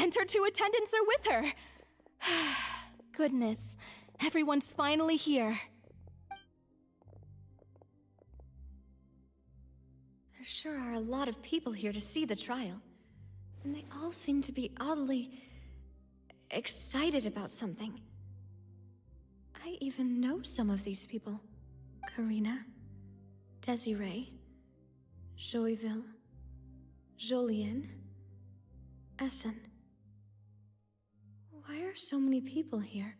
And her 2 attendants are with her. Goodness, everyone's finally here. There sure are a lot of people here to see the trial. And they all seem to be oddly excited about something. I even know some of these people. Karina, Desiree, Joyville, Jolien, Essen. Why are so many people here?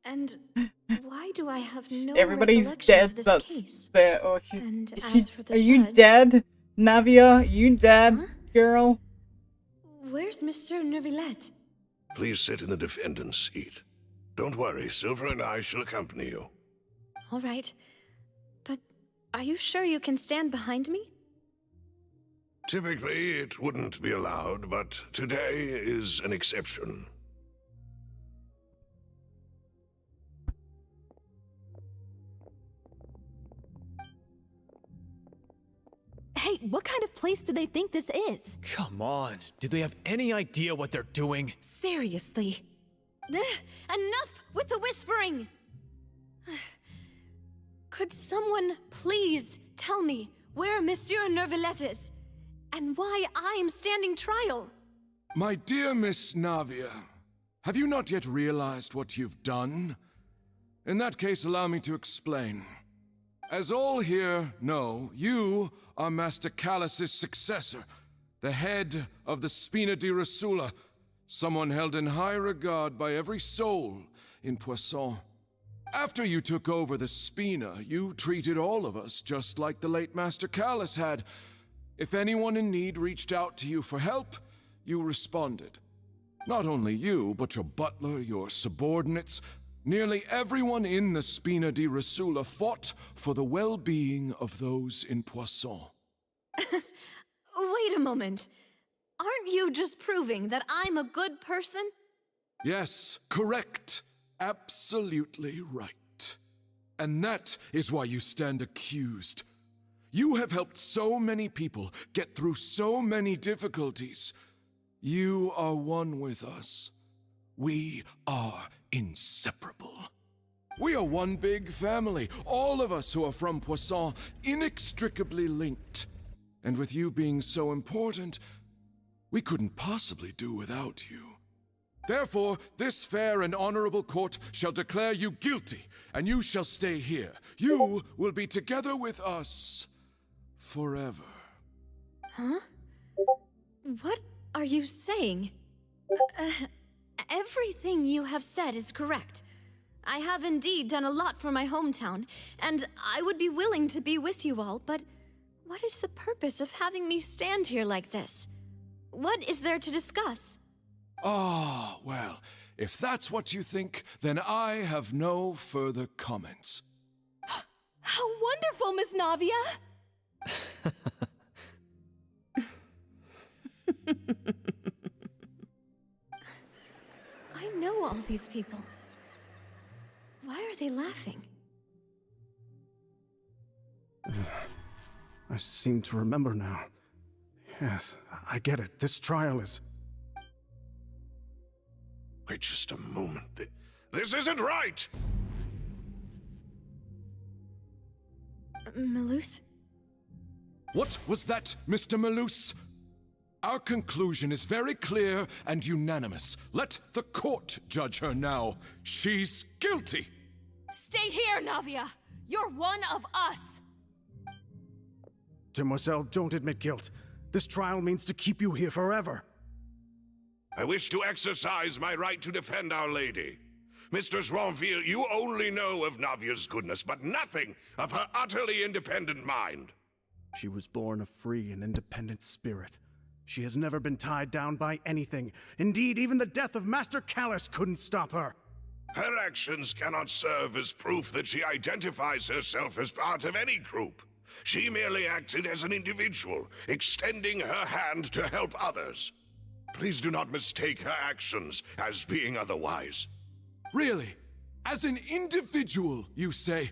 And why do I have no Everybody's recollection dead. of this That's case? there. Oh, And she, as for the are you judge- dead, Navia? You dead, Huh? girl? Where's Monsieur Neuvillette? Please sit in the defendant's seat. Don't worry, Silver and I shall accompany you. All right. But are you sure you can stand behind me? Typically, it wouldn't be allowed, but today is an exception. Hey, what kind of place do they think this is? Come on, do they have any idea what they're doing? Seriously. Enough with the whispering! Could someone please tell me where Monsieur Neuvillette is? And why I'm standing trial? My dear Miss Navia, have you not yet realized what you've done? In that case, allow me to explain. As all here know, you are Master Callus's successor, the head of the Spina di Rosula, someone held in high regard by every soul in Poisson. After you took over the Spina, you treated all of us just like the late Master Callus had. If anyone in need reached out to you for help, you responded. Not only you, but your butler, your subordinates, nearly everyone in the Spina di Rosula fought for the well-being of those in Poisson. Wait a moment. Aren't you just proving that I'm a good person? Yes, correct. Absolutely right. And that is why you stand accused. You have helped so many people get through so many difficulties. You are one with us. We are inseparable. We are one big family, all of us who are from Poisson, inextricably linked. And with you being so important, we couldn't possibly do without you. Therefore, this fair and honorable court shall declare you guilty, and you shall stay here. You will be together with us forever. Huh? What are you saying? Everything you have said is correct. I have indeed done a lot for my hometown, and I would be willing to be with you all, but what is the purpose of having me stand here like this? What is there to discuss? Ah, well, if that's what you think, then I have no further comments. How wonderful, Miss Navia! I know all these people. Why are they laughing? I seem to remember now. Yes, I get it. This trial is... Wait just a moment. This isn't right! Malus? What was that, Mr. Malus? Our conclusion is very clear and unanimous. Let the court judge her now. She's guilty! Stay here, Navia! You're one of us! Demoiselle, don't admit guilt. This trial means to keep you here forever. I wish to exercise my right to defend Our Lady. Mr. Joinville, you only know of Navia's goodness, but nothing of her utterly independent mind. She was born a free and independent spirit. She has never been tied down by anything. Indeed, even the death of Master Callus couldn't stop her. Her actions cannot serve as proof that she identifies herself as part of any group. She merely acted as an individual, extending her hand to help others. Please do not mistake her actions as being otherwise. Really? As an individual, you say?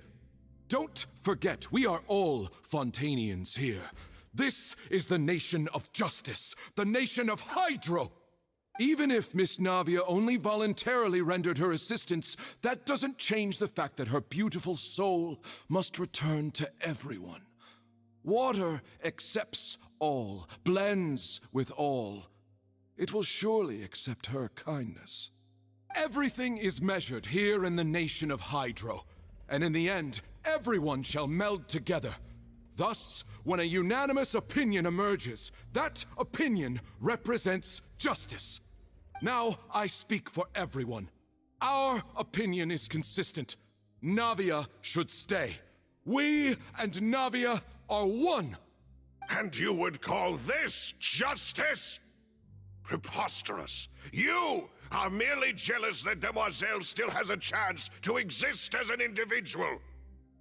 Don't forget, we are all Fontainians here. This is the nation of justice, the nation of Hydro. Even if Miss Navia only voluntarily rendered her assistance, that doesn't change the fact that her beautiful soul must return to everyone. Water accepts all, blends with all. It will surely accept her kindness. Everything is measured here in the nation of Hydro, and in the end, everyone shall meld together. Thus, when a unanimous opinion emerges, that opinion represents justice. Now I speak for everyone. Our opinion is consistent. Navia should stay. We and Navia are one. And you would call this justice? Preposterous. You are merely jealous that Demoiselle still has a chance to exist as an individual.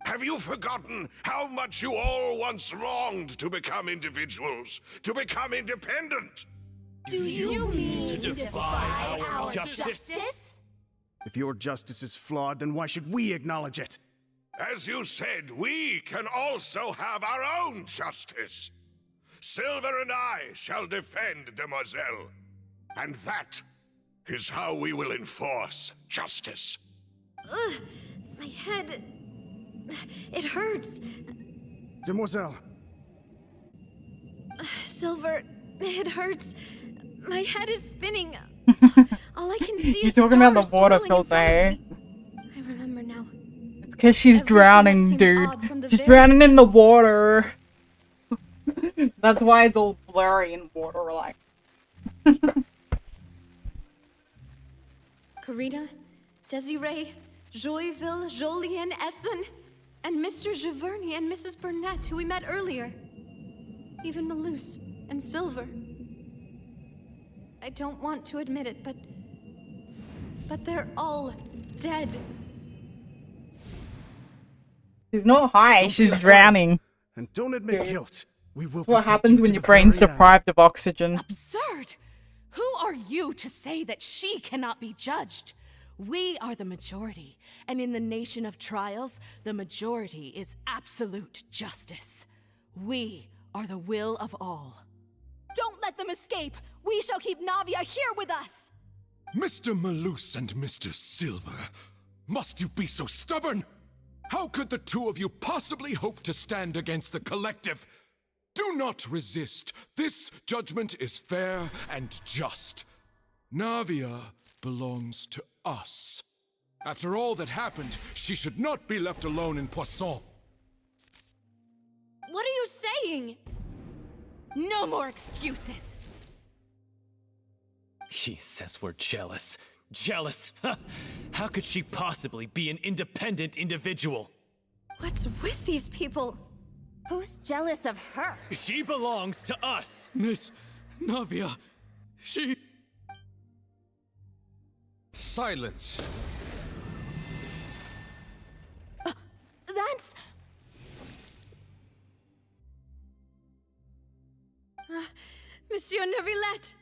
Have you forgotten how much you all once longed to become individuals, to become independent? Do you mean to defy our justice? justice? If your justice is flawed, then why should we acknowledge it? As you said, we can also have our own justice. Silver and I shall defend Demoiselle. And that is how we will enforce justice. Ugh, my head... It hurts. Demoiselle, Silver, it hurts. My head is spinning. All I can see You're is talking about the stars water swirling in front of filter. me. I remember now. It's because she's Everything drowning, seemed dude. odd from the She's very drowning in the water. That's why it's all blurry and water-like. Karina, Desiree, Joyville, Jolien, Essen, and Mr. Giverny and Mrs. Burnett, who we met earlier. Even Malus and Silver. I don't want to admit it, but they're all dead. She's not high, Don't she's be afraid. drowning. and don't admit guilt. We will That's what protect happens you when to your the brain's very end. deprived of oxygen. Absurd! Who are you to say that she cannot be judged? We are the majority, and in the nation of trials, the majority is absolute justice. We are the will of all. Don't let them escape! We shall keep Navia here with us! Mr. Malus and Mr. Silver, must you be so stubborn? How could the two of you possibly hope to stand against the collective? Do not resist. This judgment is fair and just. Navia belongs to us. After all that happened, she should not be left alone in Poisson. What are you saying? No more excuses! He says we're jealous. Jealous? How could she possibly be an independent individual? What's with these people? Who's jealous of her? She belongs to us. Miss Navia, she... Silence. That's... Monsieur Neuvillette!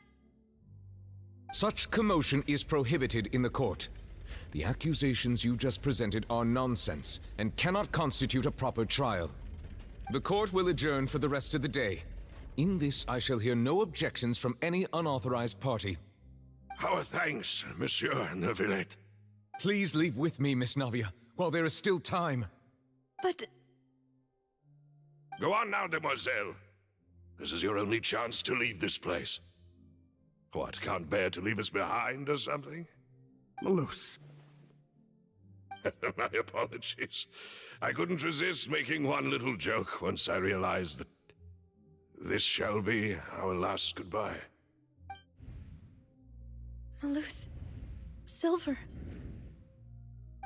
Such commotion is prohibited in the court. The accusations you just presented are nonsense and cannot constitute a proper trial. The court will adjourn for the rest of the day. In this, I shall hear no objections from any unauthorized party. Our thanks, Monsieur Neuvillette. Please leave with me, Miss Navia, while there is still time. But... Go on now, Demoiselle. This is your only chance to leave this place. What, can't bear to leave us behind or something? Malus. My apologies. I couldn't resist making one little joke once I realized that this shall be our last goodbye. Malus... Silver...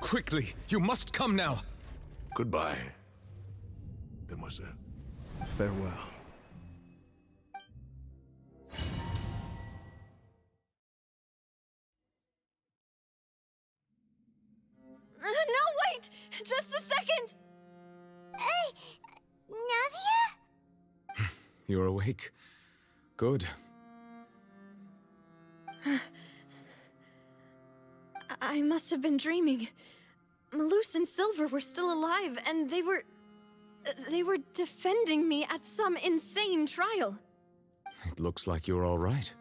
Quickly, you must come now. Goodbye, Demoiselle. Farewell. No, wait! Just a second! Navia? You're awake. Good. I must have been dreaming. Malus and Silver were still alive, and they were defending me at some insane trial. It looks like you're all right.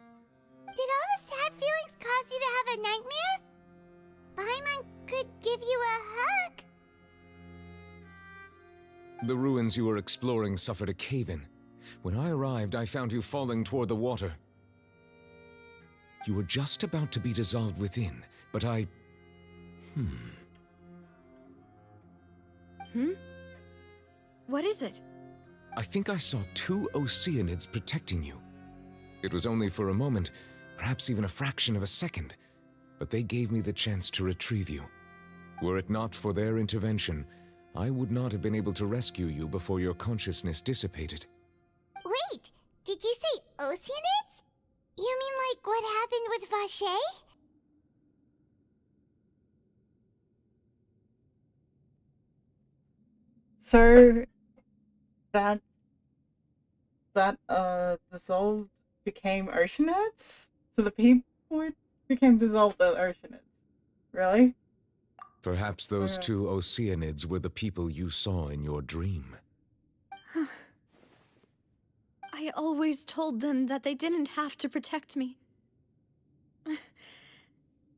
Did all the sad cause you to have a nightmare? Paimon could give you a hug. The ruins you were exploring suffered a cave-in. When I arrived, I found you falling toward the water. You were just about to be dissolved within, but I... What is it? I think I saw 2 Oceanids protecting you. It was only for a moment, perhaps even a fraction of a second, but they gave me the chance to retrieve you. Were it not for their intervention, I would not have been able to rescue you before your consciousness dissipated. Wait, did you say Oceanids? You mean like what happened with Vache? So that dissolved became Oceanids? So the people became dissolved as Oceanids. Really? Perhaps those 2 Oceanids were the people you saw in your dream. I always told them that they didn't have to protect me.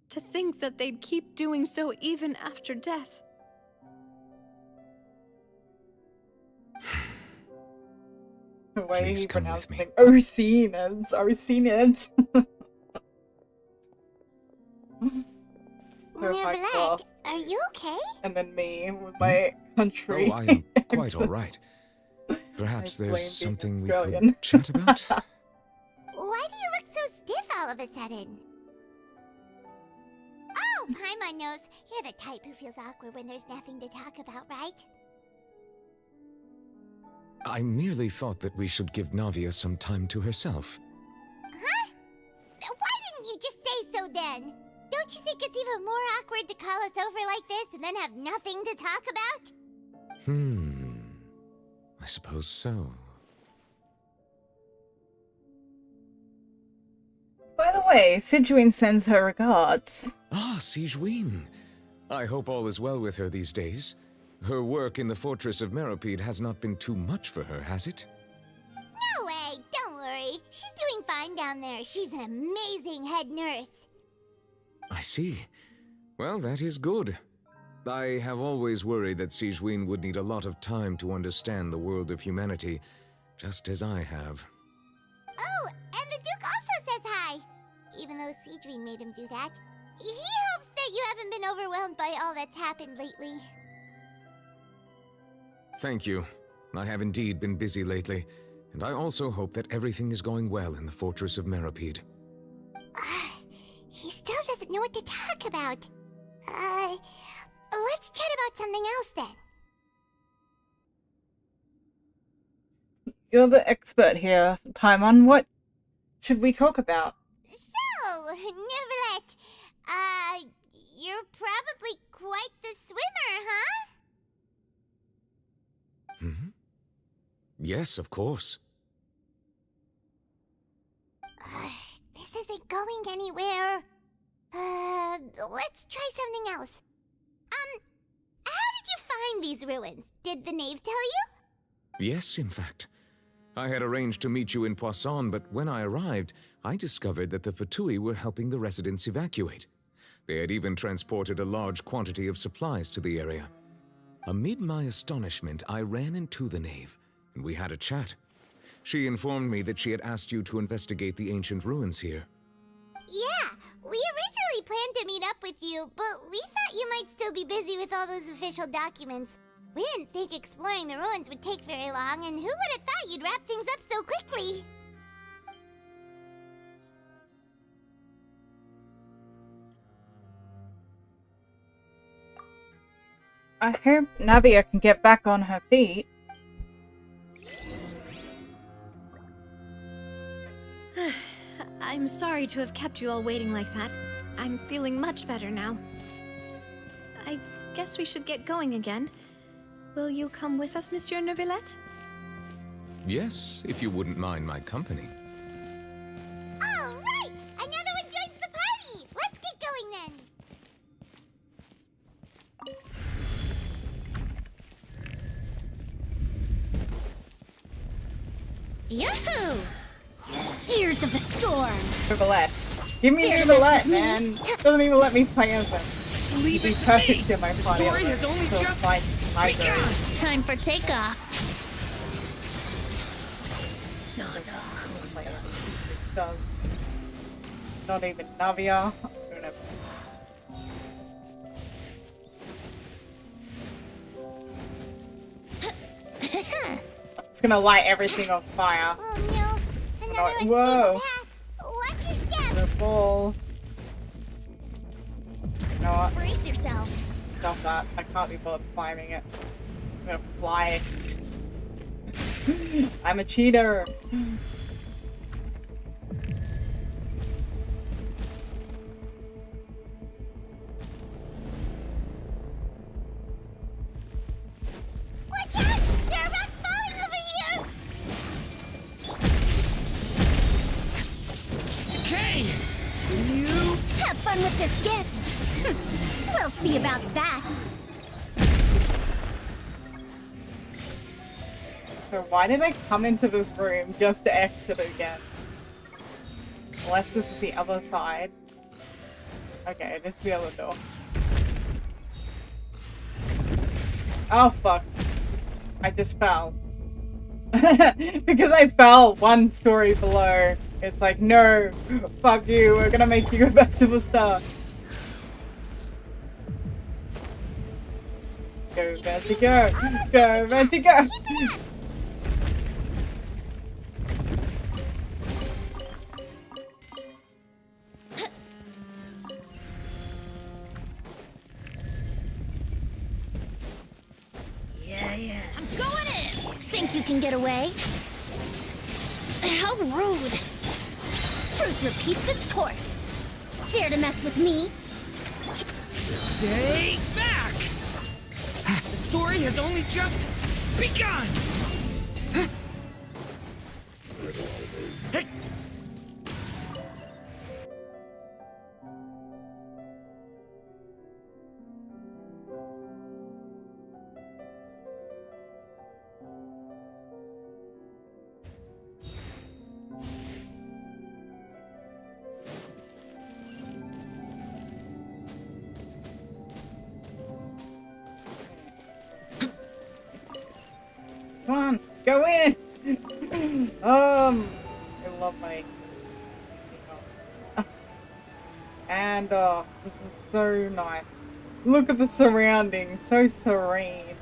To think that they'd keep doing so even after death. The way Please he come pronounced with me. it. Oceanids. Oceanids. Neverland, are you okay? And then me with my country. Oh, I am quite all right. Perhaps there's something we could chat about? Why do you look so stiff all of a sudden? Oh, Paimon knows. You're the type who feels awkward when there's nothing to talk about, right? I merely thought that we should give Navia some time to herself. Huh? Why didn't you just say so then? Don't you think it's even more awkward to call us over like this and then have nothing to talk about? I suppose so. By the way, Sigewin sends her regards. Ah, Sigewin. I hope all is well with her these days. Her work in the Fortress of Meropide has not been too much for her, has it? No way, don't worry. She's doing fine down there. She's an amazing head nurse. I see. Well, that is good. I have always worried that Sigewin would need a lot of time to understand the world of humanity, just as I have. Oh, and the Duke also says hi. Even though Sigewin made him do that. He hopes that you haven't been overwhelmed by all that's happened lately. Thank you. I have indeed been busy lately, and I also hope that everything is going well in the Fortress of Meropide. He still doesn't know what to talk about. Let's chat about something else then. You're the expert here, Paimon. What should we talk about? So, Neverlet, you're probably quite the swimmer, huh? Yes, of course. This isn't going anywhere. Let's try something else. How did you find these ruins? Did the knave tell you? Yes, in fact. I had arranged to meet you in Poisson, but when I arrived, I discovered that the Fatui were helping the residents evacuate. They had even transported a large quantity of supplies to the area. Amid my astonishment, I ran into the knave, and we had a chat. She informed me that she had asked you to investigate the ancient ruins here. Yeah, we originally planned to meet up with you, but we thought you might still be busy with all those official documents. We didn't think exploring the ruins would take very long, and who would have thought you'd wrap things up so quickly? I hope Navia can get back on her feet. I'm sorry to have kept you all waiting like that. I'm feeling much better now. I guess we should get going again. Will you come with us, Monsieur Neuvillette? Yes, if you wouldn't mind my company. All right! Another one joins the party! Let's get going then! Yahoo! Gears of the storm! Neuvillette. Give me the light, man. Doesn't even let me play as him. Leave He'd it be to perfect me. in my The party. story has only So, just like, I begun. Time for takeoff. Not even Navia. It's gonna light everything on fire. Oh no, another unstable Whoa. path. Watch your step. The ball. You know what? Brace yourself. Stop that. I can't be bothered climbing it. I'm gonna fly. I'm a cheater. Watch out! There are rocks falling over here! Okay! You... Have fun with this gift! We'll see about that! So why did I come into this room just to exit again? Unless this is the other side. Okay, this is the other door. Oh fuck. I just fell. Because I fell one story below. It's like, no, fuck you, we're gonna make you go back to the start. Go, Vertigo! Go, Vertigo! Yeah. I'm going in! Think you can get away? How rude! Truth repeats its course. Dare to mess with me? Stay back! The story has only just begun! Hey! Come on, go in! I love my... And, this is so nice. Look at the surroundings, so serene.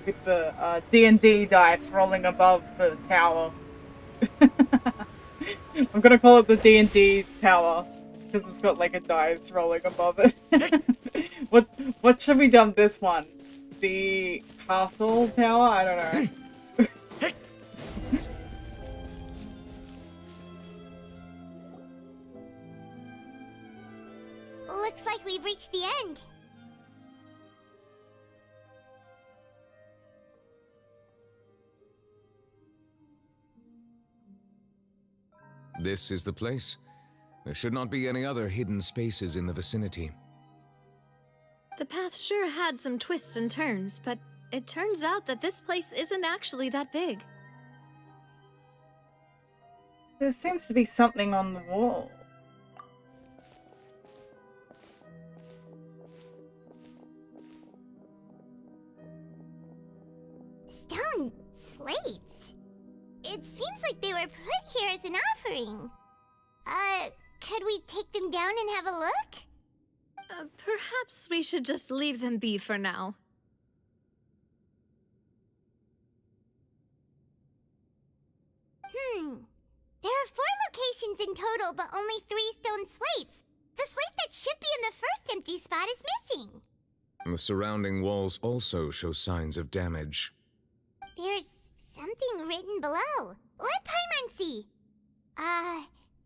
With the, D&D dice rolling above the tower. I'm gonna call it the D&D tower. Because it's got, like, a dice rolling above it. What should we dub this one? The castle tower? I don't know. Looks like we've reached the end. This is the place. There should not be any other hidden spaces in the vicinity. The path sure had some twists and turns, but it turns out that this place isn't actually that big. There seems to be something on the wall. Stone slates? It seems like they were put here as an offering. Could we take them down and have a look? Perhaps we should just leave them be for now. There are 4 locations in total, but only 3 stone slates. The slate that should be in the first empty spot is missing. The surrounding walls also show signs of damage. There's something written below. Let Paimon see.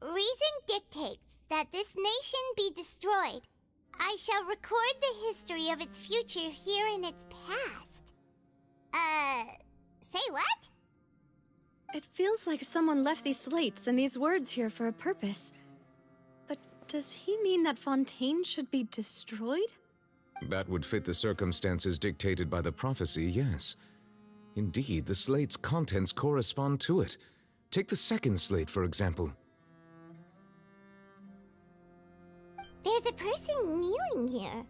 Reason dictates that this nation be destroyed. I shall record the history of its future here in its past. Say what? It feels like someone left these slates and these words here for a purpose. But does he mean that Fountaine should be destroyed? That would fit the circumstances dictated by the prophecy, yes. Indeed, the slate's contents correspond to it. Take the second slate, for example. There's a person kneeling here.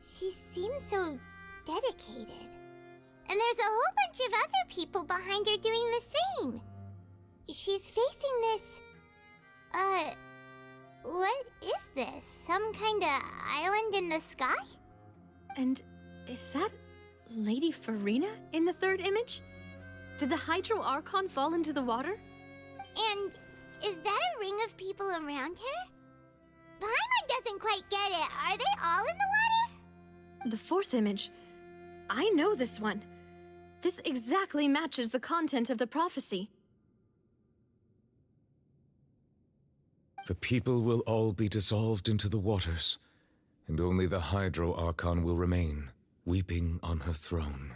She seems so dedicated. And there's a whole bunch of other people behind her doing the same. She's facing this... what is this? Some kind of island in the sky? And is that Lady Farina in the third image? Did the Hydro Archon fall into the water? And is that a ring of people around her? Paimon doesn't quite get it. Are they all in the water? The fourth image. I know this one. This exactly matches the content of the prophecy. The people will all be dissolved into the waters, and only the Hydro Archon will remain, weeping on her throne.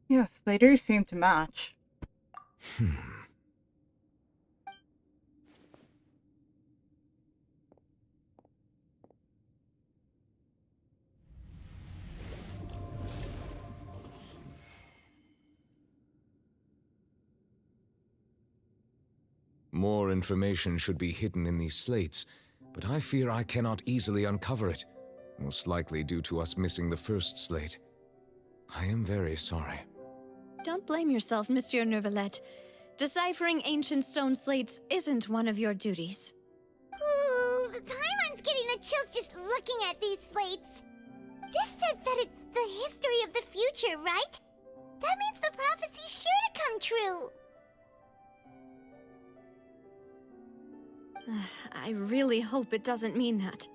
Yes, they do seem to match. More information should be hidden in these slates, but I fear I cannot easily uncover it, most likely due to us missing the first slate. I am very sorry. Don't blame yourself, Monsieur Neuvillette. Deciphering ancient stone slates isn't one of your duties. Ooh, Paimon's getting the chills just looking at these slates. This says that it's the history of the future, right? That means the prophecy's sure to come true. I really hope it doesn't mean that.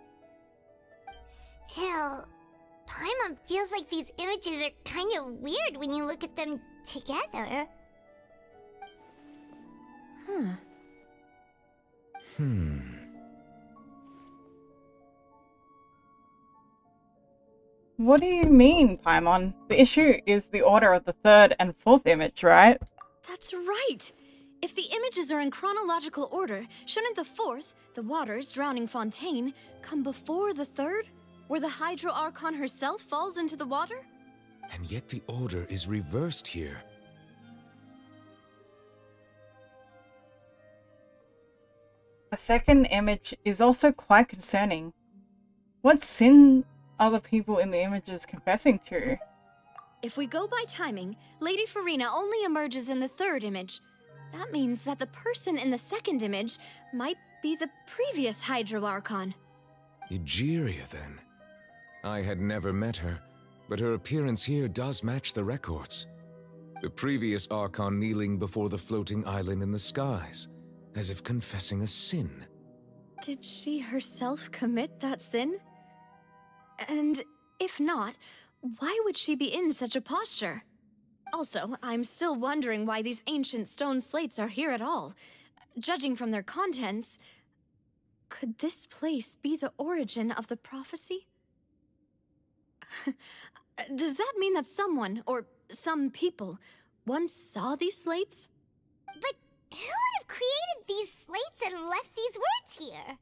Still, Paimon feels like these images are kind of weird when you look at them together. What do you mean, Paimon? The issue is the order of the third and fourth image, right? That's right! If the images are in chronological order, shouldn't the fourth, the waters drowning Fountaine, come before the third, where the Hydro Archon herself falls into the water? And yet the order is reversed here. The second image is also quite concerning. What sin are the people in the images confessing to? If we go by timing, Lady Farina only emerges in the third image. That means that the person in the second image might be the previous Hydro Archon. Egeria, then. I had never met her, but her appearance here does match the records. The previous Archon kneeling before the floating island in the skies, as if confessing a sin. Did she herself commit that sin? And if not, why would she be in such a posture? Also, I'm still wondering why these ancient stone slates are here at all. Judging from their contents, could this place be the origin of the prophecy? Does that mean that someone, or some people, once saw these slates? But who would have created these slates and left these words here?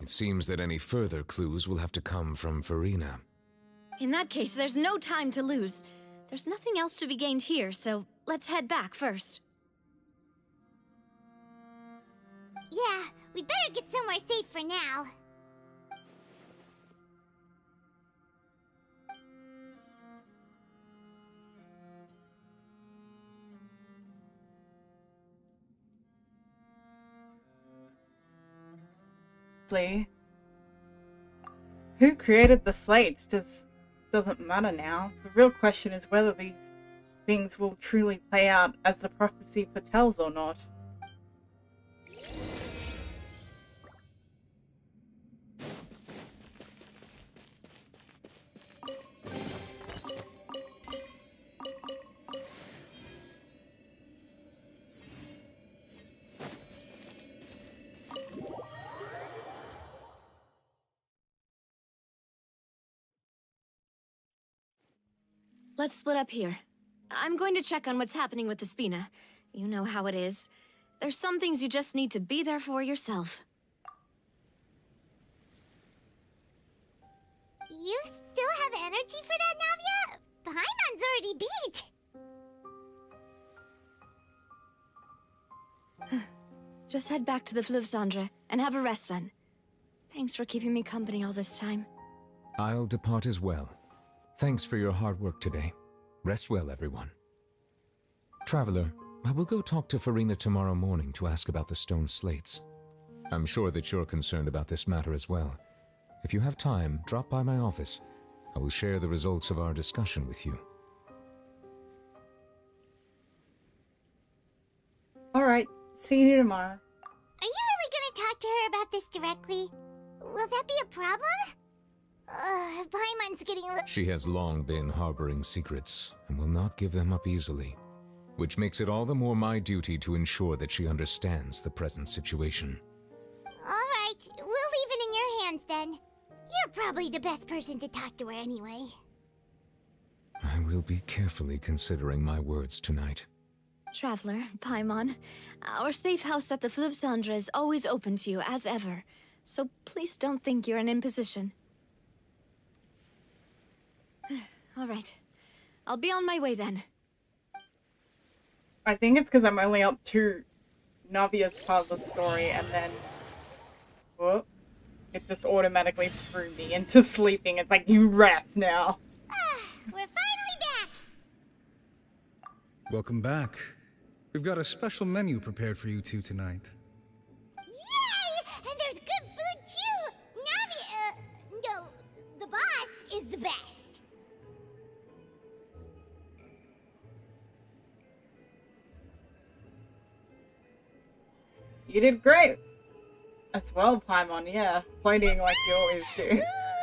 It seems that any further clues will have to come from Farina. In that case, there's no time to lose. There's nothing else to be gained here, so let's head back first. Yeah, we better get somewhere safe for now. Who created the slates doesn't matter now. The real question is whether these things will truly play out as the prophecy foretells or not. Let's split up here. I'm going to check on what's happening with the Spina. You know how it is. There's some things you just need to be there for yourself. You still have energy for that, Navia? Paimon's already beat! Just head back to the Fluvsandre and have a rest then. Thanks for keeping me company all this time. I'll depart as well. Thanks for your hard work today. Rest well, everyone. Traveler, I will go talk to Farina tomorrow morning to ask about the stone slates. I'm sure that you're concerned about this matter as well. If you have time, drop by my office. I will share the results of our discussion with you. Alright, see you tomorrow. Are you really gonna talk to her about this directly? Will that be a problem? Paimon's getting a little... She has long been harboring secrets, and will not give them up easily. Which makes it all the more my duty to ensure that she understands the present situation. Alright, we'll leave it in your hands then. You're probably the best person to talk to her anyway. I will be carefully considering my words tonight. Traveler, Paimon, our safe house at the Fluvsandre is always open to you, as ever. So please don't think you're an imposition. Alright. I'll be on my way then. I think it's because I'm only up to Navia's part of the story, and then... whoop. It just automatically threw me into sleeping. It's like, you rest now. We're finally back! Welcome back. We've got a special menu prepared for you two tonight. Yay! And there's good food too! Navia, no, the boss is the best. You did great. As well, Paimon, yeah. Fighting like you always do.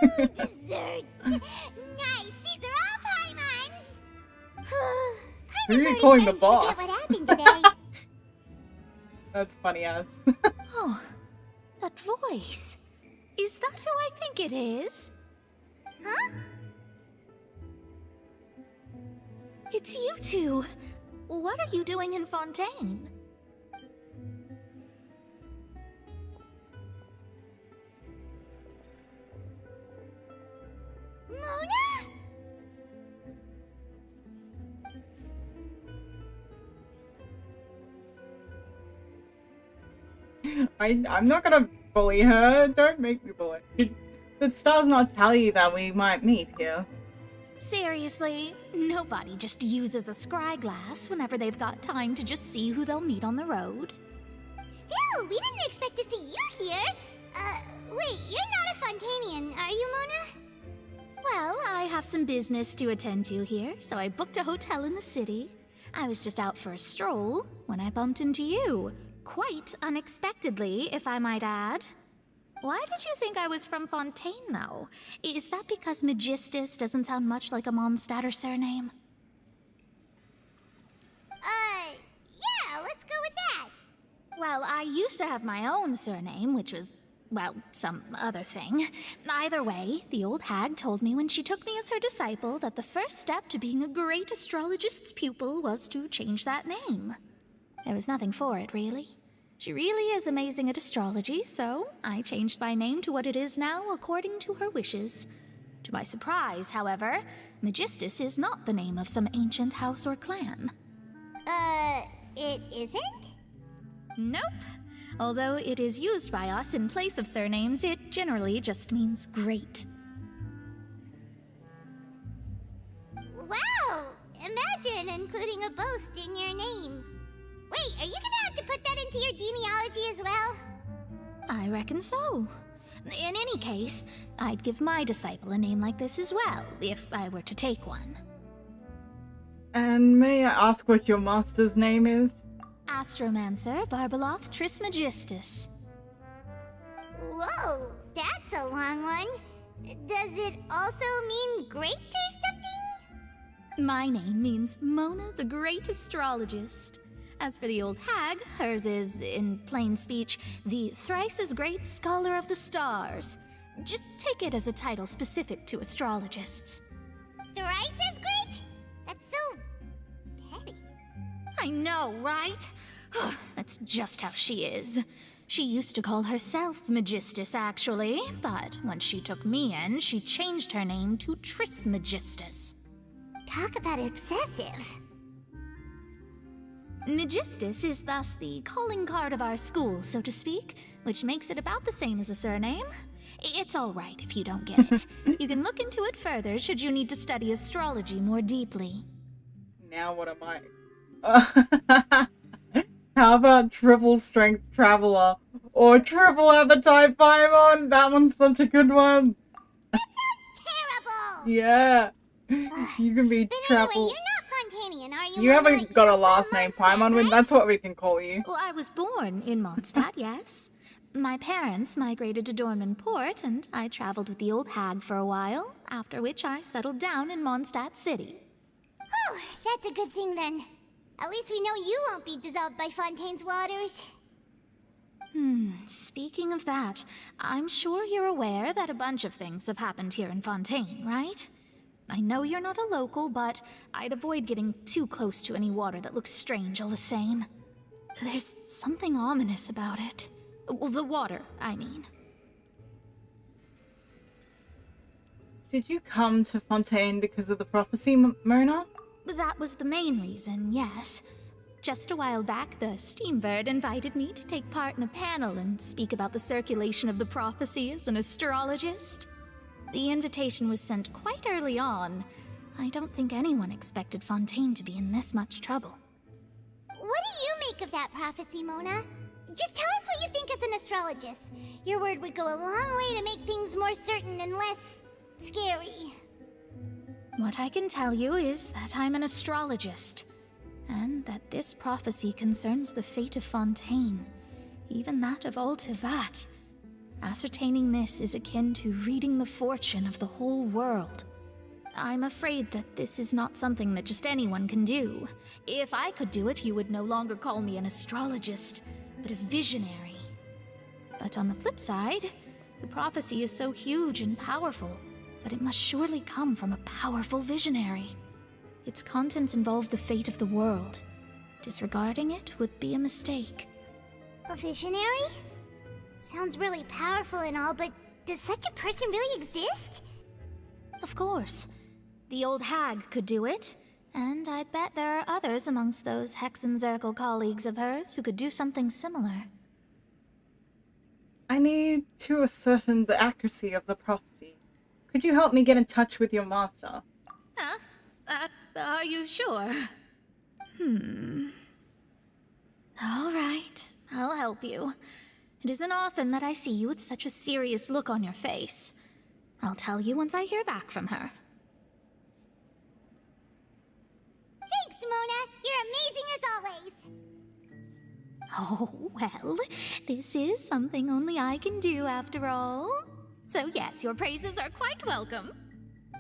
Ooh, desserts! Nice! These are all Paimon's! Who are you calling the boss? What happened today? That's funny as. Oh, that voice. Is that who I think it is? Huh? It's you two. What are you doing in Fountaine? Mona? I'm not gonna bully her. Don't make me bully. The stars not tell you that we might meet here. Seriously, nobody just uses a scry glass whenever they've got time to just see who they'll meet on the road. Still, we didn't expect to see you here. Wait, you're not a Fontainian, are you, Mona? Well, I have some business to attend to here, so I booked a hotel in the city. I was just out for a stroll when I bumped into you. Quite unexpectedly, if I might add. Why did you think I was from Fountaine, though? Is that because Magistus doesn't sound much like a Mondstatter surname? Yeah, let's go with that. Well, I used to have my own surname, which was, well, some other thing. Either way, the old hag told me when she took me as her disciple that the first step to being a great astrologist's pupil was to change that name. There was nothing for it, really. She really is amazing at astrology, so I changed my name to what it is now according to her wishes. To my surprise, however, Magistus is not the name of some ancient house or clan. It isn't? Nope. Although it is used by us in place of surnames, it generally just means great. Wow! Imagine including a boast in your name. Wait, are you gonna have to put that into your genealogy as well? I reckon so. In any case, I'd give my disciple a name like this as well, if I were to take one. And may I ask what your master's name is? Astromancer Barbaloth Trismegistus. Whoa, that's a long one. Does it also mean great or something? My name means Mona the Great Astrologist. As for the old hag, hers is, in plain speech, the thrice-as-great Scholar of the Stars. Just take it as a title specific to astrologists. Thrice as great? That's so... petty. I know, right? That's just how she is. She used to call herself Magistus, actually, but when she took me in, she changed her name to Trismegistus. Talk about excessive. Megistus is thus the calling card of our school, so to speak, which makes it about the same as a surname. It's all right if you don't get it. You can look into it further should you need to study astrology more deeply. Now what am I? How about triple strength traveler or triple appetite Paimon? That one's such a good one. That sounds terrible. Yeah, you can be But travel. anyway, you're not Fontanian, are you? You Mona? haven't got a You're last from name, Mondstadt, Paimon. right? That's what we can call you. Well, I was born in Mondstadt, yes. My parents migrated to Dornman Port, and I traveled with the old hag for a while, after which I settled down in Mondstadt City. Oh, that's a good thing then. At least we know you won't be dissolved by Fontaine's waters. Speaking of that, I'm sure you're aware that a bunch of things have happened here in Fountaine, right? I know you're not a local, but I'd avoid getting too close to any water that looks strange all the same. There's something ominous about it. Well, the water, I mean. Did you come to Fountaine because of the prophecy, Mona? That was the main reason, yes. Just a while back, the Steambird invited me to take part in a panel and speak about the circulation of the prophecy as an astrologist. The invitation was sent quite early on. I don't think anyone expected Fountaine to be in this much trouble. What do you make of that prophecy, Mona? Just tell us what you think as an astrologist. Your word would go a long way to make things more certain and less scary. What I can tell you is that I'm an astrologist, and that this prophecy concerns the fate of Fountaine, even that of all Tevat. Ascertaining this is akin to reading the fortune of the whole world. I'm afraid that this is not something that just anyone can do. If I could do it, you would no longer call me an astrologist, but a visionary. But on the flip side, the prophecy is so huge and powerful that it must surely come from a powerful visionary. Its contents involve the fate of the world. Disregarding it would be a mistake. A visionary? Sounds really powerful and all, but does such a person really exist? Of course. The old hag could do it, and I'd bet there are others amongst those Hexenzirkel colleagues of hers who could do something similar. I need to ascertain the accuracy of the prophecy. Could you help me get in touch with your master? Huh? Are you sure? All right, I'll help you. It isn't often that I see you with such a serious look on your face. I'll tell you once I hear back from her. Thanks, Mona. You're amazing as always. Oh, well, this is something only I can do after all. So yes, your praises are quite welcome.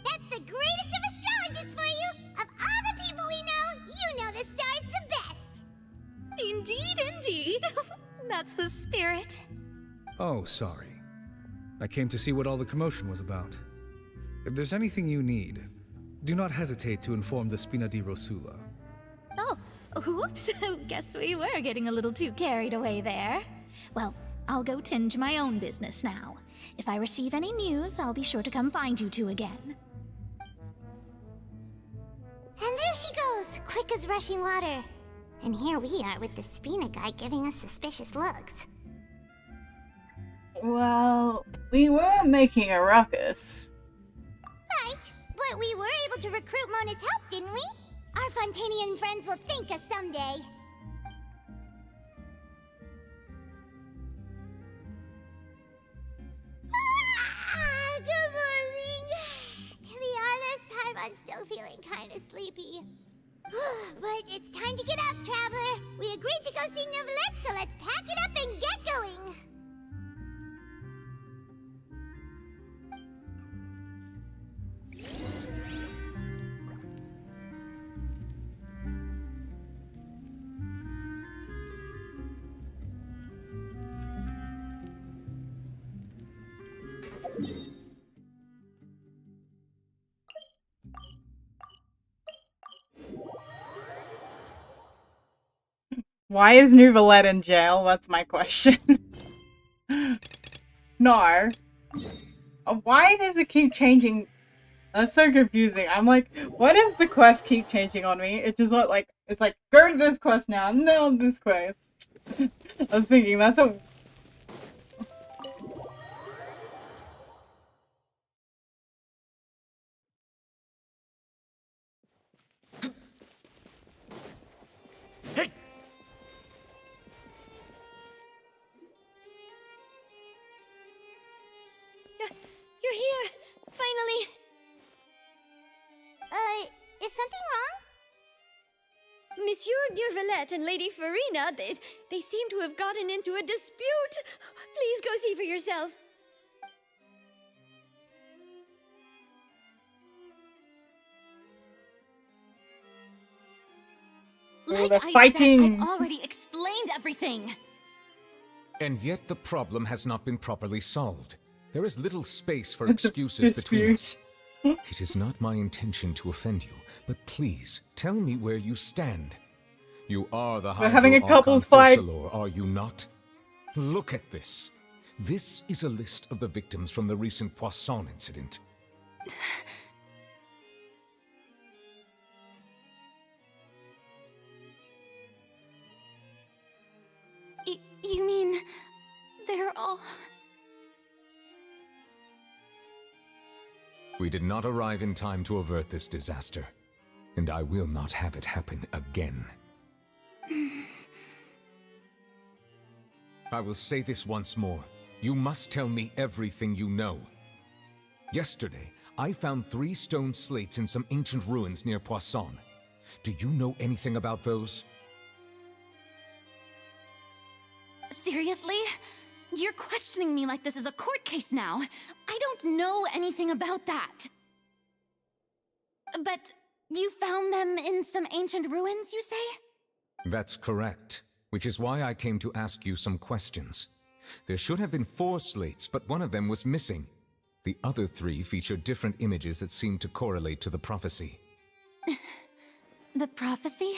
That's the greatest of astrologists for you! Of all the people we know, you know the star's the best! Indeed, indeed. That's the spirit. Oh, sorry. I came to see what all the commotion was about. If there's anything you need, do not hesitate to inform the Spina di Rosula. Oh, whoops. Guess we were getting a little too carried away there. Well, I'll go tend to my own business now. If I receive any news, I'll be sure to come find you two again. And there she goes, quick as rushing water. And here we are with the Spina guy giving us suspicious looks. Well, we were making a ruckus. Right, but we were able to recruit Mona's help, didn't we? Our Fontanian friends will thank us someday. Good morning. To be honest, Paimon's still feeling kind of sleepy. But it's time to get up, Traveler. We agreed to go see Neuvillette, so let's pack it up and get going. Why is Neuvillette in jail? That's my question. No. Why does it keep changing? That's so confusing. I'm like, why does the quest keep changing on me? It just like It's like, go to this quest now, no, this quest. I was thinking, that's a... Hey! You're here! Finally! Is something wrong? Monsieur Neurvalette and Lady Farina, they seem to have gotten into a dispute. Please go see for yourself. Like they're I fighting. said, I've already explained everything. And yet the problem has not been properly solved. There is little space for excuses between us. It is not my intention to offend you, but please tell me where you stand. You are the We're having a Hydro couples Archon fight. Fusillor, are you not? Look at this. This is a list of the victims from the recent Poisson incident. You mean they're all... We did not arrive in time to avert this disaster, and I will not have it happen again. I will say this once more. You must tell me everything you know. Yesterday, I found 3 stone slates in some ancient ruins near Poisson. Do you know anything about those? Seriously? You're questioning me like this is a court case now. I don't know anything about that. But you found them in some ancient ruins, you say? That's correct, which is why I came to ask you some questions. There should have been 4 slates, but one of them was missing. The other 3 feature different images that seem to correlate to the prophecy. The prophecy?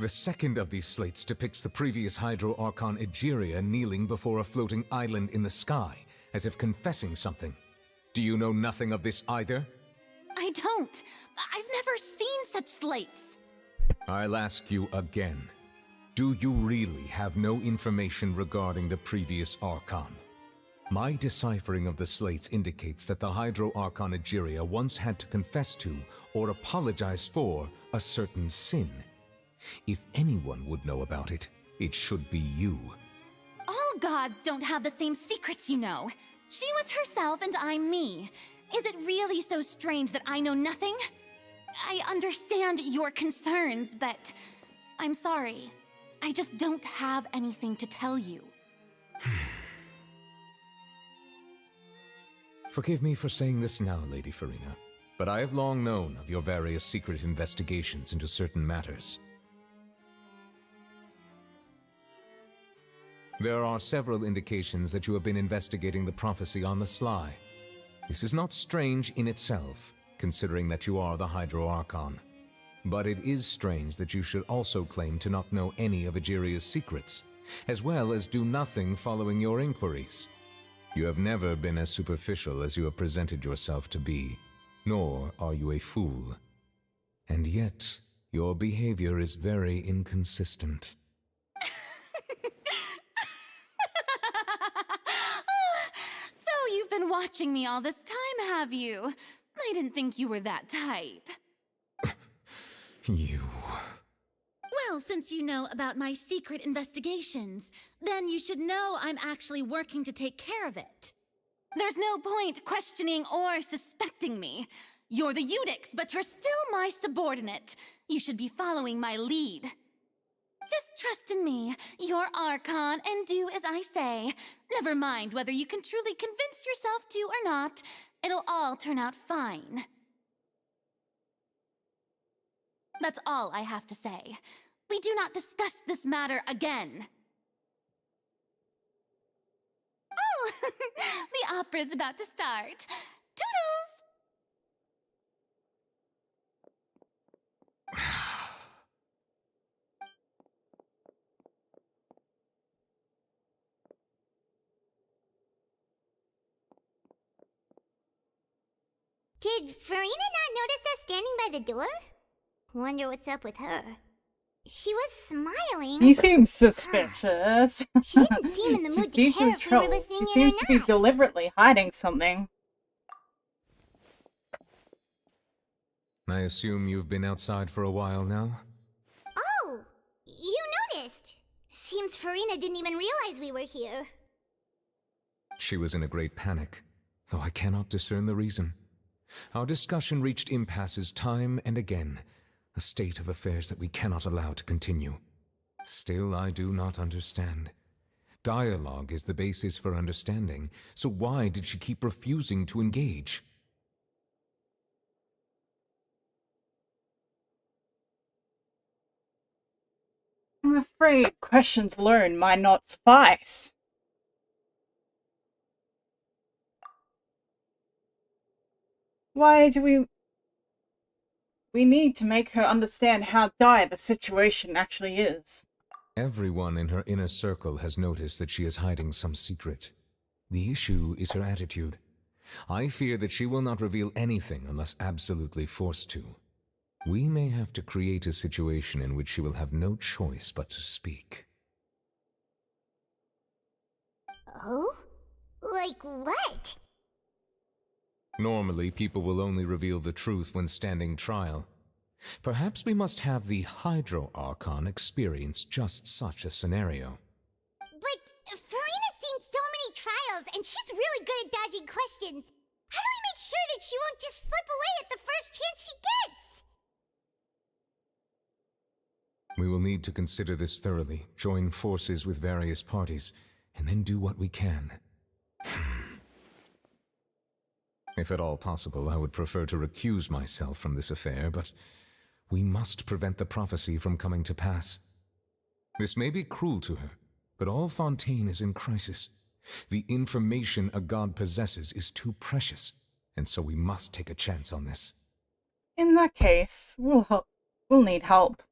The second of these slates depicts the previous Hydro Archon Egeria kneeling before a floating island in the sky, as if confessing something. Do you know nothing of this either? I don't. I've never seen such slates. I'll ask you again. Do you really have no information regarding the previous Archon? My deciphering of the slates indicates that the Hydro Archon Egeria once had to confess to, or apologize for, a certain sin. If anyone would know about it, it should be you. All gods don't have the same secrets, you know. She was herself and I'm me. Is it really so strange that I know nothing? I understand your concerns, but I'm sorry. I just don't have anything to tell you. Forgive me for saying this now, Lady Farina, but I have long known of your various secret investigations into certain matters. There are several indications that you have been investigating the prophecy on the sly. This is not strange in itself, considering that you are the Hydro Archon. But it is strange that you should also claim to not know any of Egeria's secrets, as well as do nothing following your inquiries. You have never been as superficial as you have presented yourself to be, nor are you a fool. And yet, your behavior is very inconsistent. So you've been watching me all this time, have you? I didn't think you were that type. You... Well, since you know about my secret investigations, then you should know I'm actually working to take care of it. There's no point questioning or suspecting me. You're the Eudix, but you're still my subordinate. You should be following my lead. Just trust in me, you're Archon, and do as I say. Never mind whether you can truly convince yourself to or not. It'll all turn out fine. That's all I have to say. We do not discuss this matter again. Oh, the opera's about to start. Toodles! Did Farina not notice us standing by the door? Wonder what's up with her. She was smiling. He seems suspicious. She didn't seem in the mood to care if we were listening She in seems or to be not. deliberately hiding something. I assume you've been outside for a while now? Oh, you noticed. Seems Farina didn't even realize we were here. She was in a great panic, though I cannot discern the reason. Our discussion reached impasses time and again, a state of affairs that we cannot allow to continue. Still, I do not understand. Dialogue is the basis for understanding, so why did she keep refusing to engage? I'm afraid questions alone might not suffice. Why do we need to make her understand how dire the situation actually is? Everyone in her inner circle has noticed that she is hiding some secret. The issue is her attitude. I fear that she will not reveal anything unless absolutely forced to. We may have to create a situation in which she will have no choice but to speak. Oh? Like what? Normally, people will only reveal the truth when standing trial. Perhaps we must have the Hydro Archon experience just such a scenario. But Farina's seen so many trials, and she's really good at dodging questions. How do we make sure that she won't just slip away at the first chance she gets? We will need to consider this thoroughly, join forces with various parties, and then do what we can. If at all possible, I would prefer to recuse myself from this affair, but we must prevent the prophecy from coming to pass. This may be cruel to her, but all Fountaine is in crisis. The information a god possesses is too precious, and so we must take a chance on this. In that case, we'll need help.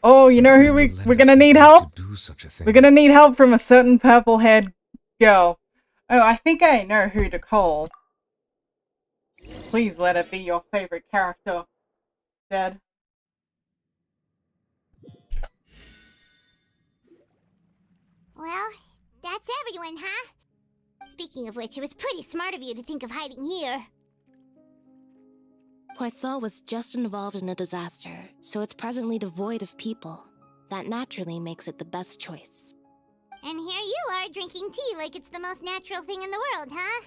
Oh, you know who we're gonna need help? We're gonna need help from a certain purple-haired girl. Oh, I think I know who to call. Please let it be your favorite character. Dead. Well, that's everyone, huh? Speaking of which, it was pretty smart of you to think of hiding here. Poisson was just involved in a disaster, so it's presently devoid of people. That naturally makes it the best choice. And here you are drinking tea like it's the most natural thing in the world, huh?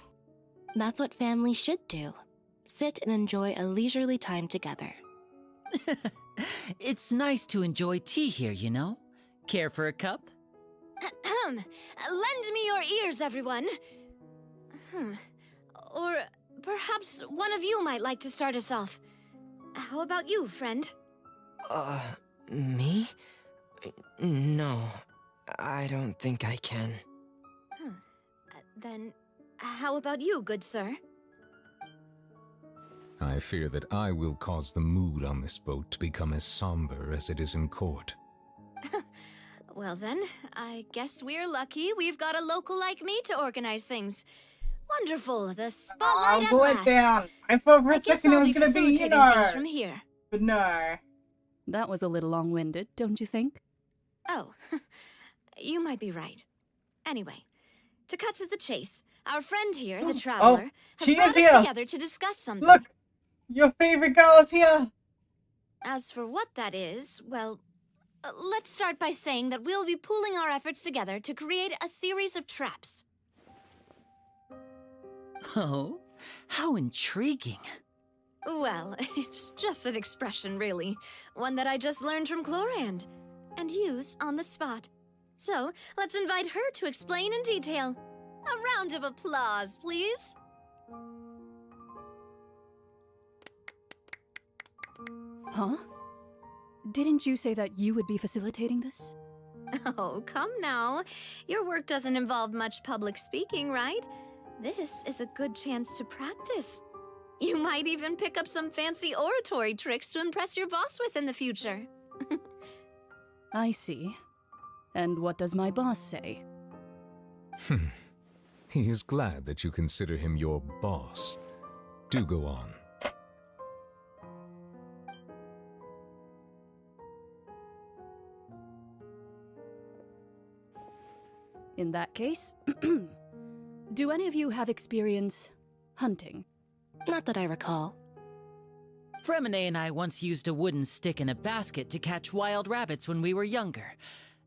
That's what family should do. Sit and enjoy a leisurely time together. It's nice to enjoy tea here, you know? Care for a cup? Lend me your ears, everyone. Or perhaps one of you might like to start us off. How about you, friend? Me? No, I don't think I can. Then, how about you, good sir? I fear that I will cause the mood on this boat to become as somber as it is in court. Well then, I guess we're lucky we've got a local like me to organize things. Wonderful, the spotlight at last. Down. I thought for a second it was gonna be, you know. Things from here. But no. That was a little long-winded, don't you think? Oh, you might be right. Anyway, to cut to the chase, our friend here, the Traveler, has brought us together to discuss something. Look! Your favorite girl is here! As for what that is, well, let's start by saying that we'll be pooling our efforts together to create a series of traps. Oh, how intriguing. Well, it's just an expression, really. One that I just learned from Chlorand, and used on the spot. So, let's invite her to explain in detail. A round of applause, please. Huh? Didn't you say that you would be facilitating this? Oh, come now. Your work doesn't involve much public speaking, right? This is a good chance to practice. You might even pick up some fancy oratory tricks to impress your boss with in the future. I see. And what does my boss say? He is glad that you consider him your boss. Do go on. In that case, do any of you have experience hunting? Not that I recall. Fremine and I once used a wooden stick in a basket to catch wild rabbits when we were younger.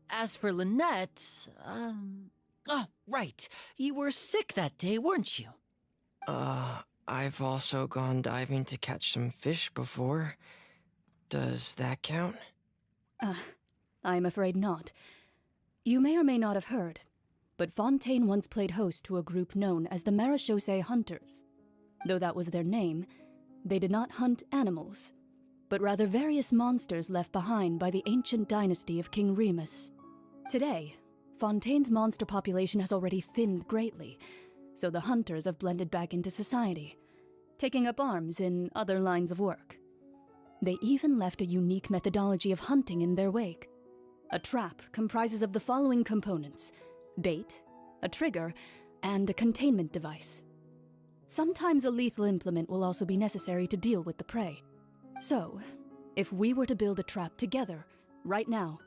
As for Lynette, oh, right. You were sick that day, weren't you? I've also gone diving to catch some fish before. Does that count? I'm afraid not. You may or may not have heard, but Fountaine once played host to a group known as the Marechaussee Hunters. Though that was their name, they did not hunt animals, but rather various monsters left behind by the ancient dynasty of King Remus. Today, Fontaine's monster population has already thinned greatly, so the hunters have blended back into society, taking up arms in other lines of work. They even left a unique methodology of hunting in their wake. A trap comprises of the following components: bait, a trigger, and a containment device. Sometimes a lethal implement will also be necessary to deal with the prey. So, if we were to build a trap together, right now,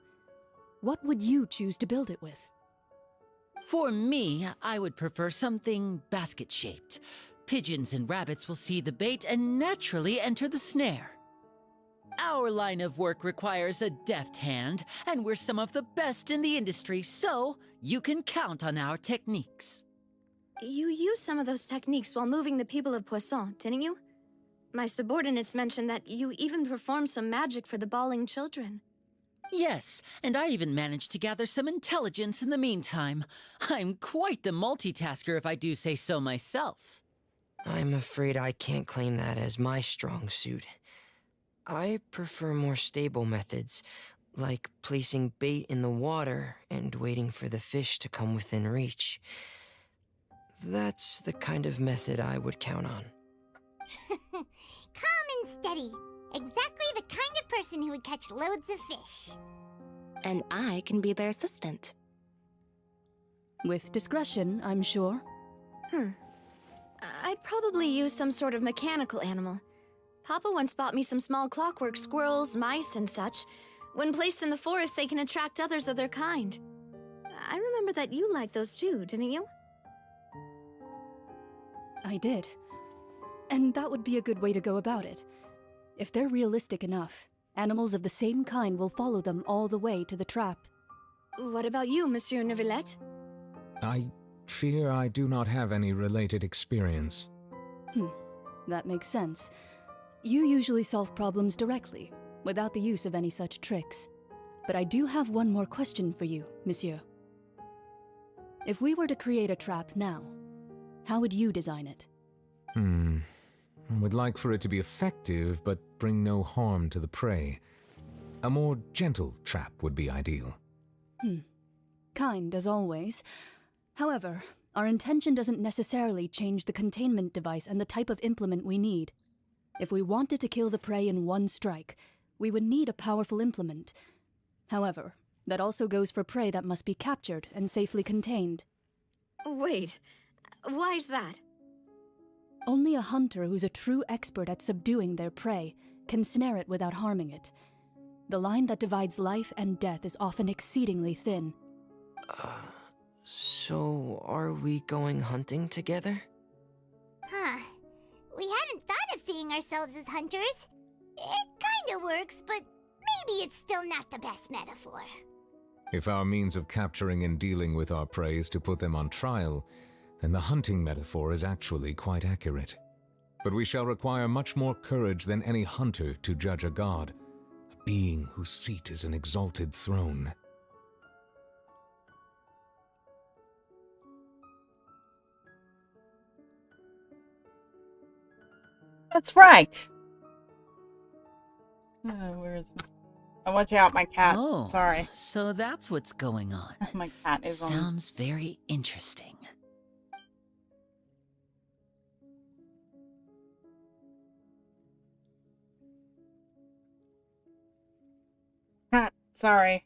what would you choose to build it with? For me, I would prefer something basket-shaped. Pigeons and rabbits will see the bait and naturally enter the snare. Our line of work requires a deft hand, and we're some of the best in the industry, so you can count on our techniques. You used some of those techniques while moving the people of Poisson, didn't you? My subordinates mentioned that you even performed some magic for the bawling children. Yes, and I even managed to gather some intelligence in the meantime. I'm quite the multitasker if I do say so myself. I'm afraid I can't claim that as my strong suit. I prefer more stable methods, like placing bait in the water and waiting for the fish to come within reach. That's the kind of method I would count on. Calm and steady. Exactly the kind of person who would catch loads of fish. And I can be their assistant. With discretion, I'm sure. I'd probably use some sort of mechanical animal. Papa once bought me some small clockwork squirrels, mice, and such. When placed in the forest, they can attract others of their kind. I remember that you liked those too, didn't you? I did. And that would be a good way to go about it. If they're realistic enough, animals of the same kind will follow them all the way to the trap. What about you, Monsieur Neuvillette? I fear I do not have any related experience. That makes sense. You usually solve problems directly, without the use of any such tricks. But I do have one more question for you, Monsieur. If we were to create a trap now, how would you design it? I would like for it to be effective, but bring no harm to the prey. A more gentle trap would be ideal. Kind, as always. However, our intention doesn't necessarily change the containment device and the type of implement we need. If we wanted to kill the prey in one strike, we would need a powerful implement. However, that also goes for prey that must be captured and safely contained. Wait, why's that? Only a hunter who's a true expert at subduing their prey can snare it without harming it. The line that divides life and death is often exceedingly thin. So are we going hunting together? We hadn't thought of seeing ourselves as hunters. It kinda works, but maybe it's still not the best metaphor. If our means of capturing and dealing with our prey is to put them on trial, then the hunting metaphor is actually quite accurate. But we shall require much more courage than any hunter to judge a god, a being whose seat is an exalted throne. That's right. Where is it? Oh, watch out, my cat. Oh, Sorry. So that's what's going on. My cat is Sounds very interesting. Cat, sorry.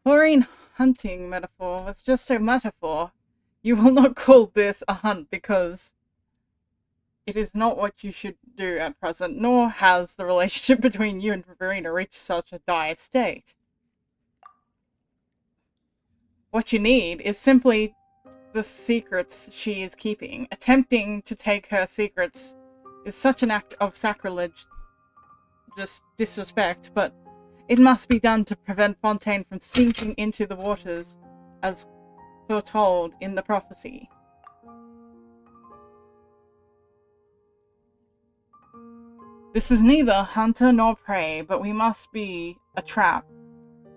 Chlorine hunting metaphor was just a metaphor. You will not call this a hunt because it is not what you should do at present, nor has the relationship between you and Verena reached such a dire state. What you need is simply the secrets she is keeping. Attempting to take her secrets is such an act of sacrilege, just disrespect, but it must be done to prevent Fountaine from sinking into the waters as foretold in the prophecy. This is neither hunter nor prey, but we must be a trap.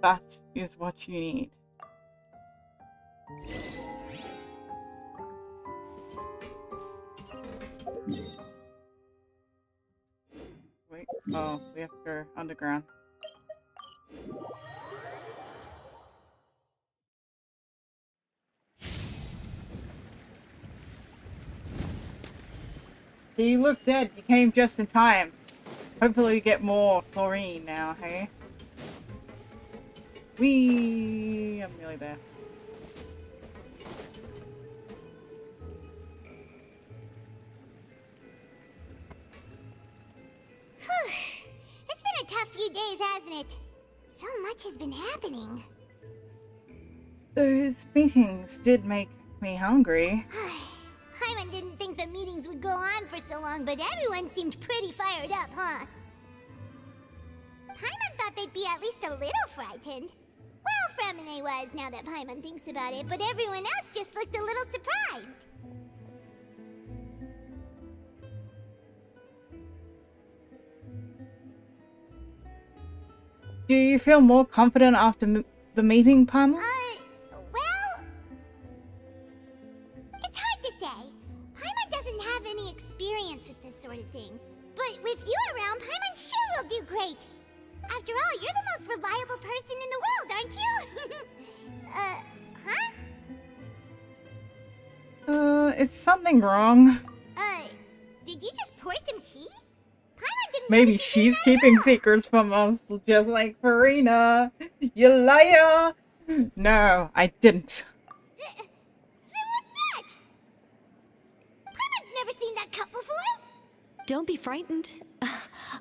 That is what you need. Wait, oh, we have to go underground. You look dead. You came just in time. Hopefully we get more chlorine now, hey? Whee! I'm nearly there. It's been a tough few days, hasn't it? So much has been happening. Those meetings did make me hungry. Paimon didn't think the meetings would go on for so long, but everyone seemed pretty fired up, huh? Paimon thought they'd be at least a little frightened. Well, Fremine was, now that Paimon thinks about it, but everyone else just looked a little surprised. Do you feel more confident after the meeting, Paimon? Well... It's hard to say. Paimon doesn't have any experience with this sort of thing. But with you around, Paimon sure will do great. After all, you're the most reliable person in the world, aren't you? Huh? Is something wrong? Did you just pour some tea? Paimon didn't Maybe she's keeping secrets from us, just like Farina. You liar! No, I didn't. Then what's that? Paimon's never seen that cup before. Don't be frightened.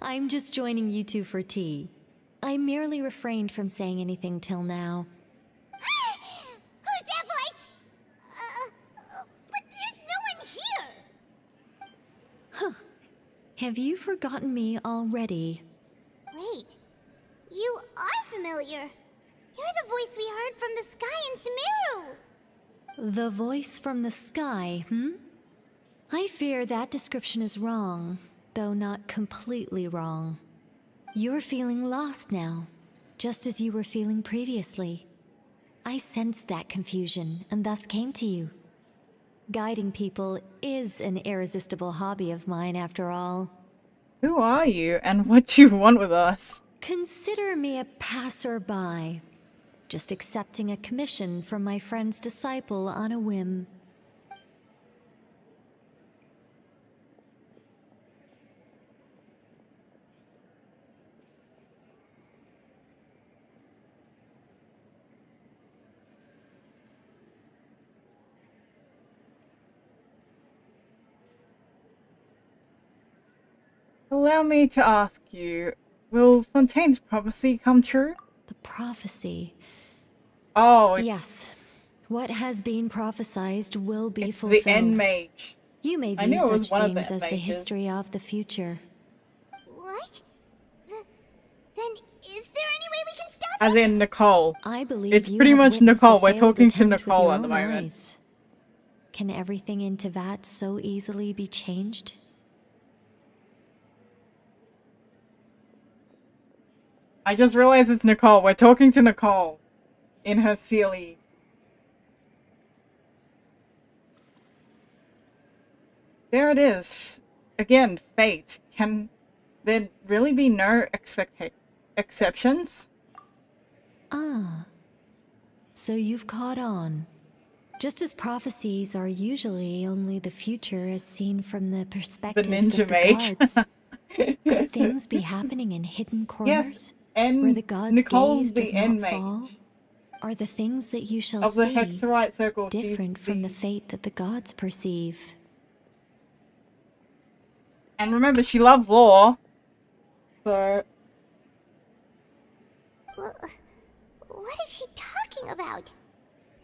I'm just joining you two for tea. I merely refrained from saying anything till now. Who's that voice? But there's no one here. Huh. Have you forgotten me already? Wait. You are familiar. You're the voice we heard from the sky in Sumeru. The voice from the sky, hmm? I fear that description is wrong, though not completely wrong. You're feeling lost now, just as you were feeling previously. I sensed that confusion, and thus came to you. Guiding people is an irresistible hobby of mine, after all. Who are you, and what do you want with us? Consider me a passerby, just accepting a commission from my friend's disciple on a whim. Allow me to ask you, will Fontaine's prophecy come true? The prophecy? Oh, it's... Yes. What has been prophesied will be it's fulfilled. the end mage. You may I view knew it was such one of things the as the mages. history of the future. What? Then is there any way we can stop As in Nicole. I believe it's you pretty have much witnessed a Nicole. We're failed talking to attempt with Nicole your at the own moment. eyes. Can everything in Tevat so easily be changed? I just realized it's Nicole. We're talking to Nicole. In her Sealy. There it is. Again, fate. Can there really be no exceptions? Ah. So you've caught on. Just as prophecies are usually only the future as seen from the perspectives ninja of the mage. gods. Could things be happening in hidden corners? Yes, and where the gods' Nicole's gaze the does end not mage. fall? Are the things that you shall Of the see Hexerite Circle, she's different from the fate that the gods perceive? And remember, she loves law. So... What is she talking about?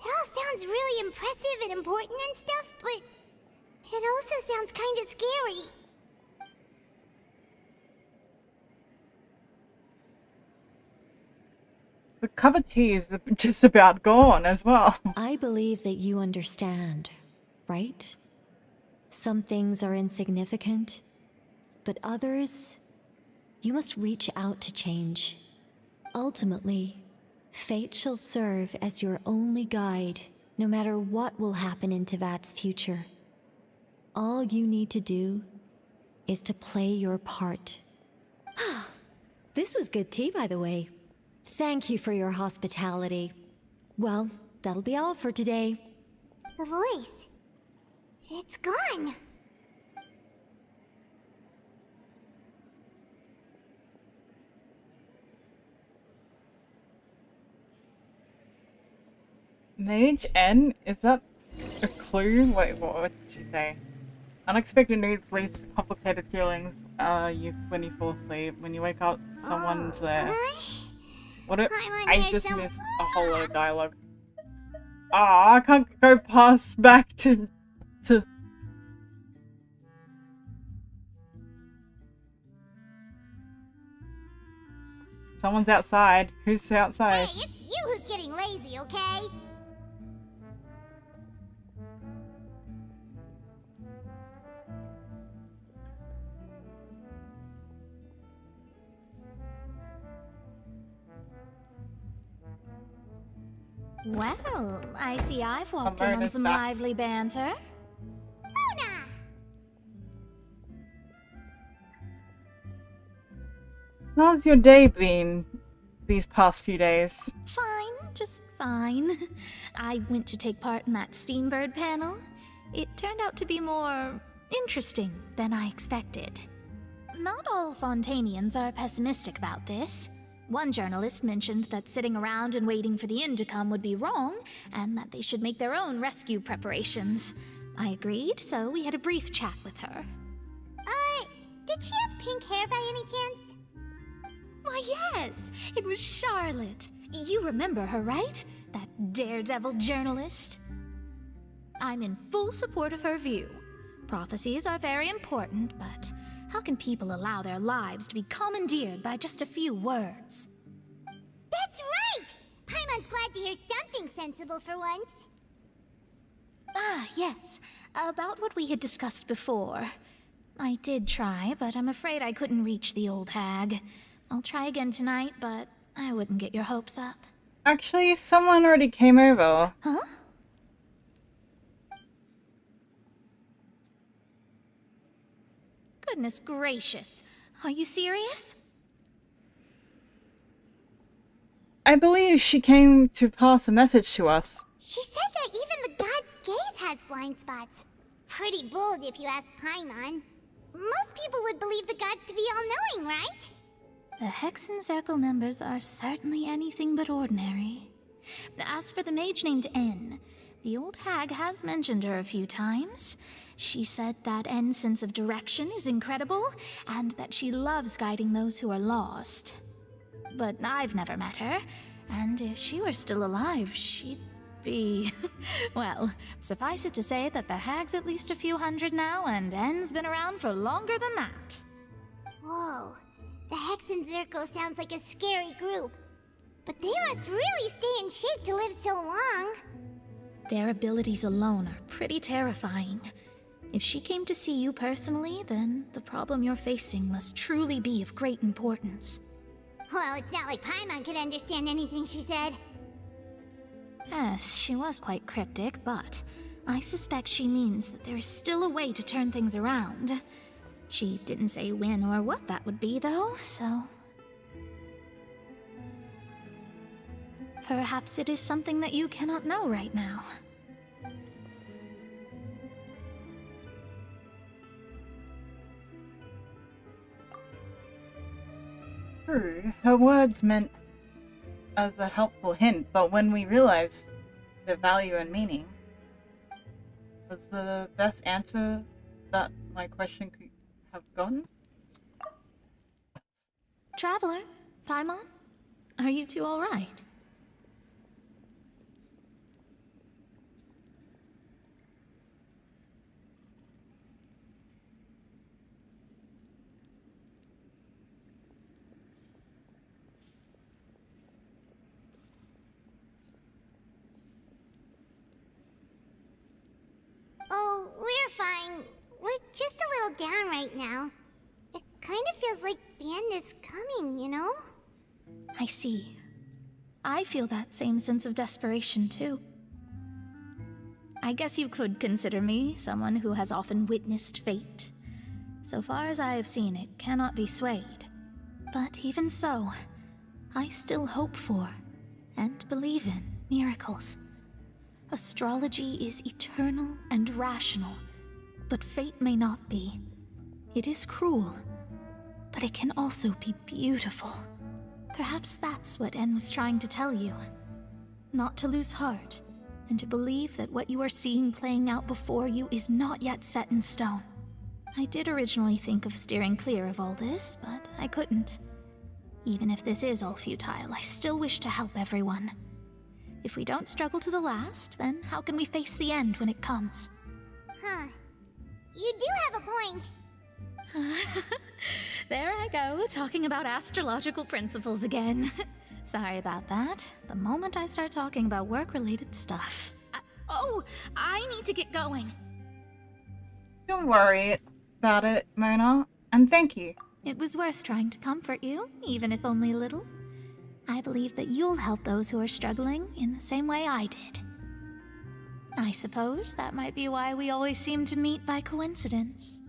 all sounds really impressive and important and stuff, but it also sounds kind of scary. The cover teas are just about gone as well. I believe that you understand, right? Some things are insignificant, but others, you must reach out to change. Ultimately, fate shall serve as your only guide, no matter what will happen in Tevat's future. All you need to do is to play your part. This was good tea, by the way. Thank you for your hospitality. Well, that'll be all for today. The voice. It's gone. Mage N? Is that a clue? Wait, what did she say? Unexpected needs leads to complicated feelings when you fall asleep. When you wake up, someone's there. What I just missed a whole lot of dialogue. Ah, I can't go past back to... Someone's outside. Who's outside? Hey, it's you who's getting lazy, okay? Well, I see I've walked in on some lively banter. Luna! How's your day been these past few days? Fine, just fine. I went to take part in that Steambird panel. It turned out to be more interesting than I expected. Not all Fontainians are pessimistic about this. One journalist mentioned that sitting around and waiting for the end to come would be wrong, and that they should make their own rescue preparations. I agreed, so we had a brief chat with her. Did she have pink hair by any chance? Why, yes! It was Charlotte. You remember her, right? That daredevil journalist? I'm in full support of her view. Prophecies are very important, but how can people allow their lives to be commandeered by just a few words? That's right! Paimon's glad to hear something sensible for once. Ah, yes. About what we had discussed before. I did try, but I'm afraid I couldn't reach the old hag. I'll try again tonight, but I wouldn't get your hopes up. Actually, someone already came over. Huh? Goodness gracious. Are you serious? I believe she came to pass a message to us. She said that even the god's gaze has blind spots. Pretty bold if you ask Paimon. Most people would believe the gods to be all-knowing, right? The Hexen Circle members are certainly anything but ordinary. As for the mage named N, the old hag has mentioned her a few times. She said that N's sense of direction is incredible, and that she loves guiding those who are lost. But I've never met her, and if she were still alive, she'd be... well, suffice it to say that the hag's at least a few hundred now, and N's been around for longer than that. Whoa, the Hexen Circle sounds like a scary group. But they must really stay in shape to live so long. Their abilities alone are pretty terrifying. If she came to see you personally, then the problem you're facing must truly be of great importance. Well, it's not like Paimon could understand anything she said. Yes, she was quite cryptic, but I suspect she means that there is still a way to turn things around. She didn't say when or what that would be, though, so... perhaps it is something that you cannot know right now. True, her words meant as a helpful hint, but when we realized the value and meaning, was the best answer that my question could have gotten? Traveler, Paimon, are you two all right? right now. It kind of feels like the end is coming, you know? I see. I feel that same sense of desperation, too. I guess you could consider me someone who has often witnessed fate. So far as I have seen, it cannot be swayed. But even so, I still hope for, and believe in, miracles. Astrology is eternal and rational, but fate may not be. It is cruel, but it can also be beautiful. Perhaps that's what En was trying to tell you. Not to lose heart, and to believe that what you are seeing playing out before you is not yet set in stone. I did originally think of steering clear of all this, but I couldn't. Even if this is all futile, I still wish to help everyone. If we don't struggle to the last, then how can we face the end when it comes? Huh. You do have a point. There I go, talking about astrological principles again. Sorry about that. The moment I start talking about work-related stuff. I need to get going. Don't worry about it, Mona. And thank you. It was worth trying to comfort you, even if only a little. I believe that you'll help those who are struggling in the same way I did. I suppose that might be why we always seem to meet by coincidence.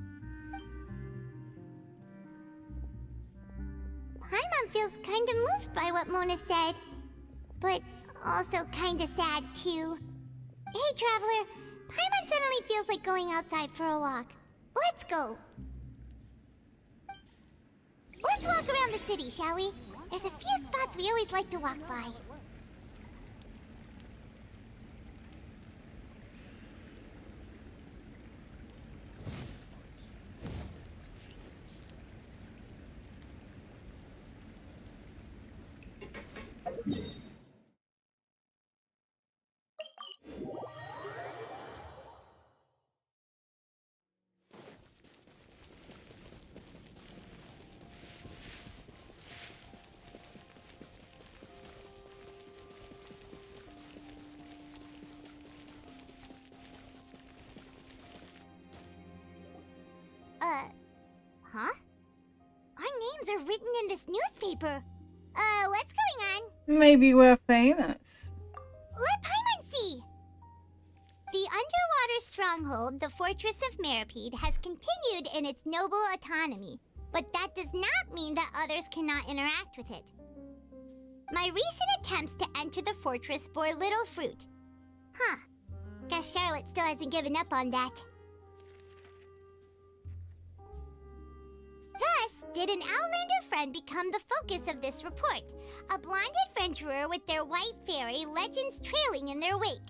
Paimon feels kind of moved by what Mona said, but also kind of sad too. Hey, Traveler, Paimon suddenly feels like going outside for a walk. Let's go. Let's walk around the city, shall we? There's a few spots we always like to walk by. Huh? Our names are written in this newspaper. What's going on? Maybe we're famous. Let Paimon see! The underwater stronghold, the Fortress of Meripede, has continued in its noble autonomy, but that does not mean that others cannot interact with it. My recent attempts to enter the fortress bore little fruit. Huh. Guess Charlotte still hasn't given up on that. Thus, did an Outlander friend become the focus of this report, a blonde adventurer with their white fairy legends trailing in their wake.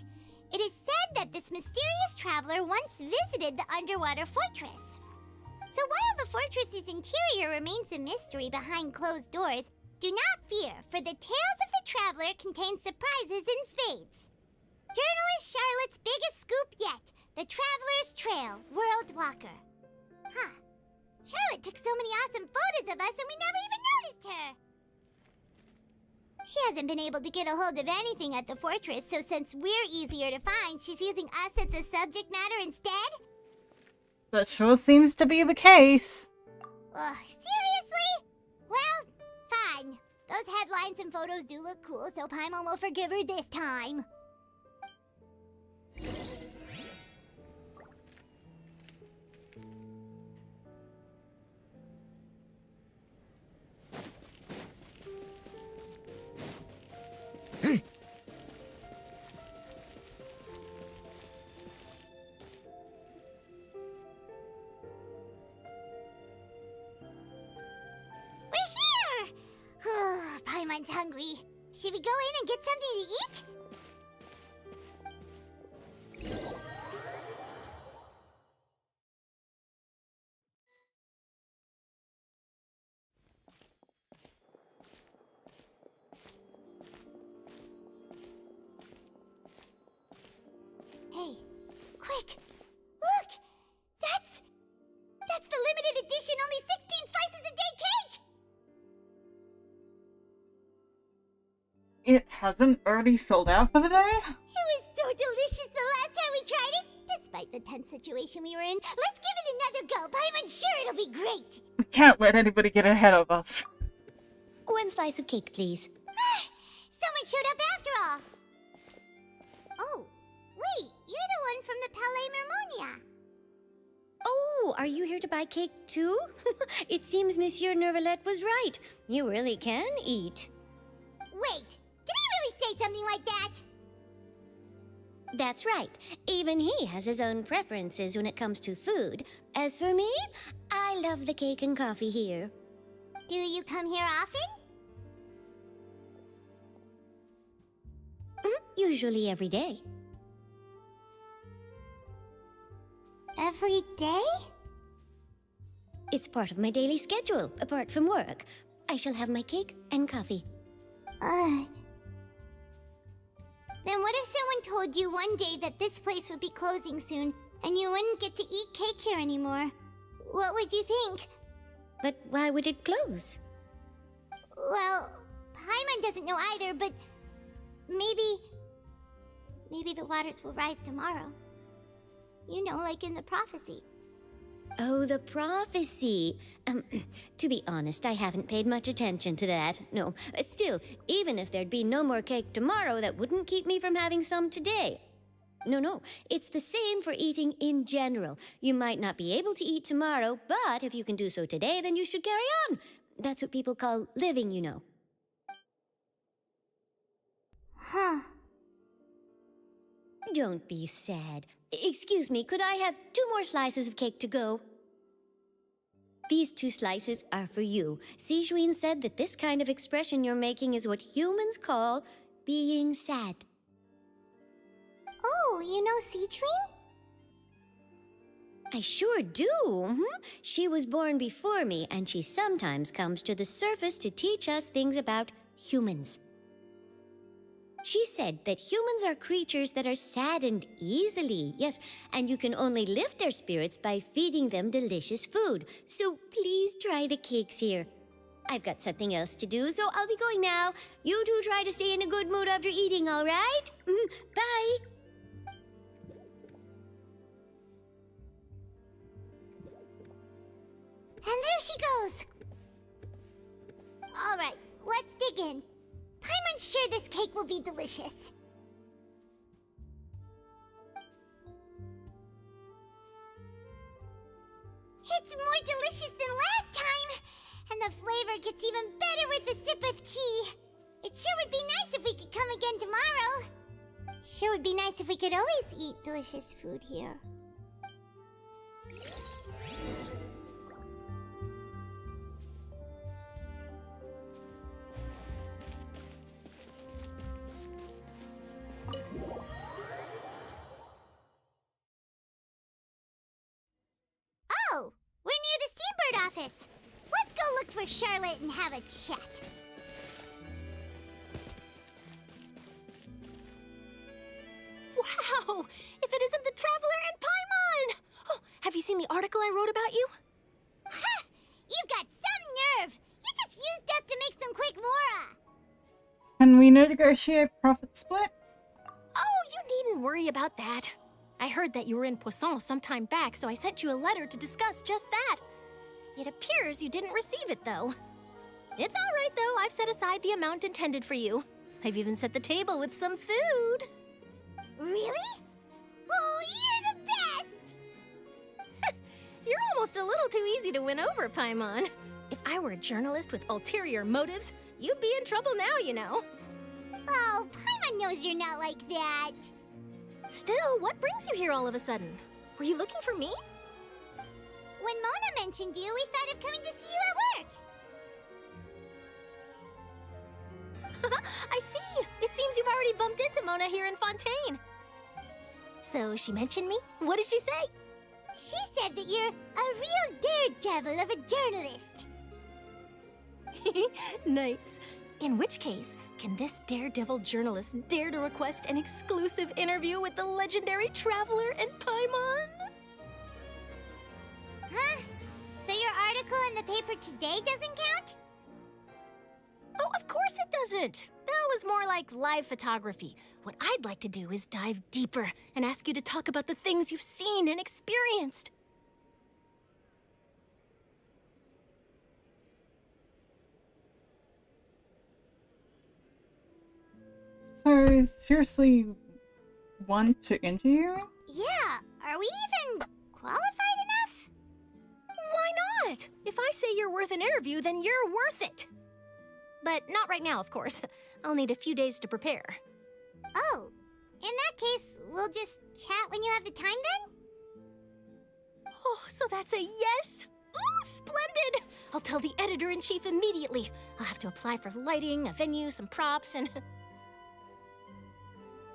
It is said that this mysterious traveler once visited the underwater fortress. So while the fortress's interior remains a mystery behind closed doors, do not fear, for the tales of the traveler contain surprises in spades. Journalist Charlotte's biggest scoop yet, the Traveler's Trail, World Walker. Huh. Charlotte took so many awesome photos of us and we never even noticed her. She hasn't been able to get a hold of anything at the fortress, so since we're easier to find, she's using us as the subject matter instead? That sure seems to be the case. Ugh, seriously? Well, fine. Those headlines and photos do look cool, so Paimon will forgive her this time. Paimon's hungry. Should we go in and get something to eat? Hey, quick! Look! That's the limited edition only 16 slices a day cake! It hasn't already sold out for the day? It was so delicious the last time we tried it, despite the tense situation we were in. Let's give it another go. I'm sure it'll be great. We can't let anybody get ahead of us. One slice of cake, please. Someone showed up after all. Oh, wait, you're the one from the Palais Mermonia. Oh, are you here to buy cake too? It seems Monsieur Nervalette was right. You really can eat. Wait, did he really say something like that? That's right. Even he has his own preferences when it comes to food. As for me, I love the cake and coffee here. Do you come here often? Usually every day. Every day? It's part of my daily schedule, apart from work. I shall have my cake and coffee. Then what if someone told you one day that this place would be closing soon, and you wouldn't get to eat cake here anymore? What would you think? But why would it close? Well, Paimon doesn't know either, but maybe the waters will rise tomorrow. You know, like in the prophecy. Oh, the prophecy. To be honest, I haven't paid much attention to that. No, still, even if there'd be no more cake tomorrow, that wouldn't keep me from having some today. No, it's the same for eating in general. You might not be able to eat tomorrow, but if you can do so today, then you should carry on. That's what people call living, you know. Huh. Don't be sad. Excuse me, could I have 2 more slices of cake to go? These 2 slices are for you. Sijuin said that this kind of expression you're making is what humans call being sad. Oh, you know Sijuin? I sure do. She was born before me, and she sometimes comes to the surface to teach us things about humans. She said that humans are creatures that are saddened easily, yes, and you can only lift their spirits by feeding them delicious food. So please try the cakes here. I've got something else to do, so I'll be going now. You two try to stay in a good mood after eating, all right? Bye. And there she goes. All right, let's dig in. I'm sure this cake will be delicious. It's more delicious than last time, and the flavor gets even better with a sip of tea. It sure would be nice if we could come again tomorrow. Sure would be nice if we could always eat delicious food here. Oh, we're near the Steambird office. Let's go look for Charlotte and have a chat. Wow! If it isn't the Traveler and Paimon! Oh, have you seen the article I wrote about you? Ha! You've got some nerve! You just used us to make some quick mora! Can we negotiate profit split? Oh, you needn't worry about that. I heard that you were in Poisson some time back, so I sent you a letter to discuss just that. It appears you didn't receive it, though. It's all right, though. I've set aside the amount intended for you. I've even set the table with some food. Really? Oh, you're the best! You're almost a little too easy to win over, Paimon. If I were a journalist with ulterior motives, you'd be in trouble now, you know. Oh, Paimon knows you're not like that. Still, what brings you here all of a sudden? Were you looking for me? When Mona mentioned you, we thought of coming to see you at work. I see. It seems you've already bumped into Mona here in Fountaine. So she mentioned me? What did she say? She said that you're a real daredevil of a journalist. Nice. In which case, can this daredevil journalist dare to request an exclusive interview with the legendary Traveler and Paimon? Huh? So your article in the paper today doesn't count? Oh, of course it doesn't. That was more like live photography. What I'd like to do is dive deeper and ask you to talk about the things you've seen and experienced. So, seriously, want to interview? Yeah, are we even qualified enough? Why not? If I say you're worth an interview, then you're worth it. But not right now, of course. I'll need a few days to prepare. Oh, in that case, we'll just chat when you have the time then? Oh, so that's a yes? Ooh, splendid! I'll tell the editor-in-chief immediately. I'll have to apply for lighting, a venue, some props, and...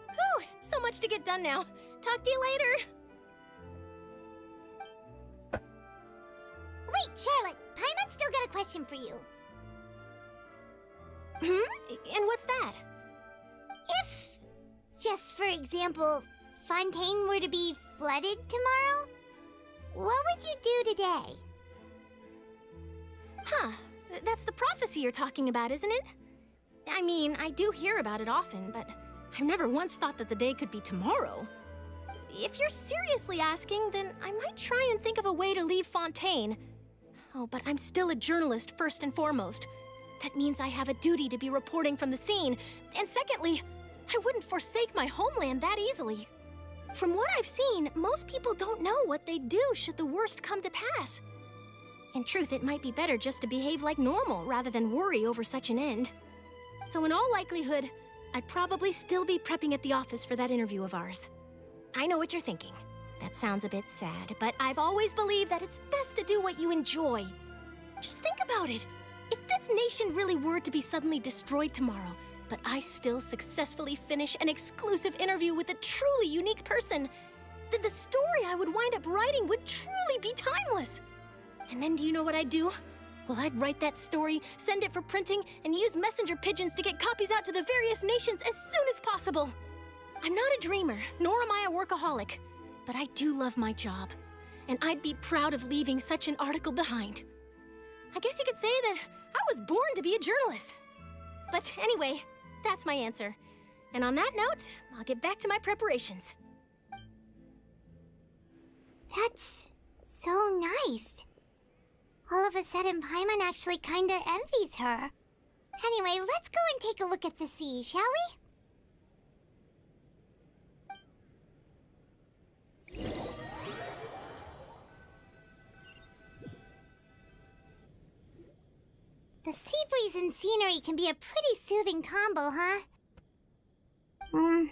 Whew, so much to get done now. Talk to you later. Wait, Charlotte, Paimon's still got a question for you. And what's that? If, just for example, Fountaine were to be flooded tomorrow, what would you do today? Huh, that's the prophecy you're talking about, isn't it? I mean, I do hear about it often, but I've never once thought that the day could be tomorrow. If you're seriously asking, then I might try and think of a way to leave Fountaine. Oh, but I'm still a journalist first and foremost. That means I have a duty to be reporting from the scene. And secondly, I wouldn't forsake my homeland that easily. From what I've seen, most people don't know what they'd do should the worst come to pass. In truth, it might be better just to behave like normal rather than worry over such an end. So in all likelihood, I'd probably still be prepping at the office for that interview of ours. I know what you're thinking. That sounds a bit sad, but I've always believed that it's best to do what you enjoy. Just think about it. If this nation really were to be suddenly destroyed tomorrow, but I still successfully finish an exclusive interview with a truly unique person, then the story I would wind up writing would truly be timeless. And then do you know what I'd do? Well, I'd write that story, send it for printing, and use messenger pigeons to get copies out to the various nations as soon as possible. I'm not a dreamer, nor am I a workaholic, but I do love my job, and I'd be proud of leaving such an article behind. I guess you could say that I was born to be a journalist. But anyway, that's my answer. And on that note, I'll get back to my preparations. That's so nice. All of a sudden, Paimon actually kinda envies her. Anyway, let's go and take a look at the sea, shall we? The sea breeze and scenery can be a pretty soothing combo, huh? Paimon's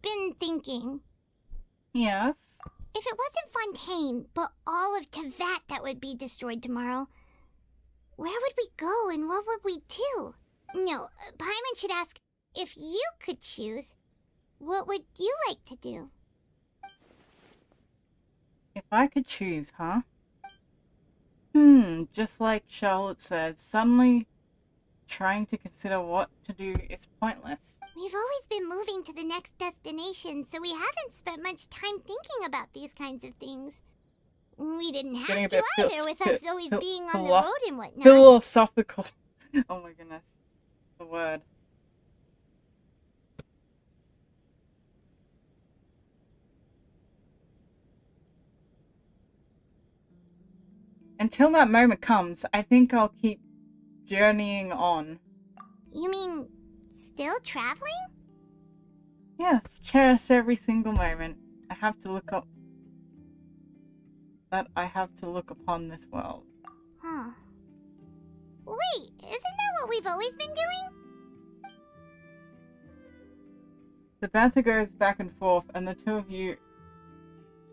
been thinking. Yes? If it wasn't Fountaine, but all of Tevat that would be destroyed tomorrow, where would we go and what would we do? No, Paimon should ask, if you could choose, what would you like to do? If I could choose, huh? Just like Charlotte said, suddenly trying to consider what to do is pointless. We've always been moving to the next destination, so we haven't spent much time thinking about these kinds of things. We didn't have to either, with us always being on the road and whatnot. Philosophical. Oh my goodness. The word. Until that moment comes, I think I'll keep journeying on. You mean, still traveling? Yes, cherish every single moment. I have to look upon this world. Huh. Wait, isn't that what we've always been doing? The banter goes back and forth, and the two of you,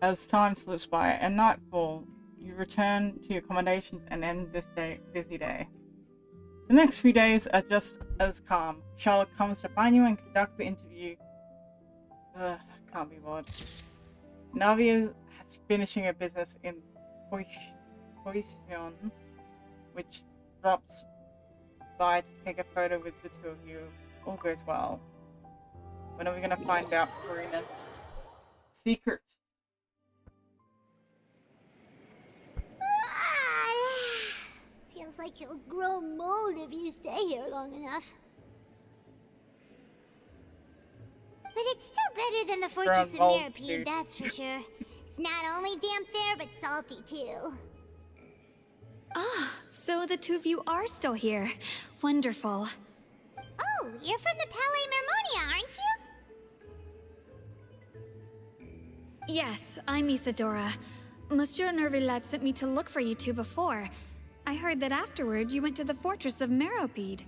as time slips by, and nightfall, you return to your accommodations and end this busy day. The next few days are just as calm. Charlotte comes to find you and conduct the interview. Can't be bothered. Navia is finishing her business in Poison, which drops by to take a photo with the two of you. All goes well. When are we gonna find out Karina's secret? Feels like you'll grow mold if you stay here there long enough. But it's still better than the Fortress of Meropide, that's for sure. It's not only damp there, but salty too. Ah, so the two of you are still here. Wonderful. Oh, you're from the Palais Mermonia, aren't you? Yes, I'm Isadora. Monsieur Nervillet sent me to look for you two before. I heard that afterward you went to the Fortress of Meropide.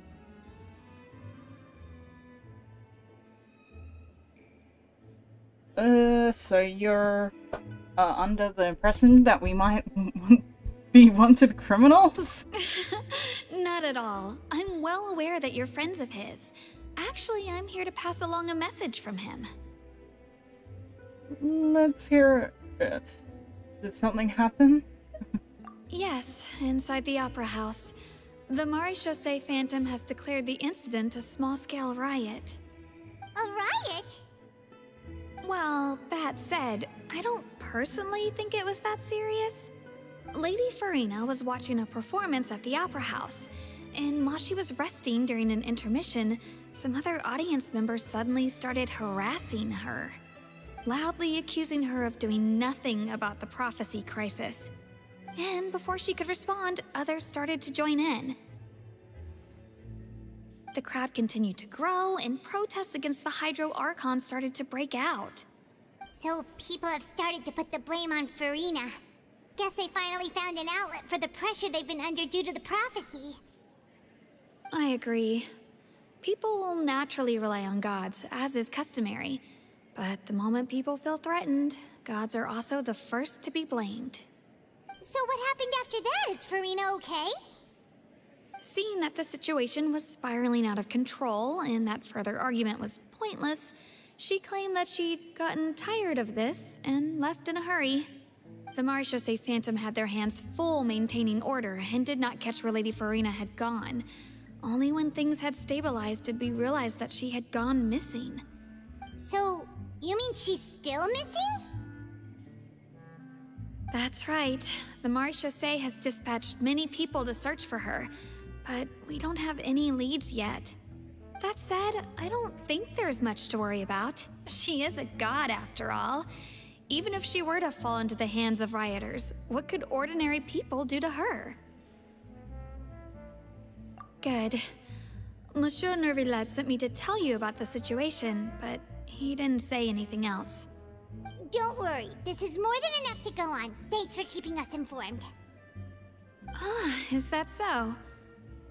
So you're under the impression that we might be wanted criminals? Not at all. I'm well aware that you're friends of his. Actually, I'm here to pass along a message from him. Let's hear it. Did something happen? Yes, inside the Opera House. The Maréchaussée Phantom has declared the incident a small-scale riot. A riot? Well, that said, I don't personally think it was that serious. Lady Farina was watching a performance at the Opera House, and while she was resting during an intermission, some other audience members suddenly started harassing her, loudly accusing her of doing nothing about the prophecy crisis. And before she could respond, others started to join in. The crowd continued to grow, and protests against the Hydro Archon started to break out. So people have started to put the blame on Farina. Guess they finally found an outlet for the pressure they've been under due to the prophecy. I agree. People will naturally rely on gods, as is customary. But the moment people feel threatened, gods are also the first to be blamed. So what happened after that? Is Farina okay? Seeing that the situation was spiraling out of control and that further argument was pointless, she claimed that she'd gotten tired of this and left in a hurry. The Maréchaussée Phantom had their hands full maintaining order and did not catch where Lady Farina had gone. Only when things had stabilized did we realize that she had gone missing. So, you mean she's still missing? That's right. The Maréchaussée has dispatched many people to search for her, but we don't have any leads yet. That said, I don't think there's much to worry about. She is a god after all. Even if she were to fall into the hands of rioters, what could ordinary people do to her? Good. Monsieur Nervillet sent me to tell you about the situation, but he didn't say anything else. Don't worry, this is more than enough to go on. Thanks for keeping us informed. Ah, is that so?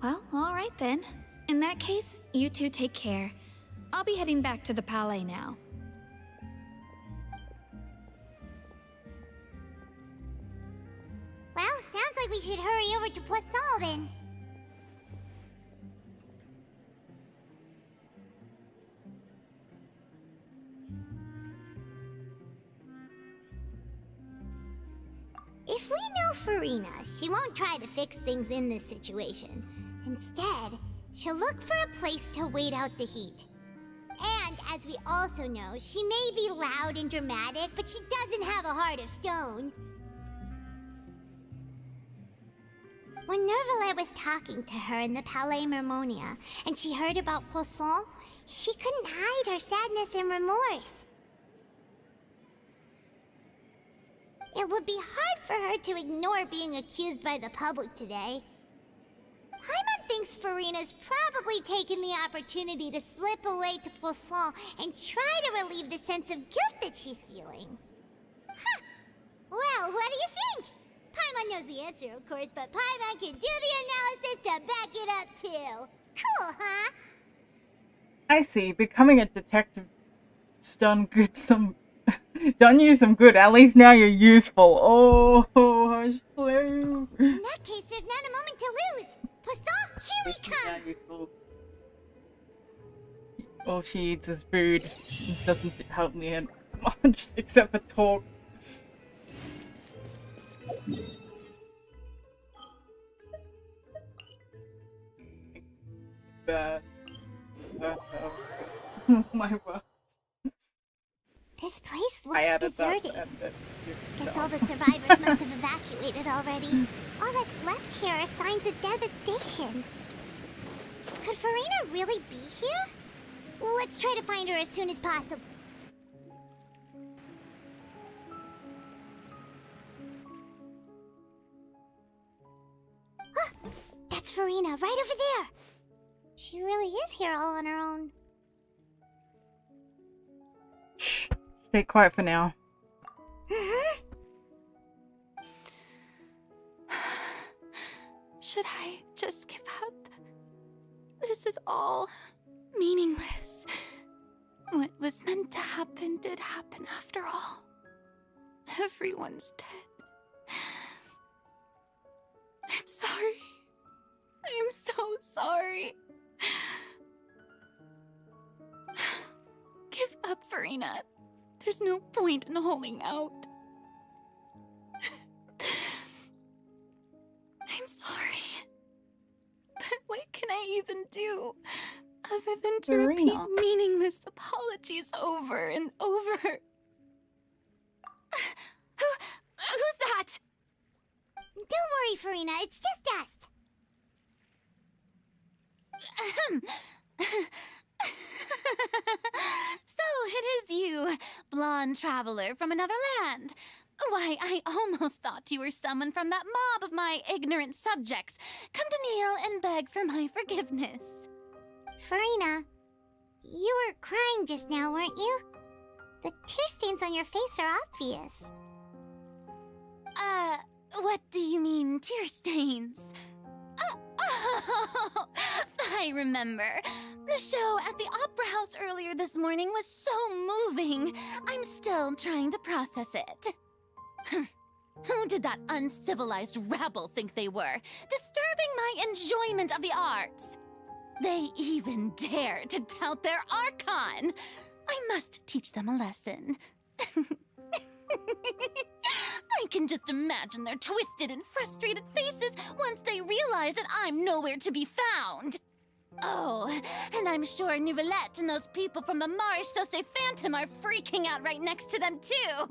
Well, alright then. In that case, you two take care. I'll be heading back to the Palais now. Well, sounds like we should hurry over to Poisson then. If we know Farina, she won't try to fix things in this situation. Instead, she'll look for a place to wait out the heat. And as we also know, she may be loud and dramatic, but she doesn't have a heart of stone. When Nervillet was talking to her in the Palais Mermonia, and she heard about Poisson, she couldn't hide her sadness and remorse. It would be hard for her to ignore being accused by the public today. Paimon thinks Farina's probably taken the opportunity to slip away to Poisson and try to relieve the sense of guilt that she's feeling. Huh. Well, what do you think? Paimon knows the answer, of course, but Paimon can do the analysis to back it up, too. Cool, huh? I see. Becoming a detective has done you some good. At least now you're useful. Oh, hush, Blue. In that case, there's not a moment to lose. Poisson, here we come! All she eats is food. It doesn't help me much, except for talk. My words. This place looks deserted. Guess all the survivors must have evacuated already. All that's left here are signs of devastation. Could really be here? Let's try to find her as soon as possible. Huh, that's Farina, right over there. She really is here all on her own. Shh. Stay quiet for now. Should I just give up? This is all meaningless. What was meant to happen did happen after all. Everyone's dead. I'm sorry. I am so sorry. Give up, Farina. There's no point in holding out. I'm sorry. But what can I even do other than to repeat meaningless apologies over and over? Who's that? Don't worry, Farina. It's just us. So it is you, blonde traveler from another land. Why, I almost thought you were someone from that mob of my ignorant subjects, come to kneel and beg for my forgiveness. Farina, you were crying just now, weren't you? The tear stains on your face are obvious. What do you mean, tear stains? Oh, I remember. The show at the Opera House earlier this morning was so moving. I'm still trying to process it. Who did that uncivilized rabble think they were, disturbing my enjoyment of the arts? They even dare to tout their Archon. I must teach them a lesson. I can just imagine their twisted and frustrated faces once they realize that I'm nowhere to be found. Oh, and I'm sure Nouvellette and those people from the Maréchaussée Fountaine are freaking out right next to them, too.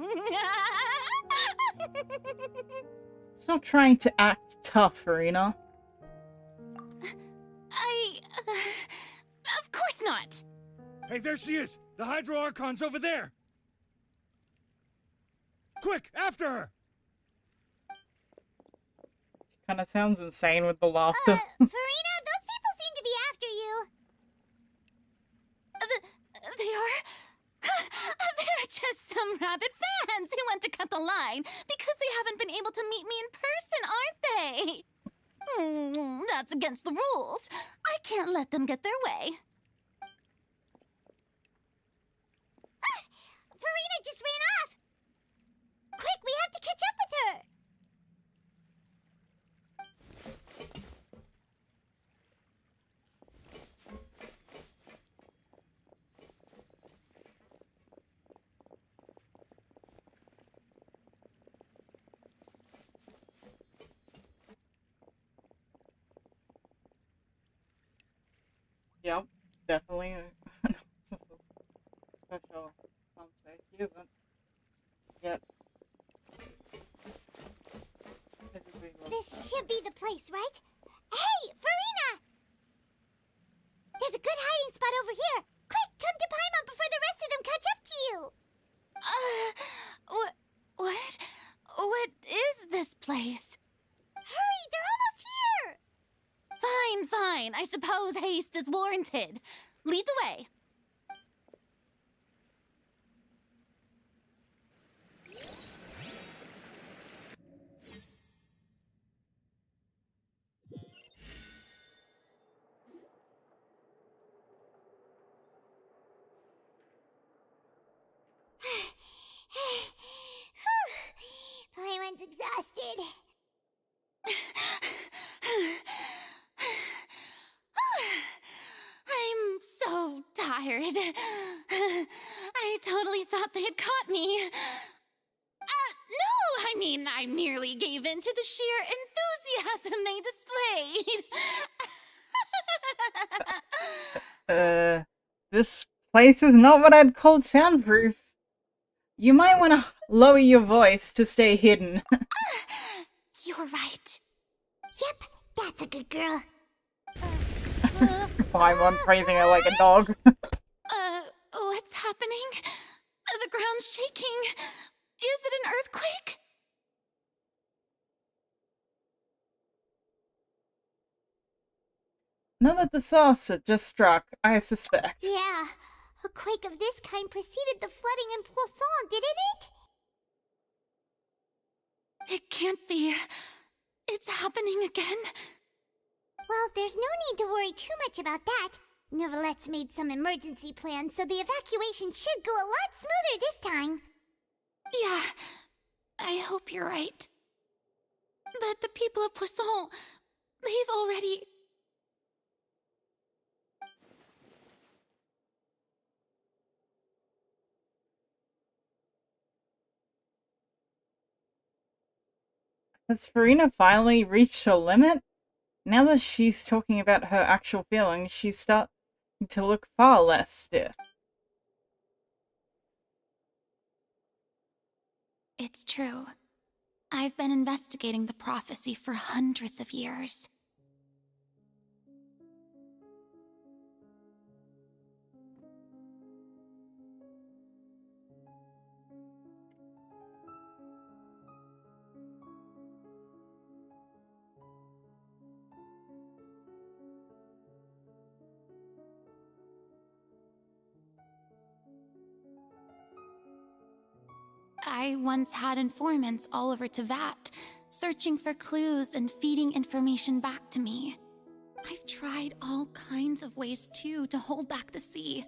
Stop trying to act tough, Farina. Of course not. Hey, there she is! The Hydro Archon's over there! Quick, after her! Kinda sounds insane with the laughter. Farina, those people seem to be after you. They are? They're just some rabid fans who want to cut the line because they haven't been able to meet me in person, aren't they? That's against the rules. I can't let them get their way. Farina just ran off! Quick, we have to catch up with her! Yep, definitely. Special concept. He isn't yet. This should be the place, right? Hey, Farina! There's a good hiding spot over here. Quick, come to Paimon before the rest of them catch up to you. What is this place? Hurry, they're almost here! Fine. I suppose haste is warranted. Lead the way. Paimon's exhausted. I'm so tired. I totally thought they had caught me. No, I mean, I merely gave in to the sheer enthusiasm they displayed. This place is not what I'd call soundproof. You might want to lower your voice to stay hidden. You're right. Yep, that's a good girl. Paimon praising her like a dog. What's happening? The ground's shaking. Is it an earthquake? Another disaster just struck, I suspect. Yeah, a quake of this kind preceded the flooding in Poisson, didn't it? It can't be. It's happening again. Well, there's no need to worry too much about that. Neuvillette made some emergency plans, so the evacuation should go a lot smoother this time. Yeah, I hope you're right. But the people of Poisson, they've already... Has Farina finally reached her limit? Now that she's talking about her actual feelings, she's starting to look far less stiff. It's true. I've been investigating the prophecy for hundreds of years. I once had informants all over Tevat, searching for clues and feeding information back to me. I've tried all kinds of ways, too, to hold back the sea.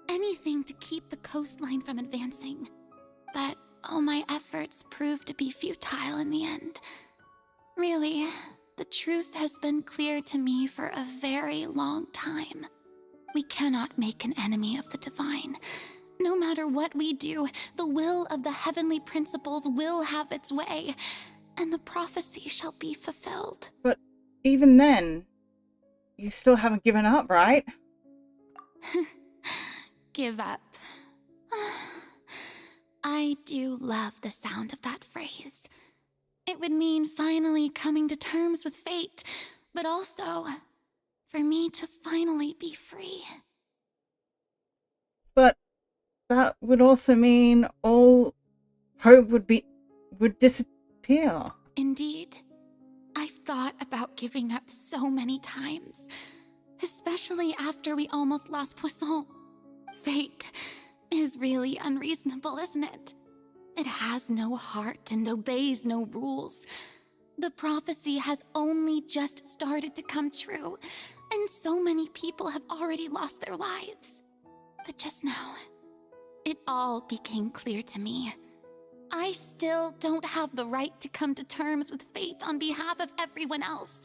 Anything to keep the coastline from advancing. But all my efforts proved to be futile in the end. Really, the truth has been clear to me for a very long time. We cannot make an enemy of the divine. No matter what we do, the will of the heavenly principles will have its way, and the prophecy shall be fulfilled. But even then, you still haven't given up, right? Give up. I do love the sound of that phrase. It would mean finally coming to terms with fate, but also for me to finally be free. But that would also mean all hope would disappear. Indeed. I've thought about giving up so many times, especially after we almost lost Poisson. Fate is really unreasonable, isn't it? It has no heart and obeys no rules. The prophecy has only just started to come true, and so many people have already lost their lives. But just now, it all became clear to me. I still don't have the right to come to terms with fate on behalf of everyone else.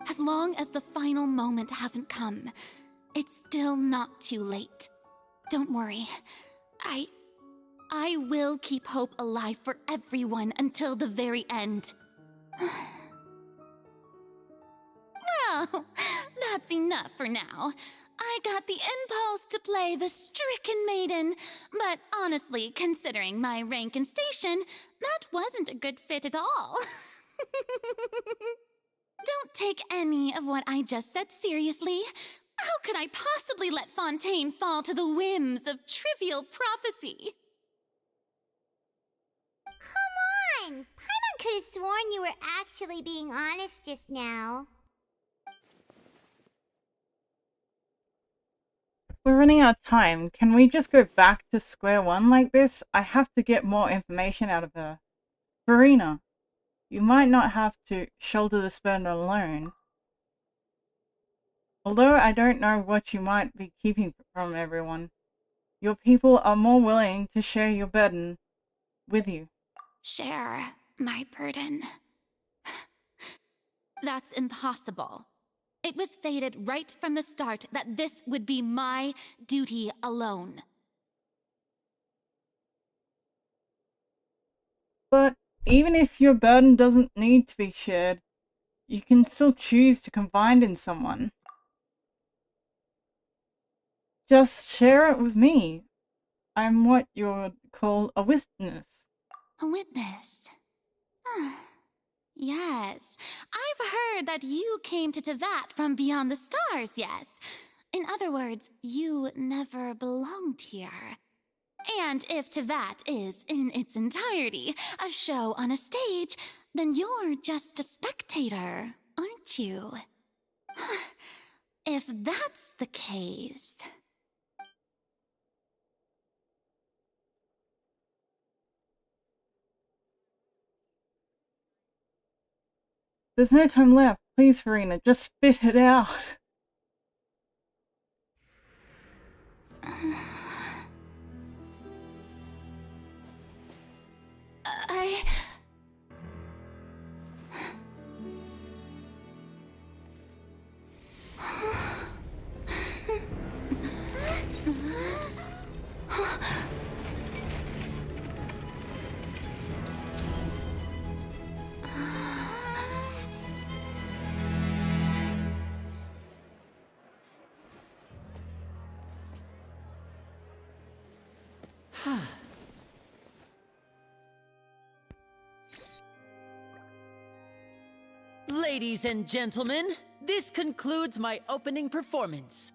As long as the final moment hasn't come, it's still not too late. Don't worry. I will keep hope alive for everyone until the very end. Well, that's enough for now. I got the impulse to play the stricken maiden, but honestly, considering my rank and station, that wasn't a good fit at all. Don't take any of what I just said seriously. How could I possibly let Fountaine fall to the whims of trivial prophecy? Come on! Paimon could have sworn you were actually being honest just now. We're running out of time. Can we just go back to square one like this? I have to get more information out of her. Farina, you might not have to shoulder this burden alone. Although I don't know what you might be keeping from everyone, your people are more willing to share your burden with you. Share my burden. That's impossible. It was fated right from the start that this would be my duty alone. But even if your burden doesn't need to be shared, you can still choose to confide in someone. Just share it with me. I'm what you'd call a witness. A witness? Yes, I've heard that you came to Tevat from beyond the stars, yes. In other words, you never belonged here. And if Tevat is, in its entirety, a show on a stage, then you're just a spectator, aren't you? If that's the case... There's no time left. Please, Farina, just spit it out. Ladies and gentlemen, this concludes my opening performance.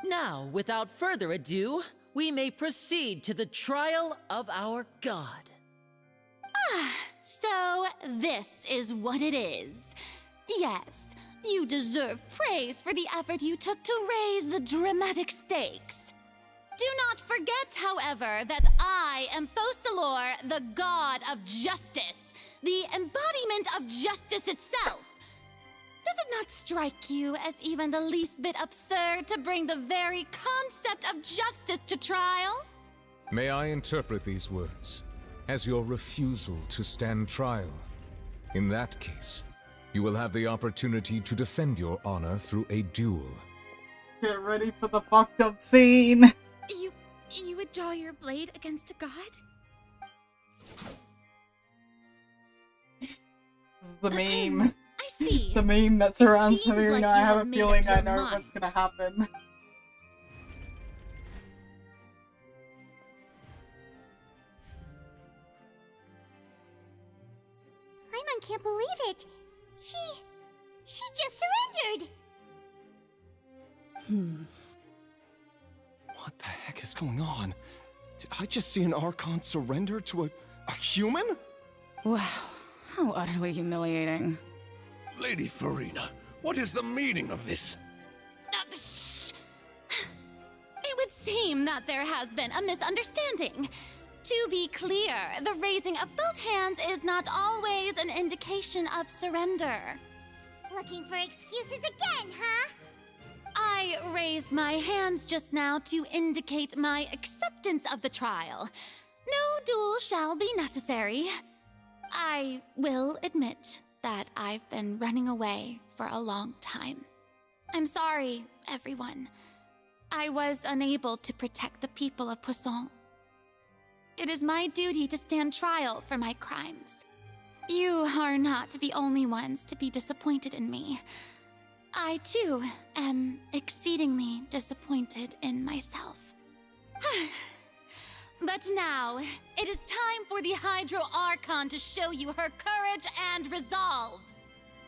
Now, without further ado, we may proceed to the trial of our god. So this is what it is. Yes, you deserve praise for the effort you took to raise the dramatic stakes. Do not forget, however, that I am Fosalor, the god of justice, the embodiment of justice itself. Does it not strike you as even the least bit absurd to bring the very concept of justice to trial? May I interpret these words as your refusal to stand trial? In that case, you will have the opportunity to defend your honor through a duel. Get ready for the fucked up scene. You would draw your blade against a god? This is the meme. I see. The meme that surrounds seems Farina. like I you have have a made feeling up I your know mind. what's gonna happen. Paimon can't believe it. She just surrendered. What the heck is going on? Did I just see an Archon surrender to a human? Wow, how utterly humiliating. Lady Farina, what is the meaning of this? Shh. It would seem that there has been a misunderstanding. To be clear, the raising of both hands is not always an indication of surrender. Looking for excuses again, huh? I raised my hands just now to indicate my acceptance of the trial. No duel shall be necessary. I will admit that I've been running away for a long time. I'm sorry, everyone. I was unable to protect the people of Poisson. It is my duty to stand trial for my crimes. You are not the only ones to be disappointed in me. I, too, am exceedingly disappointed in myself. But now, it is time for the Hydro Archon to show you her courage and resolve.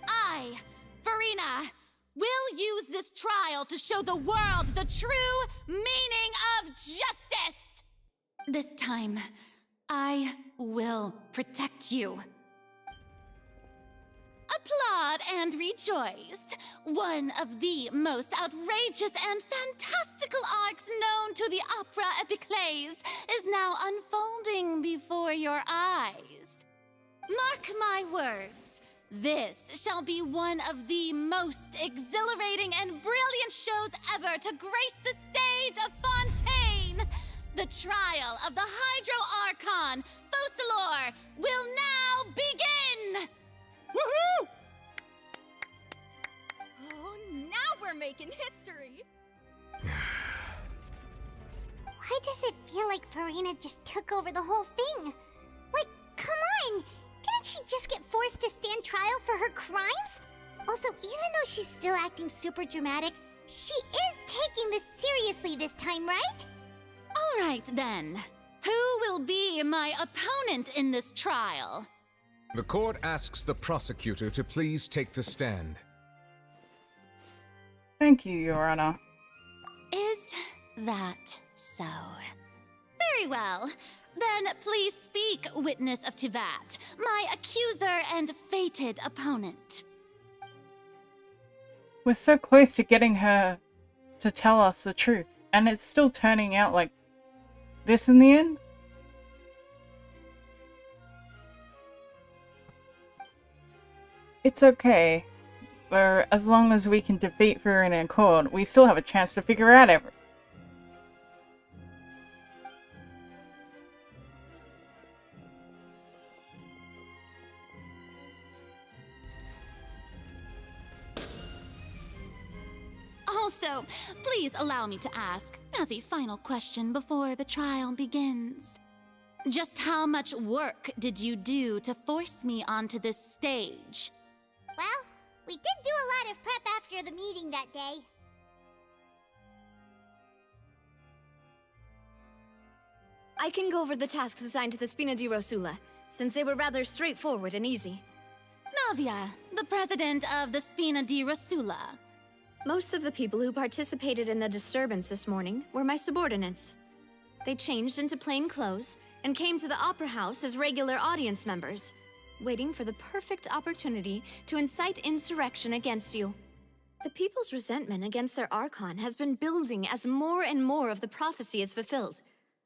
I, Farina, will use this trial to show the world the true meaning of justice! This time, I will protect you. Applaud and rejoice! One of the most outrageous and fantastical arcs known to the opera epiclese is now unfolding before your eyes. Mark my words, this shall be one of the most exhilarating and brilliant shows ever to grace the stage of Fountaine! The trial of the Hydro Archon, Fosalor, will now begin! Woohoo! Oh, now we're making history! Why does it feel like Farina just took over the whole thing? Like, come on! Didn't she just get forced to stand trial for her crimes? Also, even though she's still acting super dramatic, she is taking this seriously this time, right? All right, then. Who will be my opponent in this trial? The court asks the prosecutor to please take the stand. Thank you, Your Honor. that so? Very well. Then please speak, witness of Tivat, my accuser and fated opponent. We're so close to getting her to tell us the truth, and it's still turning out like this in the end? It's okay. As long as we can defeat Farina and Cord, we still have a chance to figure out everything. Also, please allow me to ask, as a final question before the trial begins. Just how much work did you do to force me onto this stage? Well, we did do a lot of prep after the meeting that day. I can go over the tasks assigned to the Spina di Rosula, since they were rather straightforward and easy. Navia, the president of the Spina di Rosula. Most of the people who participated in the disturbance this morning were my subordinates. They changed into plain clothes and came to the Opera House as regular audience members, waiting for the perfect opportunity to incite insurrection against you. The people's resentment against their Archon has been building as more and more of the prophecy is fulfilled.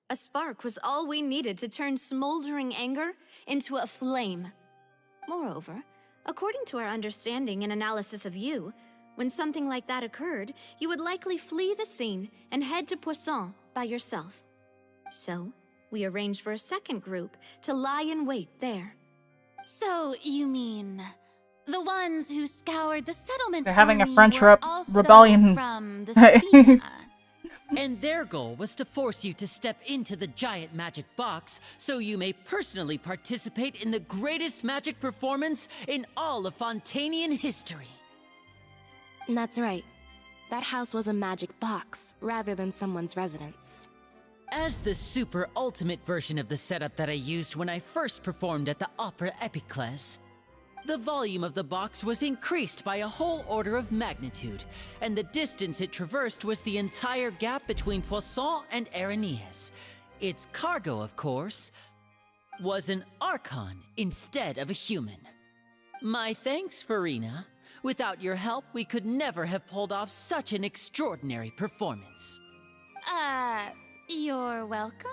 A spark was all we needed to turn smoldering anger into a flame. Moreover, according to our understanding and analysis of you, when something like that occurred, you would likely flee the scene and head to Poisson by yourself. So, we arranged for a second group to lie in wait there. So, you mean the ones who scoured the settlement? They're having a for me French were also rebellion. From the Spina. And their goal was to force you to step into the giant magic box so you may personally participate in the greatest magic performance in all of Fontainian history. That's right. That house was a magic box, rather than someone's residence. As the super ultimate version of the setup that I used when I first performed at the Opera Epiclese, the volume of the box was increased by a whole order of magnitude, and the distance it traversed was the entire gap between Poisson and Araneas. Its cargo, of course, was an Archon instead of a human. My thanks, Farina. Without your help, we could never have pulled off such an extraordinary performance. You're welcome?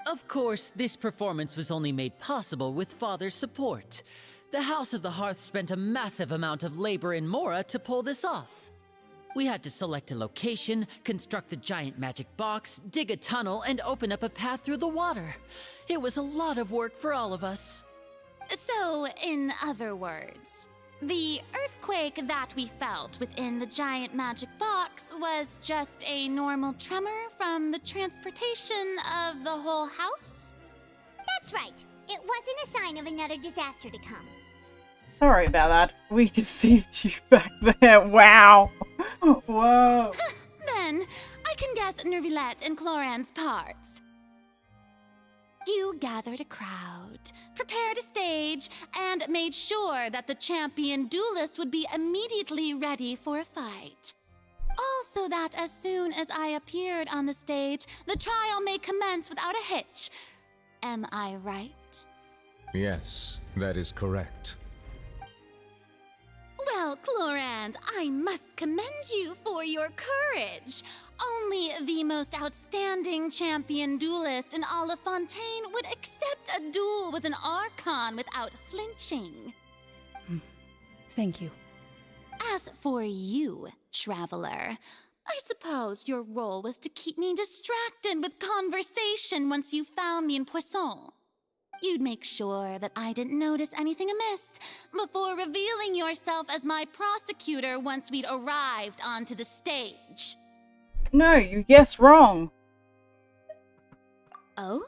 Of course, this performance was only made possible with Father's support. The House of the Hearth spent a massive amount of labor in Mora to pull this off. We had to select a location, construct the giant magic box, dig a tunnel, and open up a path through the water. It was a lot of work for all of us. So, in other words, the earthquake that we felt within the giant magic box was just a normal tremor from the transportation of the whole house? That's right. It wasn't a sign of another disaster to come. Sorry about that. We deceived you back there. Wow. Whoa. Then, I can guess Nervilette and Cloran's parts. You gathered a crowd, prepared a stage, and made sure that the champion duelist would be immediately ready for a fight. Also that as soon as I appeared on the stage, the trial may commence without a hitch. Am I right? Yes, that is correct. Well, Clorand, I must commend you for your courage. Only the most outstanding champion duelist in all of Fountaine would accept a duel with an Archon without flinching. Thank you. As for you, Traveler, I suppose your role was to keep me distracted with conversation once you found me in Poisson. You'd make sure that I didn't notice anything amiss before revealing yourself as my prosecutor once we'd arrived onto the stage. No, you guessed wrong. Oh?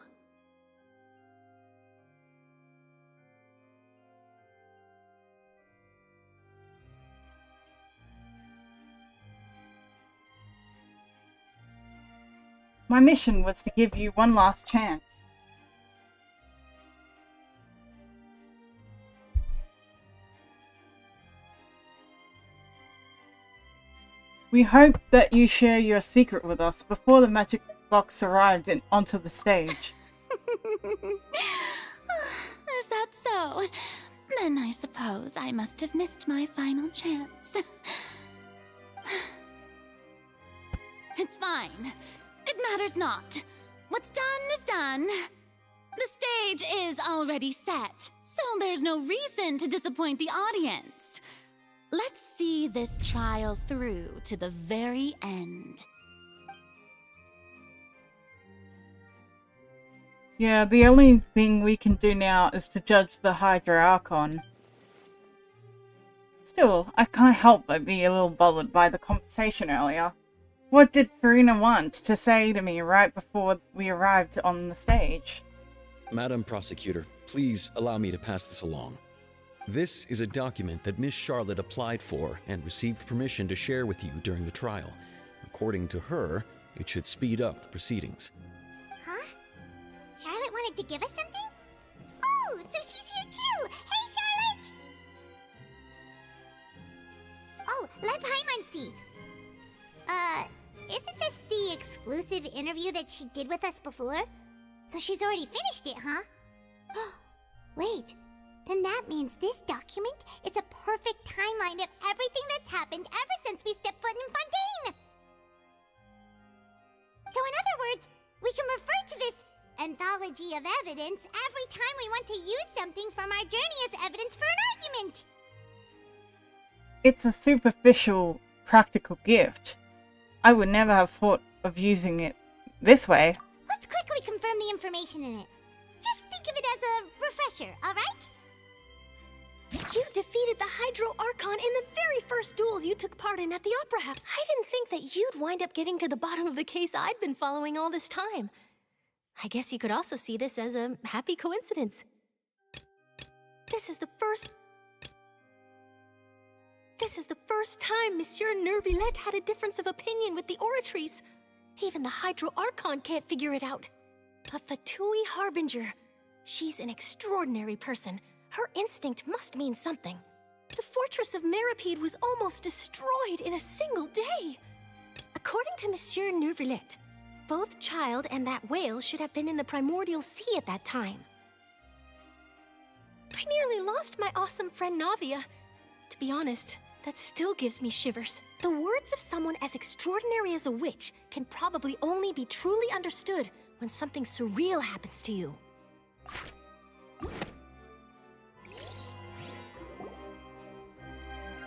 My mission was to give you one last chance. We hope that you share your secret with us before the magic box arrived onto the stage. Is that so? Then I suppose I must have missed my final chance. It's fine. It matters not. What's done is done. The stage is already set, so there's no reason to disappoint the audience. Let's see this trial through to the very end. Yeah, the only thing we can do now is to judge the Hydra Archon. Still, I can't help but be a little bothered by the conversation earlier. What did Farina want to say to me right before we arrived on the stage? Madam Prosecutor, please allow me to pass this along. This is a document that Miss Charlotte applied for and received permission to share with you during the trial. According to her, it should speed up the proceedings. Huh? Charlotte wanted to give us something? Oh, so she's here too! Hey, Charlotte! Oh, let Paimon see. Isn't this the exclusive interview that she did with us before? So she's already finished it, huh? Wait, then that means this document is a perfect timeline of everything that's happened ever since we stepped foot in Fountaine! So in other words, we can refer to this anthology of evidence every time we want to use something from our journey as evidence for an argument! It's a superficial, practical gift. I would never have thought of using it this way. Let's quickly confirm the information in it. Just think of it as a refresher, alright? You defeated the Hydro Archon in the very first duels you took part in at the Opera House. I didn't think that you'd wind up getting to the bottom of the case I'd been following all this time. I guess you could also see this as a happy coincidence. This is the first time Monsieur Neuvillette had a difference of opinion with the Oratrice. Even the Hydro Archon can't figure it out. A Fatui Harbinger. She's an extraordinary person. Her instinct must mean something. The fortress of Meripede was almost destroyed in a single day. According to Monsieur Neuvillette, both Child and that whale should have been in the primordial sea at that time. I nearly lost my awesome friend Navia. To be honest, that still gives me shivers. The words of someone as extraordinary as a witch can probably only be truly understood when something surreal happens to you.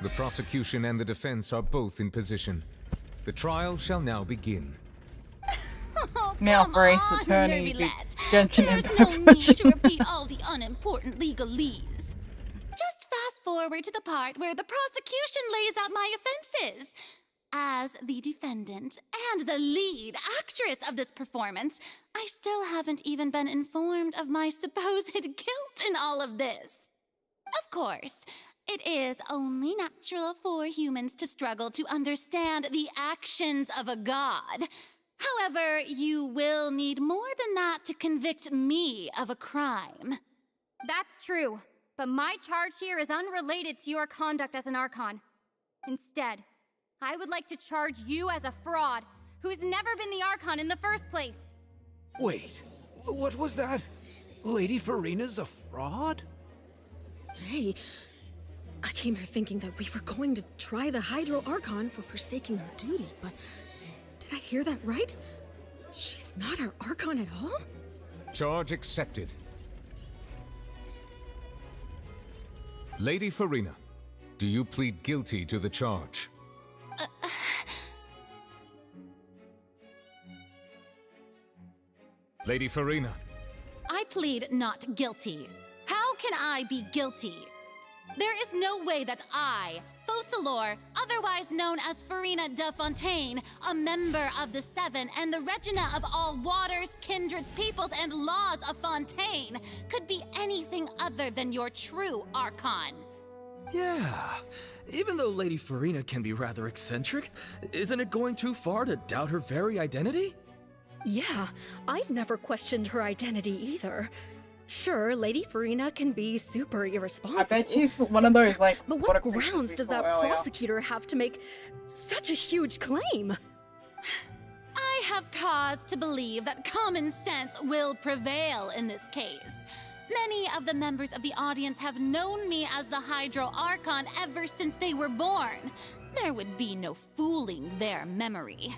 The prosecution and the defense are both in position. The trial shall now begin. Oh, now come for Ace on, Attorney, Neuvillette. Genshin There's Impact's no need to version. repeat all the unimportant legalese. Just fast forward to the part where the prosecution lays out my offenses. As the defendant and the lead actress of this performance, I still haven't even been informed of my supposed guilt in all of this. Of course, it is only natural for humans to struggle to understand the actions of a god. However, you will need more than that to convict me of a crime. That's true, but my charge here is unrelated to your conduct as an Archon. Instead, I would like to charge you as a fraud who's never been the Archon in the first place. Wait, what was that? Lady Farina's a fraud? Hey, I came here thinking that we were going to try the Hydro Archon for forsaking her duty, but did I hear that right? She's not our Archon at all? Charge accepted. Lady Farina, do you plead guilty to the charge? Lady Farina. I plead not guilty. How can I be guilty? There is no way that I, Focalor, otherwise known as Farina de Fountaine, a member of the Seven and the Regina of all waters, kindreds, peoples, and laws of Fountaine, could be anything other than your true Archon. Yeah, even though Lady Farina can be rather eccentric, isn't it going too far to doubt her very identity? Yeah, I've never questioned her identity either. Sure, Lady Farina can be super irresponsible. I bet she's one of those, like, But what grounds does that prosecutor have to make such a huge claim? I have cause to believe that common sense will prevail in this case. Many of the members of the audience have known me as the Hydro Archon ever since they were born. There would be no fooling their memory.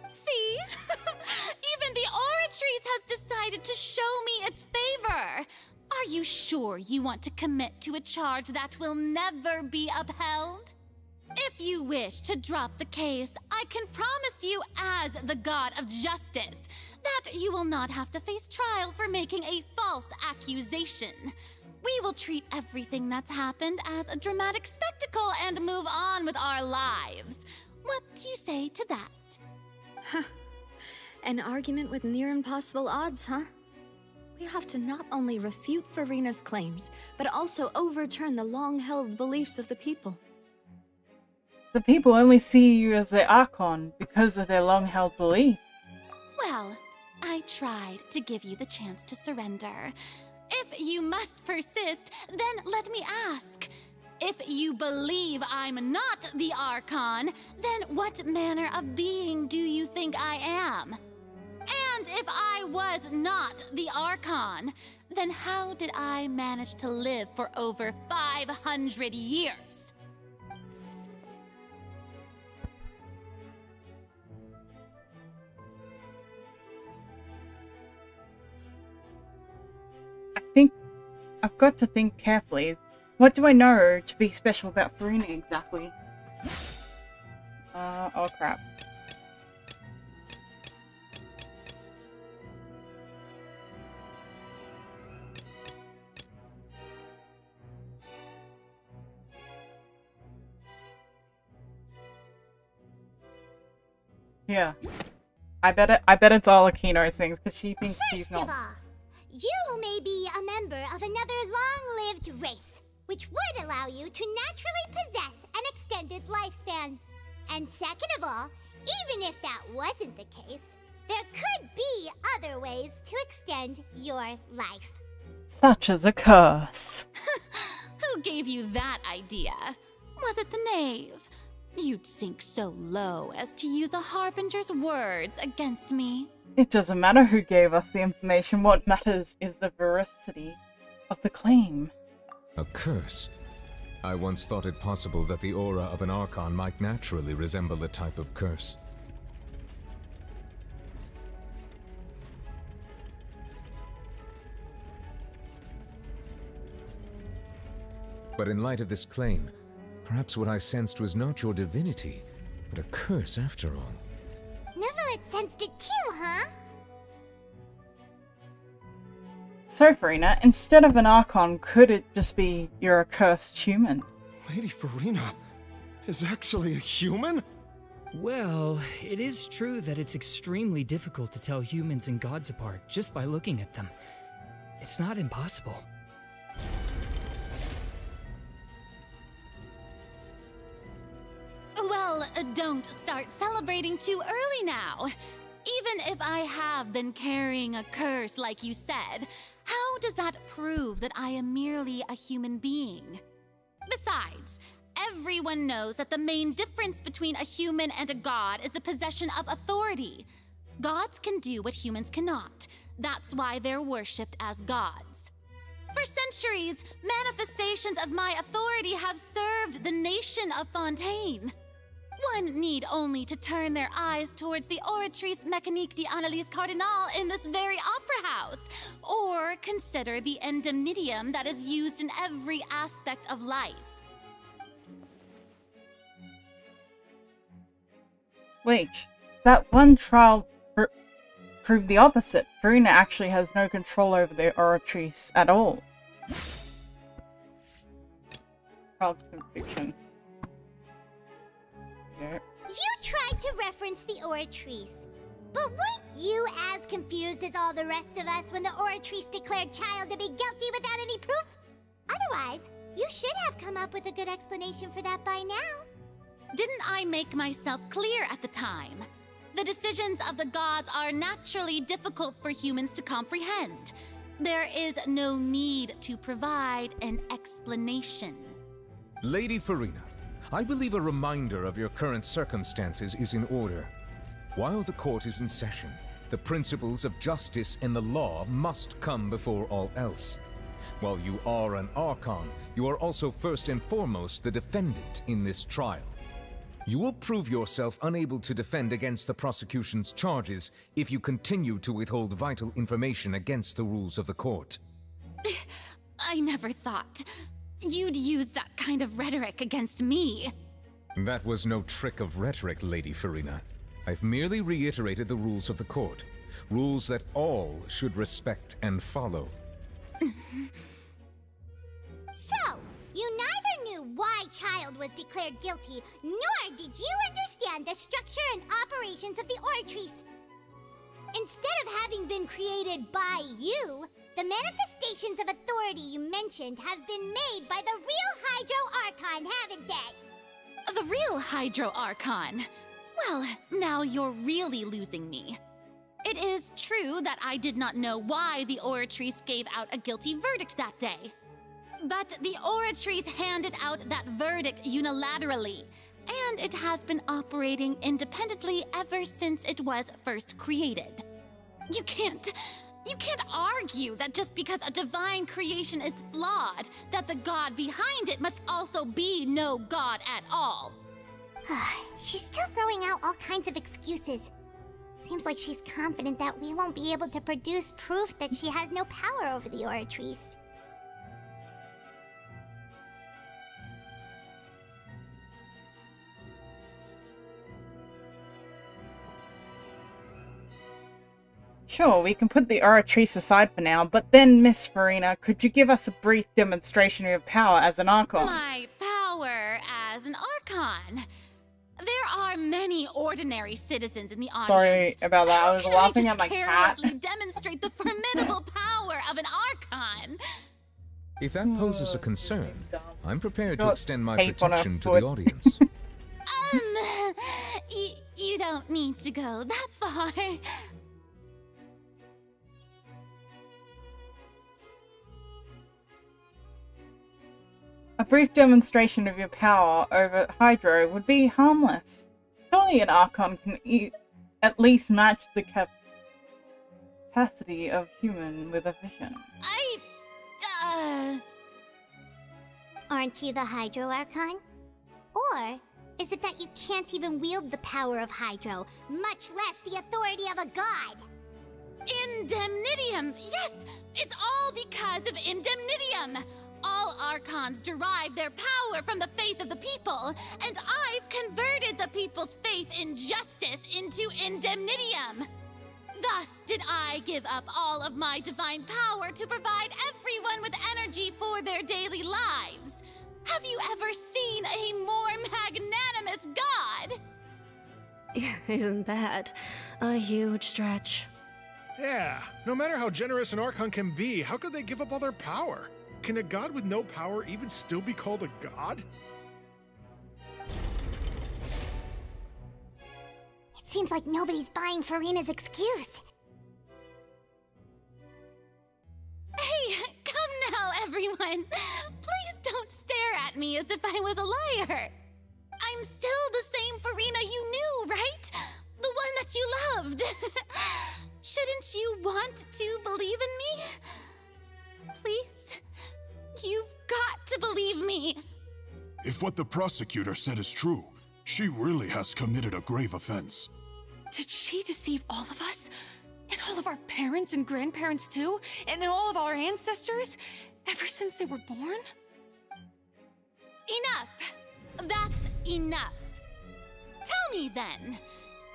See? Even the Oratrice has decided to show me its favor. Are you sure you want to commit to a charge that will never be upheld? If you wish to drop the case, I can promise you as the God of Justice that you will not have to face trial for making a false accusation. We will treat everything that's happened as a dramatic spectacle and move on with our lives. What do you say to that? Huh. An argument with near impossible odds, huh? We have to not only refute Farina's claims, but also overturn the long-held beliefs of the people. The people only see you as the Archon because of their long-held belief. Well, I tried to give you the chance to surrender. If you must persist, then let me ask. If you believe I'm not the Archon, then what manner of being do you think I am? And if I was not the Archon, then how did I manage to live for over 500 years? I think I've got to think carefully. What do I know to be special about Farina exactly? Oh crap. Yeah. I bet it's all Akino's things, because she thinks she's not. First of all, you may be a member of another long-lived race, which would allow you to naturally possess an extended lifespan. And second of all, even if that wasn't the case, there could be other ways to extend your life. Such as a curse. Who gave you that idea? Was it the knave? You'd sink so low as to use a harbinger's words against me. It doesn't matter who gave us the information. What matters is the veracity of the claim. A curse? I once thought it possible that the aura of an Archon might naturally resemble a type of curse. But in light of this claim, perhaps what I sensed was not your divinity, but a curse after all. Neverlet sensed it too, huh? So, Farina, instead of an Archon, could it just be you're a cursed human? Lady Farina is actually a human? Well, it is true that it's extremely difficult to tell humans and gods apart just by looking at them. It's not impossible. Well, don't start celebrating too early now. Even if I have been carrying a curse like you said, how does that prove that I am merely a human being? Besides, everyone knows that the main difference between a human and a god is the possession of authority. Gods can do what humans cannot. That's why they're worshipped as gods. For centuries, manifestations of my authority have served the nation of Fountaine. One need only to turn their eyes towards the Oratrice Mécanique d'Analyse Cardinal in this very opera house, or consider the indemnitium that is used in every aspect of life. Wait, that one trial proved the opposite. Farina actually has no control over the Oratrice at all. Trial's conviction. You tried to reference the Oratrice, but weren't you as confused as all the rest of us when the Oratrice declared Child to be guilty without any proof? Otherwise, you should have come up with a good explanation for that by now. Didn't I make myself clear at the time? The decisions of the gods are naturally difficult for humans to comprehend. There is no need to provide an explanation. Lady Farina, I believe a reminder of your current circumstances is in order. While the court is in session, the principles of justice and the law must come before all else. While you are an Archon, you are also first and foremost the defendant in this trial. You will prove yourself unable to defend against the prosecution's charges if you continue to withhold vital information against the rules of the court. I never thought you'd use that kind of rhetoric against me. That was no trick of rhetoric, Lady Farina. I've merely reiterated the rules of the court. Rules that all should respect and follow. So, you neither knew why Child was declared guilty, nor did you understand the structure and operations of the Oratrice. Instead of having been created by you, the manifestations of authority you mentioned have been made by the real Hydro Archon, haven't they? The real Hydro Archon? Well, now you're really losing me. It is true that I did not know why the Oratrice gave out a guilty verdict that day. But the Oratrice handed out that verdict unilaterally, and it has been operating independently ever since it was first created. You can't argue that just because a divine creation is flawed, that the god behind it must also be no god at all. She's still throwing out all kinds of excuses. Seems like she's confident that we won't be able to produce proof that she has no power over the Oratrice. Sure, we can put the Oratrice aside for now, but then, Miss Farina, could you give us a brief demonstration of your power as an Archon? My power as an Archon? There are many ordinary citizens in the audience. Sorry about that, I was laughing at my cat. cat. Carelessly demonstrate the formidable power of an Archon. If that poses a concern, I'm prepared to Got extend my tape on her protection to foot. the audience. You don't need to go that far. A brief demonstration of your power over Hydro would be harmless. Surely an Archon can at least match the capacity of human with a vision. Aren't you the Hydro Archon? Or is it that you can't even wield the power of Hydro, much less the authority of a god? Indemnitium! Yes! It's all because of Indemnitium! All Archons derive their power from the faith of the people, and I've converted the people's faith in justice into Indemnitium. Thus did I give up all of my divine power to provide everyone with energy for their daily lives. Have you ever seen a more magnanimous god? Isn't that a huge stretch? Yeah, no matter how generous an Archon can be, how could they give up all their power? Can a god with no power even still be called a god? It seems like nobody's buying Farina's excuse. Hey, come now, everyone. Please don't stare at me as if I was a liar. I'm still the same Farina you knew, right? The one that you loved. Shouldn't you want to believe in me? Please? You've got to believe me. If what the prosecutor said is true, she really has committed a grave offense. Did she deceive all of us? And all of our parents and grandparents too? And all of our ancestors? Ever since they were born? Enough! That's enough. Tell me then,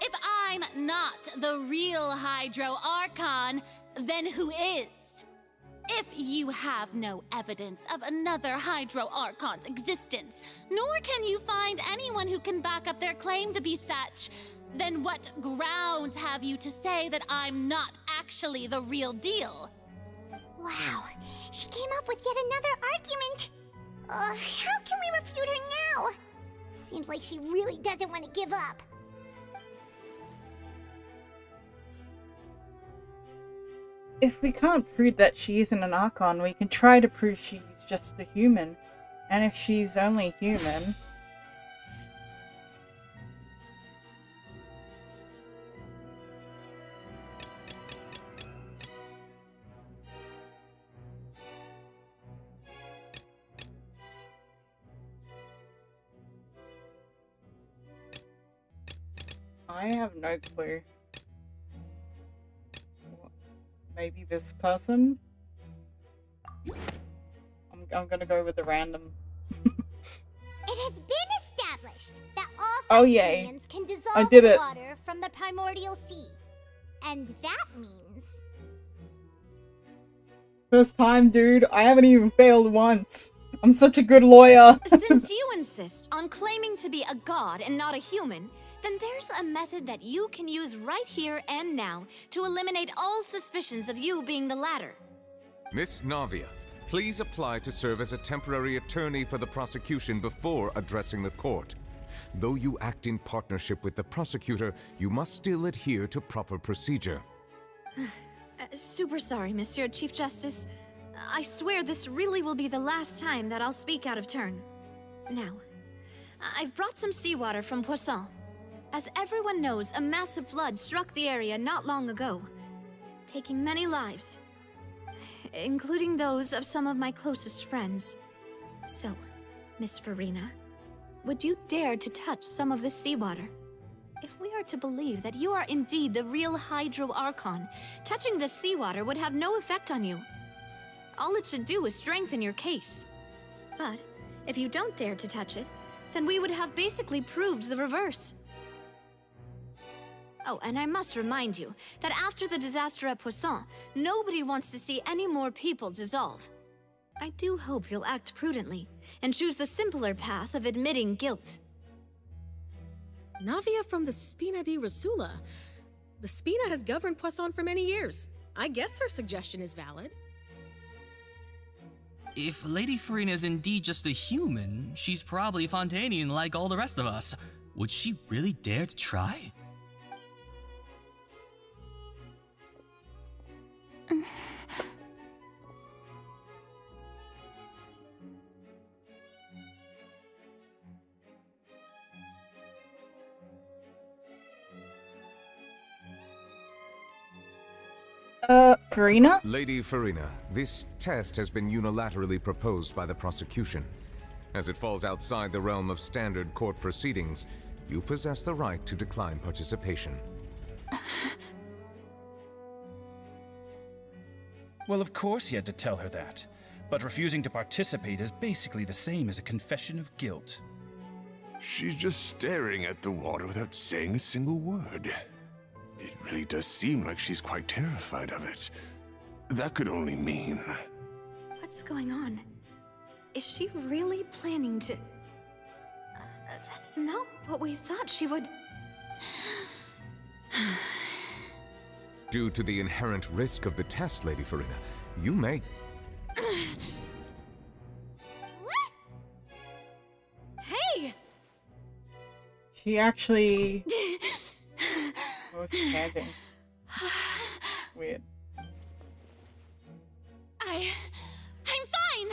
if I'm not the real Hydro Archon, then who is? If you have no evidence of another Hydro Archon's existence, nor can you find anyone who can back up their claim to be such, then what grounds have you to say that I'm not actually the real deal? Wow, she came up with yet another argument. How can we refute her now? Seems like she really doesn't want to give up. if we can't prove that she isn't an Archon, we can try to prove she's just a human. And if she's only human... I have no clue. Maybe this person? I'm gonna go with the random. It has been established that all unions can I dissolve did it. water from the primordial sea. And that means... First time, dude. I haven't even failed once. I'm such a good lawyer. Since you insist on claiming to be a god and not a human, then there's a method that you can use right here and now to eliminate all suspicions of you being the latter. Miss Navia, please apply to serve as a temporary attorney for the prosecution before addressing the court. Though you act in partnership with the prosecutor, you must still adhere to proper procedure. Super sorry, Monsieur Chief Justice. I swear this really will be the last time that I'll speak out of turn. Now, I've brought some seawater from Poisson. As everyone knows, a massive flood struck the area not long ago, taking many lives, including those of some of my closest friends. So, Miss Farina, would you dare to touch some of this seawater? If we are to believe that you are indeed the real Hydro Archon, touching this seawater would have no effect on you. All it should do is strengthen your case. But if you don't dare to touch it, then we would have basically proved the reverse. Oh, and I must remind you that after the disaster at Poisson, nobody wants to see any more people dissolve. I do hope you'll act prudently and choose the simpler path of admitting guilt. Navia from the Spina di Rosula. The Spina has governed Poisson for many years. I guess her suggestion is valid. If Lady Farina is indeed just a human, she's probably Fontainian like all the rest of us. Would she really dare to try? Farina? Lady Farina, this test has been unilaterally proposed by the prosecution. As it falls outside the realm of standard court proceedings, you possess the right to decline participation. Well, of course he had to tell her that. But refusing to participate is basically the same as a confession of guilt. She's just staring at the water without saying a single word. It really does seem like she's quite terrified of it. That could only mean... What's going on? Is she really planning to... that's not what we thought she would... Due to the inherent risk of the test, Lady Farina, you may... Hey! She actually... was tagging. Weird. I'm fine!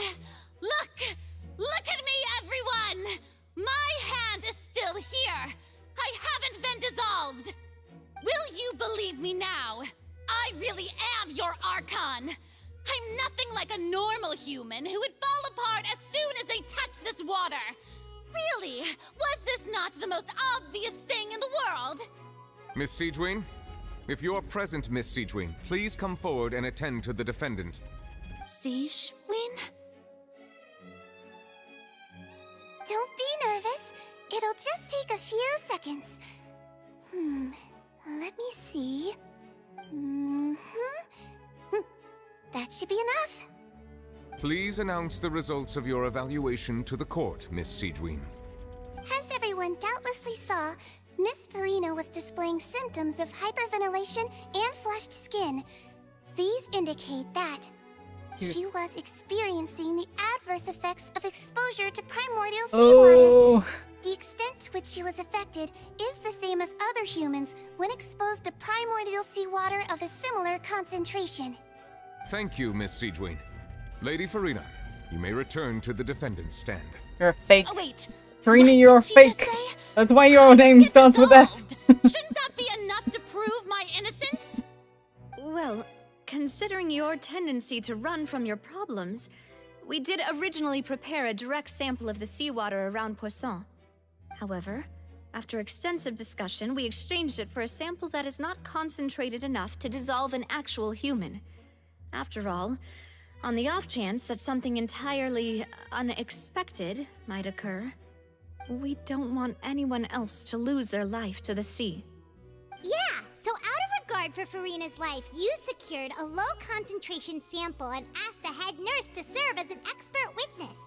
Look at me, everyone! My hand is still here! I haven't been dissolved! Will you believe me now? I really am your Archon! I'm nothing like a normal human who would fall apart as soon as they touch this water! Really? Was this not the most obvious thing in the world? Miss Siegewien? If you're present, Miss Siegewien, please come forward and attend to the defendant. Siegewien? Don't be nervous. It'll just take a few seconds. Let me see. That should be enough. Please announce the results of your evaluation to the court, Miss Siegewien. As everyone doubtlessly saw, Miss Farina was displaying symptoms of hyperventilation and flushed skin. These indicate that she was experiencing the adverse effects of exposure to primordial seawater. The extent to which she was affected is the same as other humans when exposed to primordial seawater of a similar concentration. Thank you, Miss Siegeween. Lady Farina, you may return to the defendant's stand. You're a fake. Oh, wait. Farina, What you're a did she just fake. say? That's why your name starts with F. Shouldn't that be enough to prove my innocence? Well, considering your tendency to run from your problems, we did originally prepare a direct sample of the seawater around Poisson. However, after extensive discussion, we exchanged it for a sample that is not concentrated enough to dissolve an actual human. After all, on the off chance that something entirely unexpected might occur, we don't want anyone else to lose their life to the sea. Yeah, so out of regard for Farina's life, you secured a low-concentration sample and asked the head nurse to serve as an expert witness.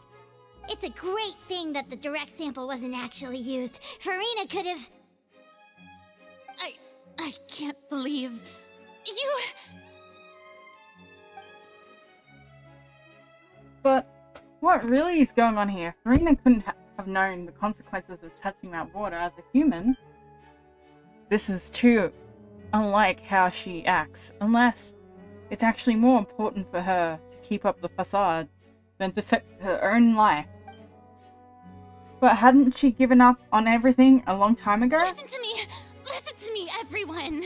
It's a great thing that the direct sample wasn't actually used. Farina could have... I can't believe you... But what really is going on here? Farina couldn't have known the consequences of touching that water as a human. This is too unlike how she acts, unless it's actually more important for her to keep up the facade than to save her own life. But hadn't she given up on everything a long time ago? Listen to me, everyone.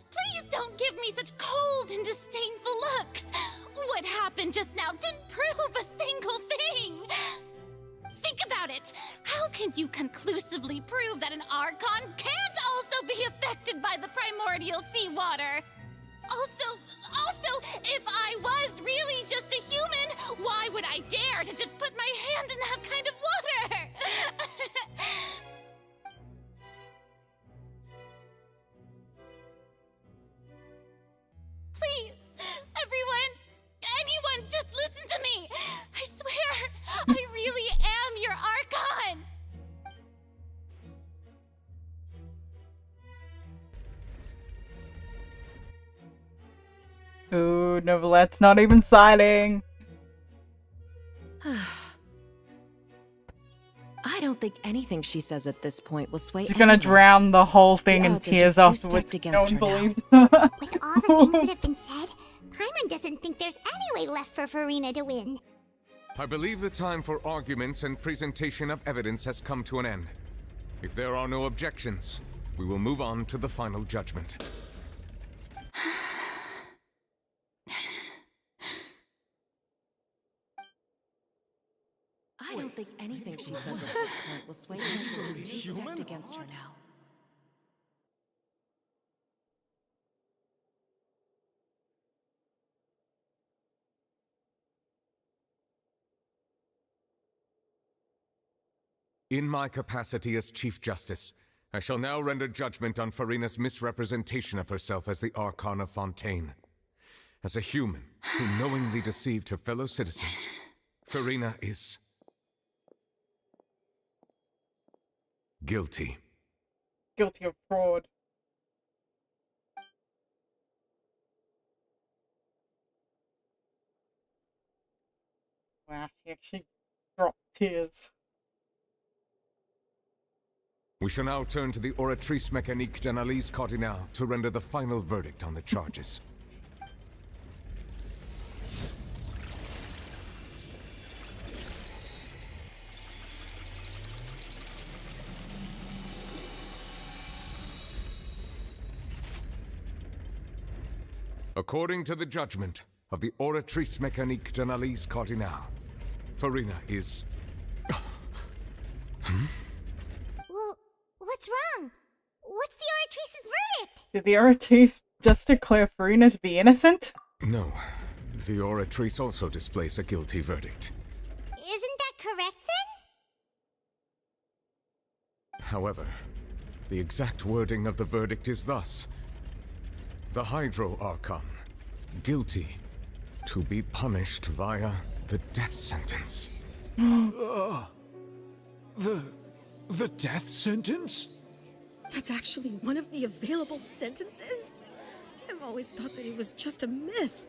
Please don't give me such cold and disdainful looks. What happened just now didn't prove a single thing. Think about it. How can you conclusively prove that an Archon can't also be affected by the primordial seawater? Also, if I was really just a human, why would I dare to just put my hand in that kind of water? Please, anyone, just listen to me. I swear, I really am your Archon. Ooh, Novelette's not even siding. I don't think anything she says at this point will sway She's gonna drown the whole thing in tears afterwards. No one believed. With all the things that have been said, Paimon doesn't think there's any way left for Farina to win. I believe the time for arguments and presentation of evidence has come to an end. If there are no objections, we will move on to the final judgment. I don't think anything she says at this point will sway her. She's too stacked against her now. In my capacity as Chief Justice, I shall now render judgment on Farina's misrepresentation of herself as the Archon of Fountaine. As a human who knowingly deceived her fellow citizens, Farina is... guilty. Guilty of fraud. Wow, she actually dropped tears. We shall now turn to the Oratrice Mécanique d'Analyse Cardinale to render the final verdict on the charges. According to the judgment of the Oratrice Mécanique d'Analyse Cardinale, Farina is... Well, what's wrong? What's the Oratrice's verdict? Did the Oratrice just declare Farina to be innocent? No. The Oratrice also displays a guilty verdict. Isn't that correct then? However, the exact wording of the verdict is thus. The Hydro Archon, guilty, to be punished via the death sentence. The death sentence? That's actually one of the available sentences? I've always thought that it was just a myth.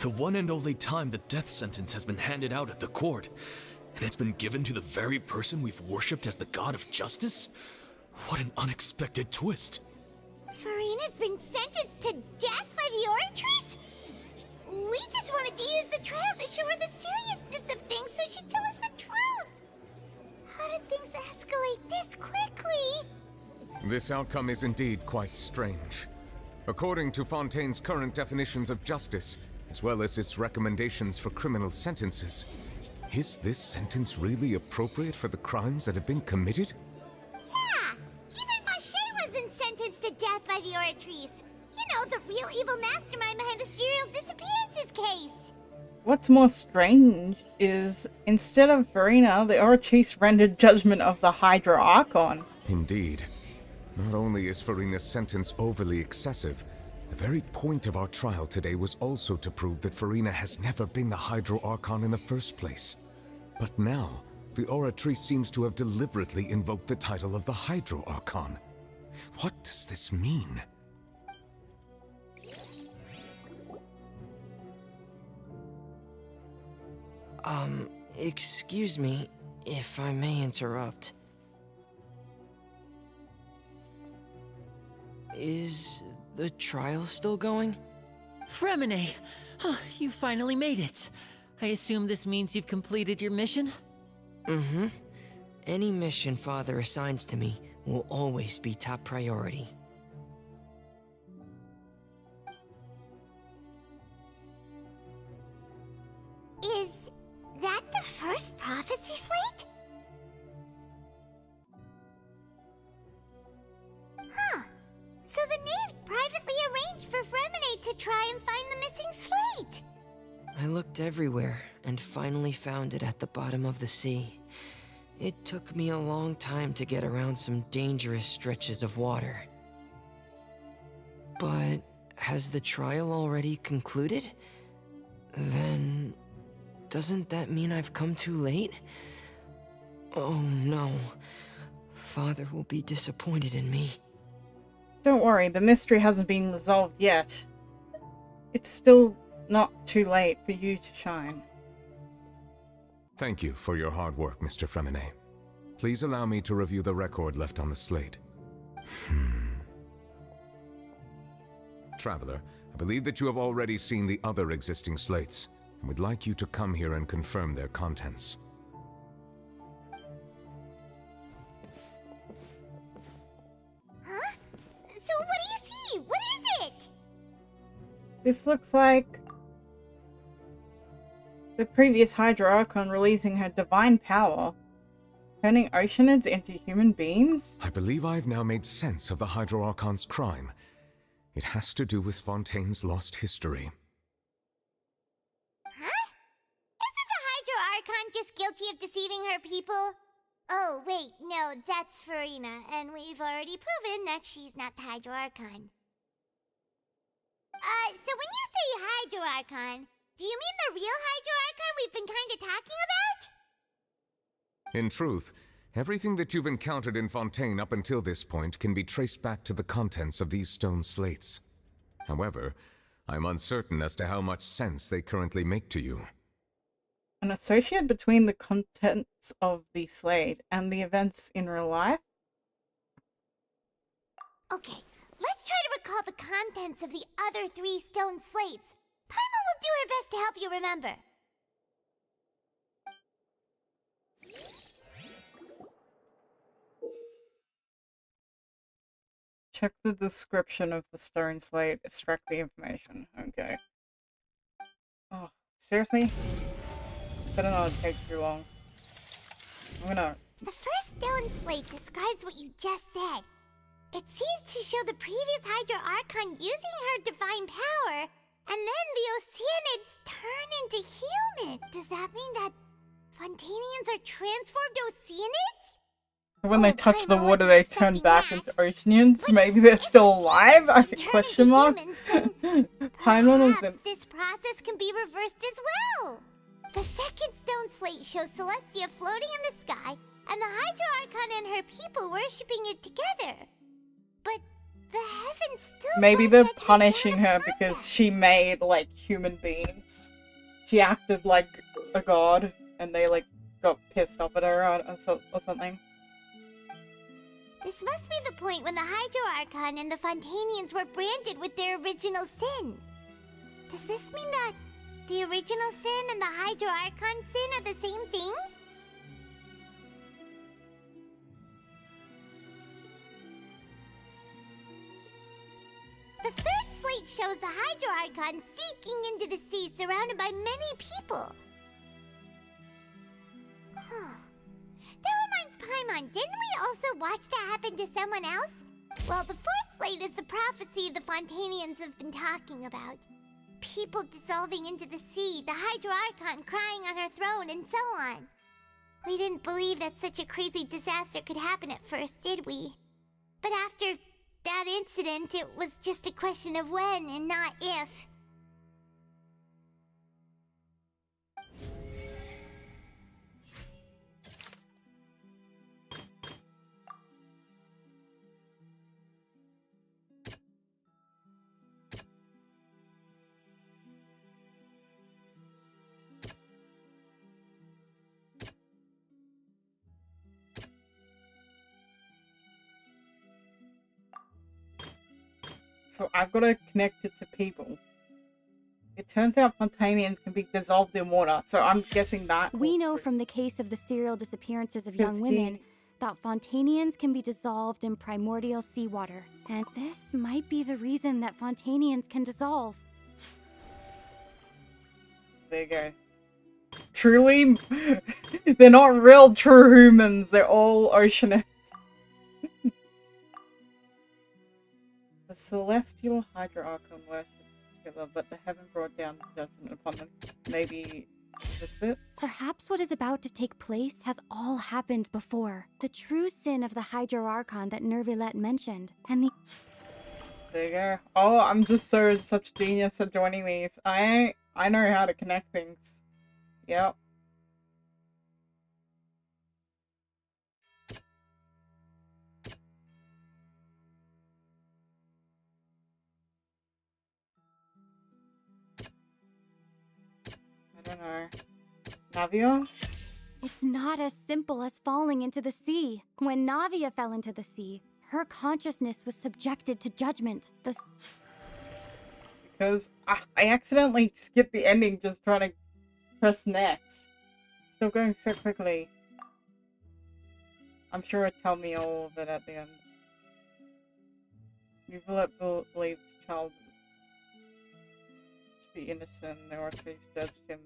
The one and only time the death sentence has been handed out at the court, and it's been given to the very person we've worshipped as the god of justice? What an unexpected twist. Farina's been sentenced to death by the Oratrice? We just This outcome is indeed quite strange. According to Fontaine's current definitions of justice, as well as its recommendations for criminal sentences, is this sentence really appropriate for the crimes that have been committed? Yeah! Even Fountaine wasn't sentenced to death by the Oratrice. You know, the real evil mastermind behind the serial disappearances case. What's more strange is, instead of Farina, the Oratrice rendered judgment of the Hydra Archon. Indeed. Not only is Farina's sentence overly excessive, the very point of our trial today was also to prove that Farina has never been the Hydro Archon in the first place. But now, the Oratrice seems to have deliberately invoked the title of the Hydro Archon. What does this mean? Excuse me, if I may interrupt. Is the trial still going? Fremine! You finally made it. I assume this means you've completed your mission? Mm-hmm. Any mission Father assigns to me will always be top priority. Is that the first prophecy slate? Huh. So the knave privately arranged for Fremine to try and find the missing slate. I looked everywhere and finally found it at the bottom of the sea. It took me a long time to get around some dangerous stretches of water. But has the trial already concluded? Then doesn't that mean I've come too late? Oh no. Father will be disappointed in me. Don't worry, the mystery hasn't been resolved yet. It's still not too late for you to shine. Thank you for your hard work, Mr. Fremine. Please allow me to review the record left on the slate. Traveler, I believe that you have already seen the other existing slates, and would like you to come here and confirm their contents. Huh? So what do you see? What is it? This looks like the previous Hydra Archon releasing her divine power, turning oceanids into human beings? I believe I've now made sense of the Hydro Archon's crime. It has to do with Fontaine's lost history. Huh? Isn't the Hydro Archon just guilty of deceiving her people? Oh, wait, no, that's Farina, and we've already proven that she's not the Hydro Archon. So when you say Hydro Archon, do you mean the real Hydro Archon we've been kinda talking about? In truth, everything that you've encountered in Fountaine up until this point can be traced back to the contents of these stone slates. However, I'm uncertain as to how much sense they currently make to you. An associate between the contents of the slate and the events in real life? Okay, let's try to recall the contents of the other 3 stone slates. Paimon will do her best to help you remember. Check the description of the stone slate, extract the information. Okay. Oh, seriously? This better not take too long. I'm gonna... The first stone slate describes what you just said. It seems to show the previous Hydro Archon using her divine power, and then the Oceanids turn into human. Does that mean that Fontanians are transformed Oceanids? When they touch the water, they turn back into Oceanians. Maybe they're still alive? Question mark? Paimon was in... This process can be reversed as well. The second stone slate shows Celestia floating in the sky, and the Hydro Archon and her people worshipping it together. But the heavens still... Maybe they're punishing her because she made, like, human beings. She acted like a god, and they, like, got pissed off at her or something. This must be the point when the Hydro Archon and the Fontanians were branded with their original sin. Does this mean that the original sin and the Hydro Archon sin are the same thing? The third slate shows the Hydro Archon sinking into the sea, surrounded by many people. Huh. That reminds Paimon, didn't we also watch that happen to someone else? Well, the fourth slate is the prophecy the Fountainians have been talking about. People dissolving into the sea, the Hydro Archon crying on her throne, and so on. We didn't believe that such a crazy disaster could happen at first, did we? But after that incident, it was just a question of when and not if. So I've got to connect it to people. It turns out Fountainians can be dissolved in water, so I'm guessing that... We know from the case of the serial disappearances of young women that Fountainians can be dissolved in primordial seawater. And this might be the reason that Fountainians can dissolve. So there you go. Truly, they're not real true humans, they're all oceanists. The celestial Hydro Archon worshipped together, but the heaven brought down judgment upon them. Maybe this bit? Perhaps what is about to take place has all happened before. The true sin of the Hydro Archon that Nervilet mentioned, and the... There you go. Oh, I'm just such a genius at joining these. I know how to connect things. Yep. I don't know. Navia? It's not as simple as falling into the sea. When Navia fell into the sea, her consciousness was subjected to judgment. Because I accidentally skipped the ending just trying to press next. Still going so quickly. I'm sure it'll tell me all of it at the end. Nervilet believed child to be innocent. The authorities judged him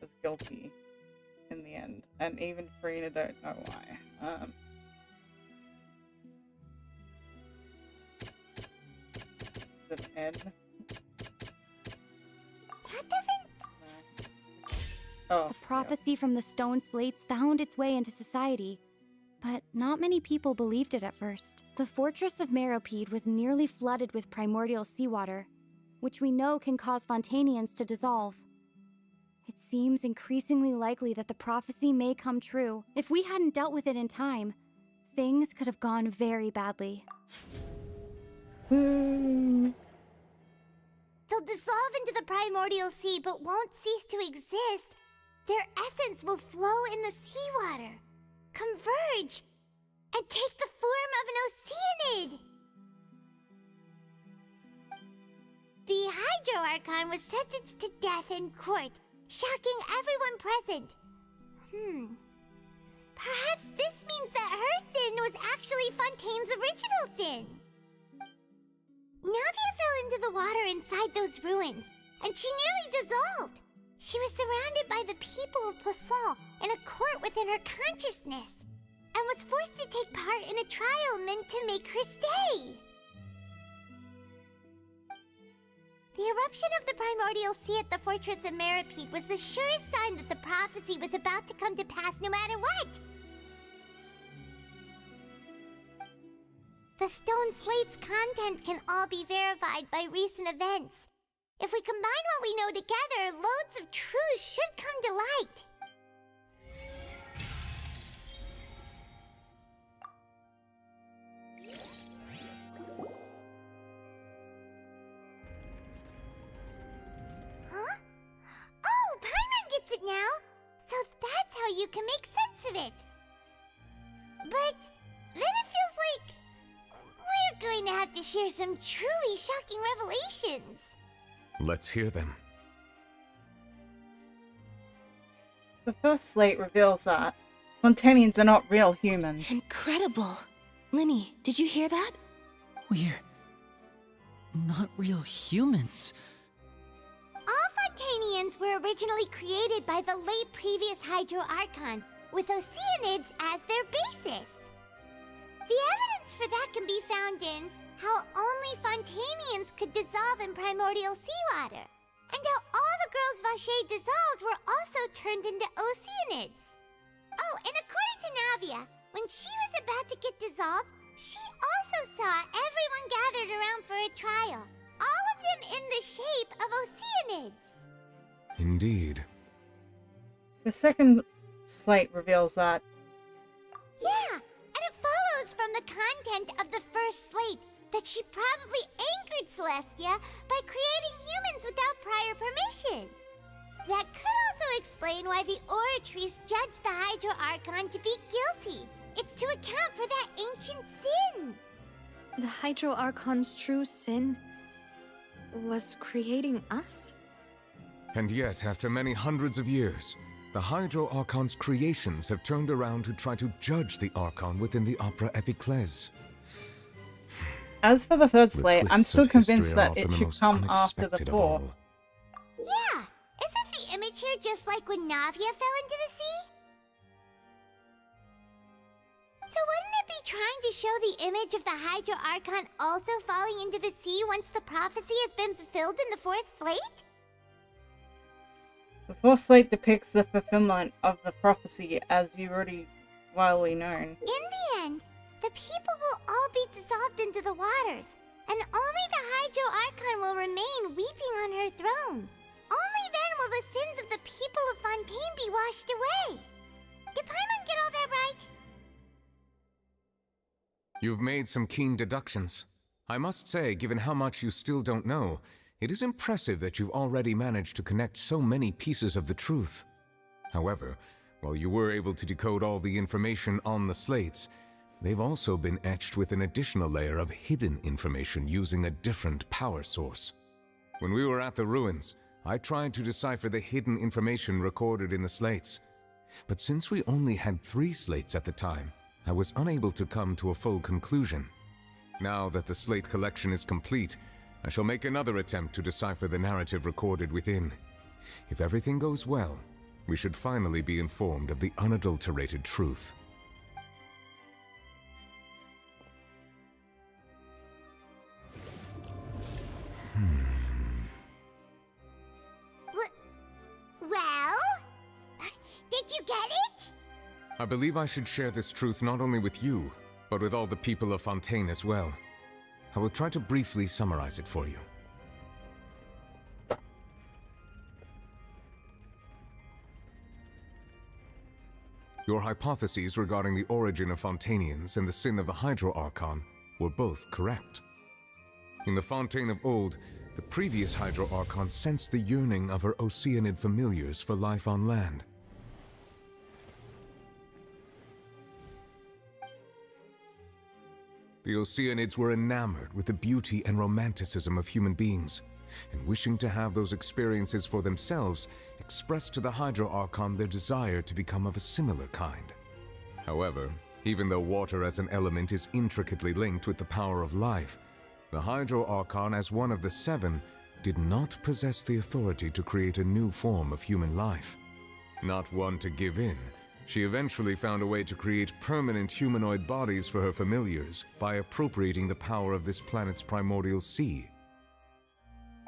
as guilty in the end. And even Farina don't know why. Does it end? That doesn't... Oh, the prophecy from the stone slates found its way into society, but not many people believed it at first. The fortress of Meropide was nearly flooded with primordial seawater, which we know can cause Fountainians to dissolve. It seems increasingly likely that the prophecy may come true. If we hadn't dealt with it in time, things could have gone very badly. They'll dissolve into the primordial sea, but won't cease to exist. Their essence will flow in the seawater, converge, and take the form of an oceanid. The Hydro Archon was sentenced to death in court, shocking everyone present. Perhaps this means that her sin was actually Fontaine's original sin. Navia fell into the water inside those ruins, and she nearly dissolved. She was surrounded by the people of Poisson in a court within her consciousness, and was forced to take part in a trial meant to make her stay. The eruption of the primordial sea at the fortress of Meropide was the surest sign that the prophecy was about to come to pass no matter what. The stone slate's contents can all be verified by recent events. If we combine what we know together, loads of truth should come to light. Huh? Oh, Paimon gets it now! So that's how you can make sense of it. But then it feels like we're going to have to share some truly shocking revelations. Let's hear them. The first slate reveals that Fountainians are not real humans. Incredible. Linny, did you hear that? not real humans. All Fontainians were originally created by the late previous Hydro Archon, with Oceanids as their basis. The evidence for that can be found in how only Fontainians could dissolve in primordial seawater, and how all the girls Vacher dissolved were also turned into Oceanids. Oh, and according to Navia, when she was about to get dissolved, she also saw everyone gathered around for a trial, all of them in the shape of Oceanids. Indeed. The second slate reveals that. Yeah, and it follows from the content of the first slate that she probably angered Celestia by creating humans without prior permission. That could also explain why the Oratrice judged the Hydro Archon to be guilty. It's to account for that ancient sin. The Hydro Archon's true sin was creating us? And yet, after many hundreds of years, the Hydro Archon's creations have turned around to try to judge the Archon within the Opera Epiclese. As for the third slate, I'm twists still of history convinced are that often it the should most come after the unexpected of 4. all. Yeah, isn't the image here just like when Navia fell into the sea? So wouldn't it be trying to show the image of the Hydro Archon also falling into the sea once the prophecy has been fulfilled in the fourth slate? The fourth slate depicts the fulfillment of the prophecy, as you already widely known. In the end, the people will all be dissolved into the waters, and only the Hydro Archon will remain weeping on her throne. Only then will the sins of the people of Fountaine be washed away. Did Paimon get all that right? You've made some keen deductions. I must say, given how much you still don't know, it is impressive that you've already managed to connect so many pieces of the truth. However, while you were able to decode all the information on the slates, they've also been etched with an additional layer of hidden information using a different power source. When we were at the ruins, I tried to decipher the hidden information recorded in the slates. But since we only had 3 slates at the time, I was unable to come to a full conclusion. Now that the slate collection is complete, I shall make another attempt to decipher the narrative recorded within. If everything goes well, we should finally be informed of the unadulterated truth. Well? Did you get it? I believe I should share this truth not only with you, but with all the people of Fountaine as well. I will try to briefly summarize it for you. Your hypotheses regarding the origin of Fontainians and the sin of the Hydro Archon were both correct. In the Fountaine of old, the previous Hydro Archon sensed the yearning of her Oceanid familiars for life on land. The Oceanids were enamored with the beauty and romanticism of human beings, and wishing to have those experiences for themselves, expressed to the Hydro Archon their desire to become of a similar kind. However, even though water as an element is intricately linked with the power of life, the Hydro Archon, as one of the 7, did not possess the authority to create a new form of human life. Not one to give in, she eventually found a way to create permanent humanoid bodies for her familiars by appropriating the power of this planet's primordial sea.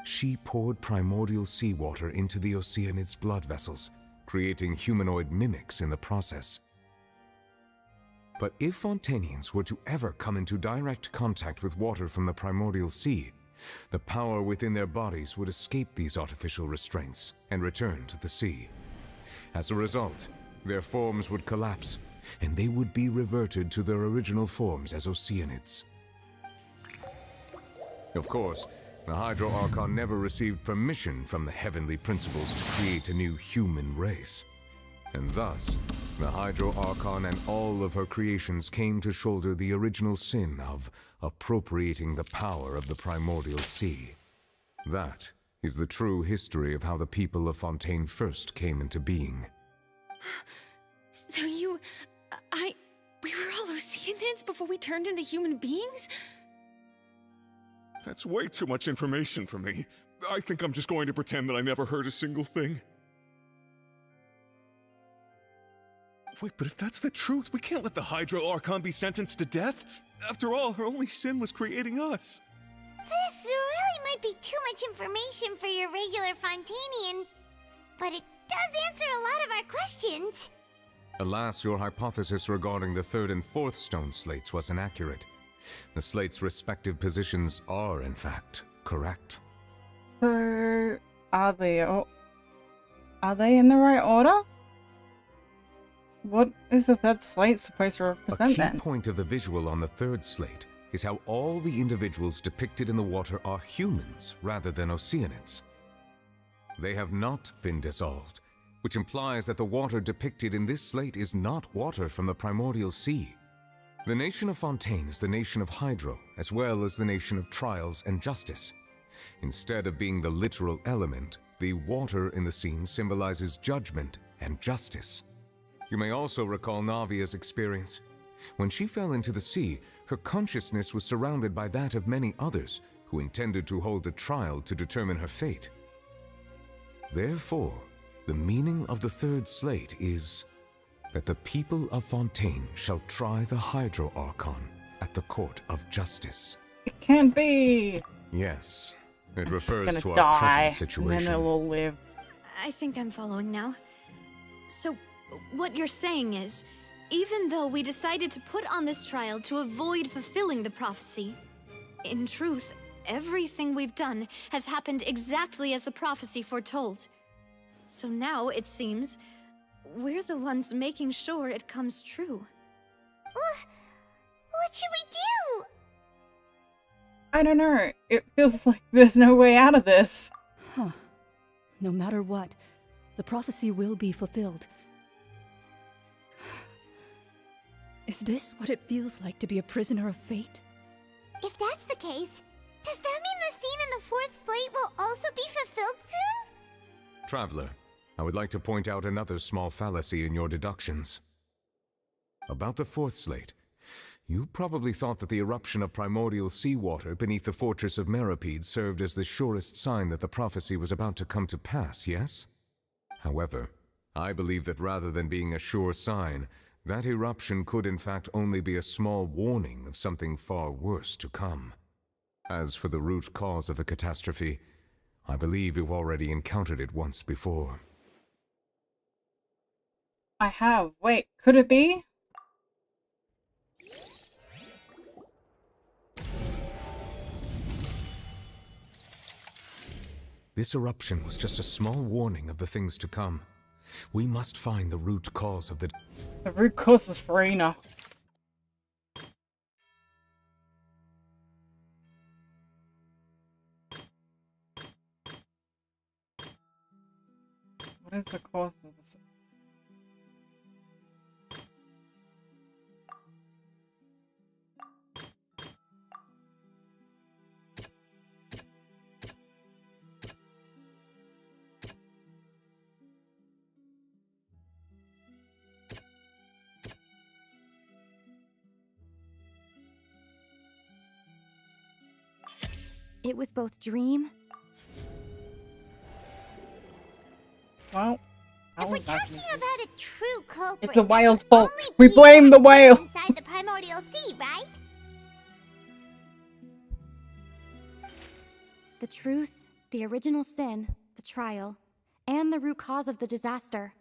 She poured primordial seawater into the Oceanids' blood vessels, creating humanoid mimics in the process. But if Fontainians were to ever come into direct contact with water from the primordial sea, the power within their bodies would escape these artificial restraints and return to the sea. As a result, their forms would collapse, and they would be reverted to their original forms as Oceanids. Of course, the Hydro Archon never received permission from the heavenly principles to create a new human race. And thus, the Hydro Archon and all of her creations came to shoulder the original sin of appropriating the power of the primordial sea. That is the true history of how the people of Fountaine first came into being. So we were all Oceanids before we turned into human beings? That's way too much information for me. I think I'm just going to pretend that I never heard a single thing. Wait, but if that's the truth, we can't let the Hydro Archon be sentenced to death. After all, her only sin was creating us. This really might be too much information for your regular Fountainian, but it does answer a lot of our questions. Alas, your hypothesis regarding the third and fourth stone slates was inaccurate. The slates' respective positions are, in fact, correct. So, are they in the right order? What is the third slate supposed to represent then? A key point of the visual on the third slate is how all the individuals depicted in the water are humans rather than Oceanids. They have not been dissolved, which implies that the water depicted in this slate is not water from the primordial sea. The nation of Fountaine is the nation of Hydro, as well as the nation of Trials and Justice. Instead of being the literal element, the water in the scene symbolizes judgment and justice. You may also recall Navia's experience. When she fell into the sea, her consciousness was surrounded by that of many others who intended to hold a trial to determine her fate. Therefore, the meaning of the third slate is that the people of Fountaine shall try the Hydro Archon at the court of justice. It can't be! Yes, it refers to die, our present situation. And then they'll all live. I think I'm following now. So, what you're saying is, even though we decided to put on this trial to avoid fulfilling the prophecy, in truth, everything we've done has happened exactly as the prophecy foretold. So now, it seems, we're the ones making sure it comes true. What should we do? I don't know. It feels like there's no way out of this. Huh. No matter what, the prophecy will be fulfilled. Is this what it feels like to be a prisoner of fate? If that's the case, does that mean the scene in the fourth slate will also be fulfilled soon? Traveler, I would like to point out another small fallacy in your deductions. About the fourth slate, you probably thought that the eruption of primordial seawater beneath the fortress of Meripede served as the surest sign that the prophecy was about to come to pass, yes? However, I believe that rather than being a sure sign, that eruption could in fact only be a small warning of something far worse to come. As for the root cause of the catastrophe, I believe you've already encountered it once before. I have. Wait, could it be? This eruption was just a small warning of the things to come. We must find the root cause of the... The root cause is Farina. What is the cause of this? It was both dream. Well, if we're talking about a true culprit, it's a whale's fault. We blame the whale. Inside the primordial sea, right? The truth, the original sin, the trial, and the root cause of the disaster.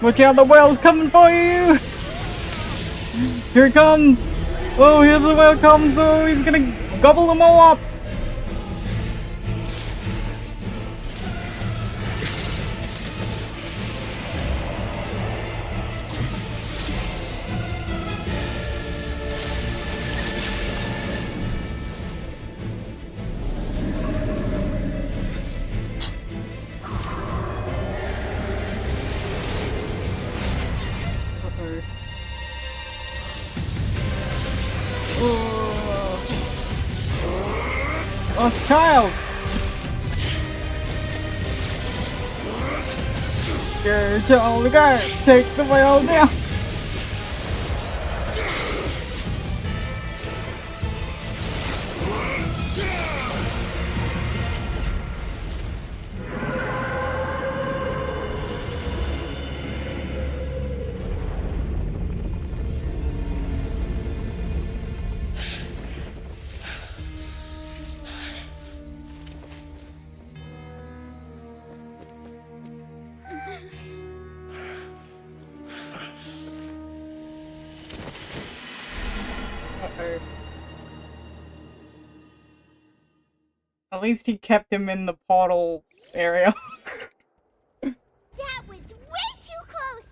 Watch out, the whale's coming for you! Here it comes! Oh, here the whale comes! Oh, he's gonna gobble them all up! Lost child! Go, child, go! Take the whale down! At least he kept him in the portal area. That was way too close!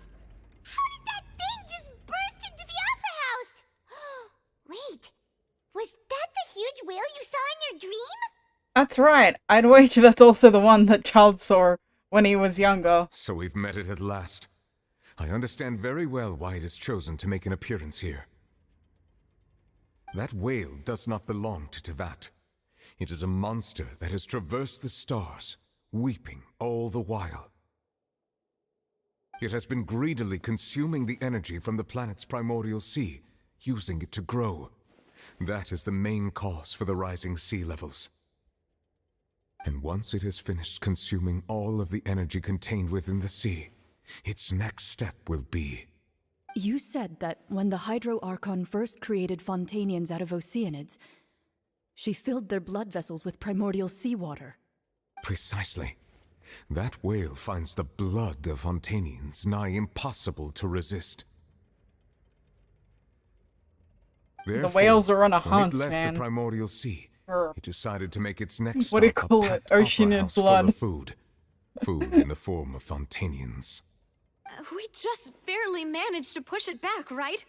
How did that thing just burst into the Opera House? Wait, was that the huge whale you saw in your dream? That's right. I'd wager that's also the one that Child saw when he was younger. So we've met it at last. I understand very well why it has chosen to make an appearance here. That whale does not belong to Teyvat. It is a monster that has traversed the stars, weeping all the while. It has been greedily consuming the energy from the planet's primordial sea, using it to grow. That is the main cause for the rising sea levels. And once it has finished consuming all of the energy contained within the sea, its next step will be... You said that when the Hydro Archon first created Fontainians out of Oceanids, she filled their blood vessels with primordial seawater. Precisely. That whale finds the blood of Fontainians nigh impossible to resist. Therefore, the whales are on a when hunt, it left man. the primordial sea, it decided to make its next What do you stop call a it? packed opera Oceanid house full blood. of food. Food in the form of Fontainians. We just barely managed to push it back, right?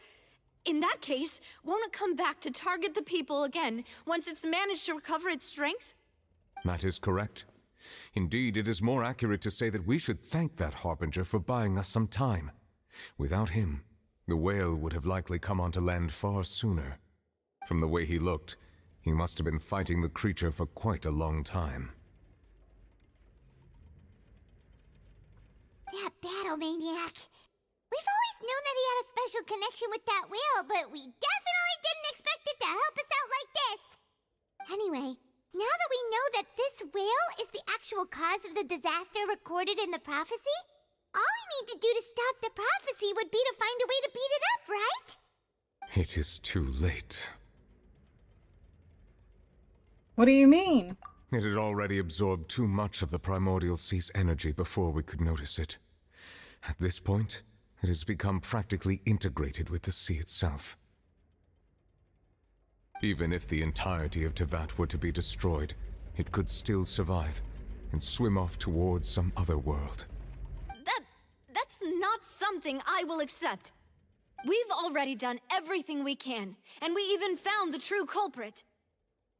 In that case, won't it come back to target the people again once it's managed to recover its strength? That is correct. Indeed, it is more accurate to say that we should thank that Harbinger for buying us some time. Without him, the whale would have likely come onto land far sooner. From the way he looked, he must have been fighting the creature for quite a long time. That battle maniac. We've always known that he had a special connection with that whale, but we definitely didn't expect it to help us out like this. Anyway, now that we know that this whale is the actual cause of the disaster recorded in the prophecy, all we need to do to stop the prophecy would be to find a way to beat it up, right? It is too late. What do you mean? It had already absorbed too much of the primordial sea's energy before we could notice it. At this point, it has become practically integrated with the sea itself. Even if the entirety of Teyvat were to be destroyed, it could still survive and swim off towards some other world. That's not something I will accept. We've already done everything we can, and we even found the true culprit.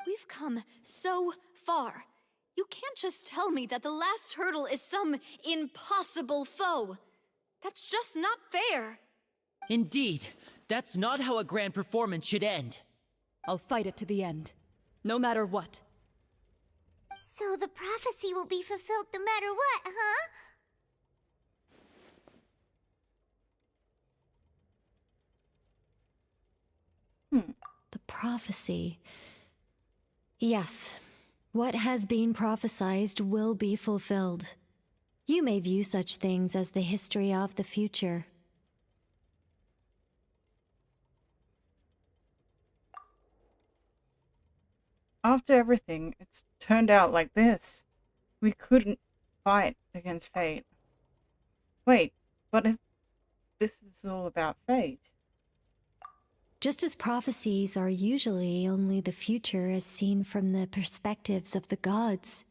We've come so far. You can't just tell me that the last hurdle is some impossible foe. That's just not fair. Indeed, that's not how a grand performance should end. I'll fight it to the end, no matter what. So the prophecy will be fulfilled no matter what, huh? The prophecy. Yes, what has been prophesied will be fulfilled. You may view such things as the history of the future. After everything, it's turned out like this. We couldn't fight against fate. Wait, but if this is all about fate? Just as prophecies are usually only the future as seen from the perspectives of the gods,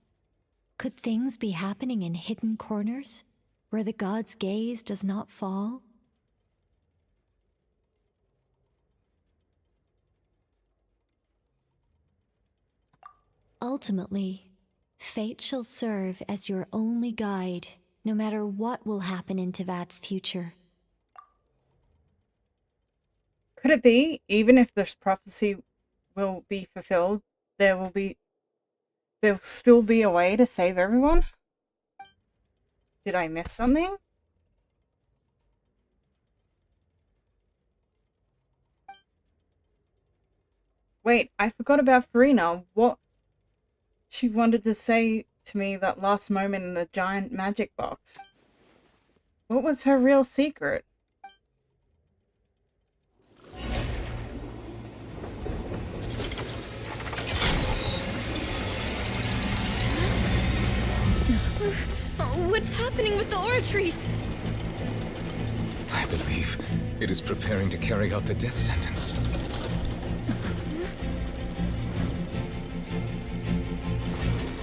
could things be happening in hidden corners, where the gods' gaze does not fall? Ultimately, fate shall serve as your only guide, no matter what will happen in Teyvat's future. Could it be, even if this prophecy will be fulfilled, there will be there'll still be a way to save everyone? Did I miss something? Wait, I forgot about Farina. What she wanted to say to me that last moment in the giant magic box. What was her real secret? What's happening with the oratories? I believe it is preparing to carry out the death sentence.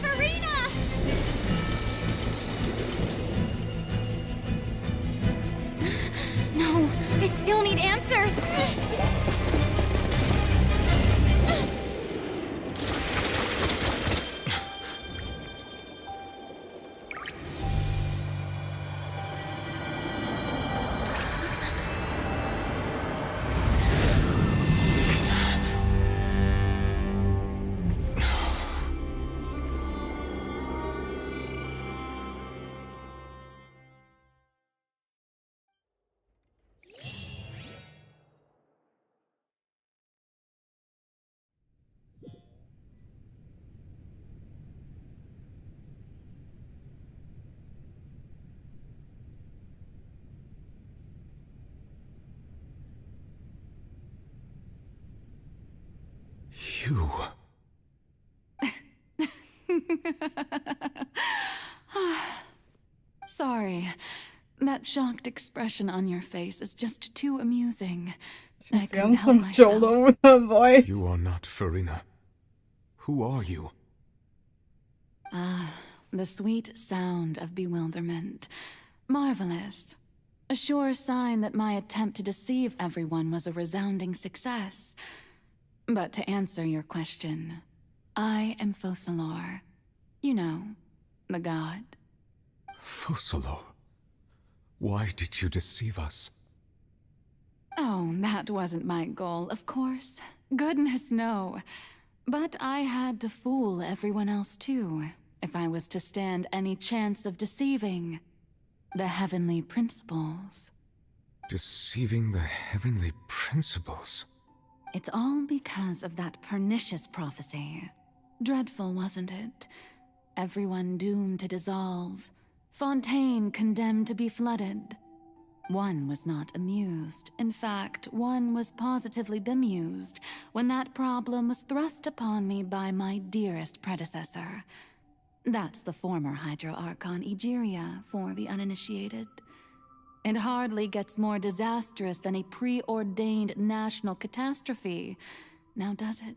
Farina! No, I still need answers. You... Sorry. That shocked expression on your face is just too amusing. I couldn't Sounds help some myself. Jolo with her voice. You are not Farina. Who are you? Ah, the sweet sound of bewilderment. Marvelous. A sure sign that my attempt to deceive everyone was a resounding success. But to answer your question, I am Focalor. You know, the god. Focalor. Why did you deceive us? Oh, that wasn't my goal, of course. Goodness, no. But I had to fool everyone else too, if I was to stand any chance of deceiving the heavenly principles. Deceiving the heavenly principles? It's all because of that pernicious prophecy. Dreadful, wasn't it? Everyone doomed to dissolve. Fountaine condemned to be flooded. One was not amused. In fact, one was positively bemused when that problem was thrust upon me by my dearest predecessor. That's the former Hydro Archon Egeria for the uninitiated. It hardly gets more disastrous than a preordained national catastrophe, now does it?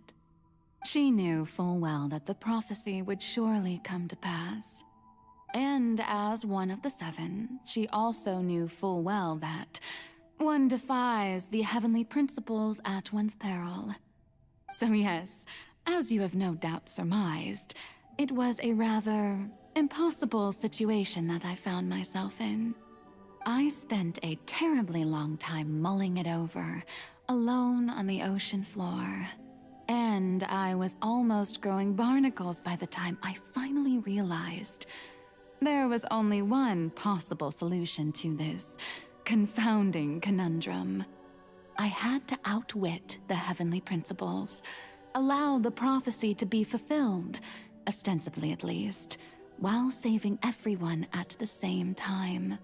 She knew full well that the prophecy would surely come to pass. And as one of the seven, she also knew full well that one defies the heavenly principles at one's peril. So yes, as you have no doubt surmised, it was a rather impossible situation that I found myself in. I spent a terribly long time mulling it over, alone on the ocean floor. And I was almost growing barnacles by the time I finally realized there was only one possible solution to this confounding conundrum. I had to outwit the heavenly principles, allow the prophecy to be fulfilled, ostensibly at least, while saving everyone at the same time.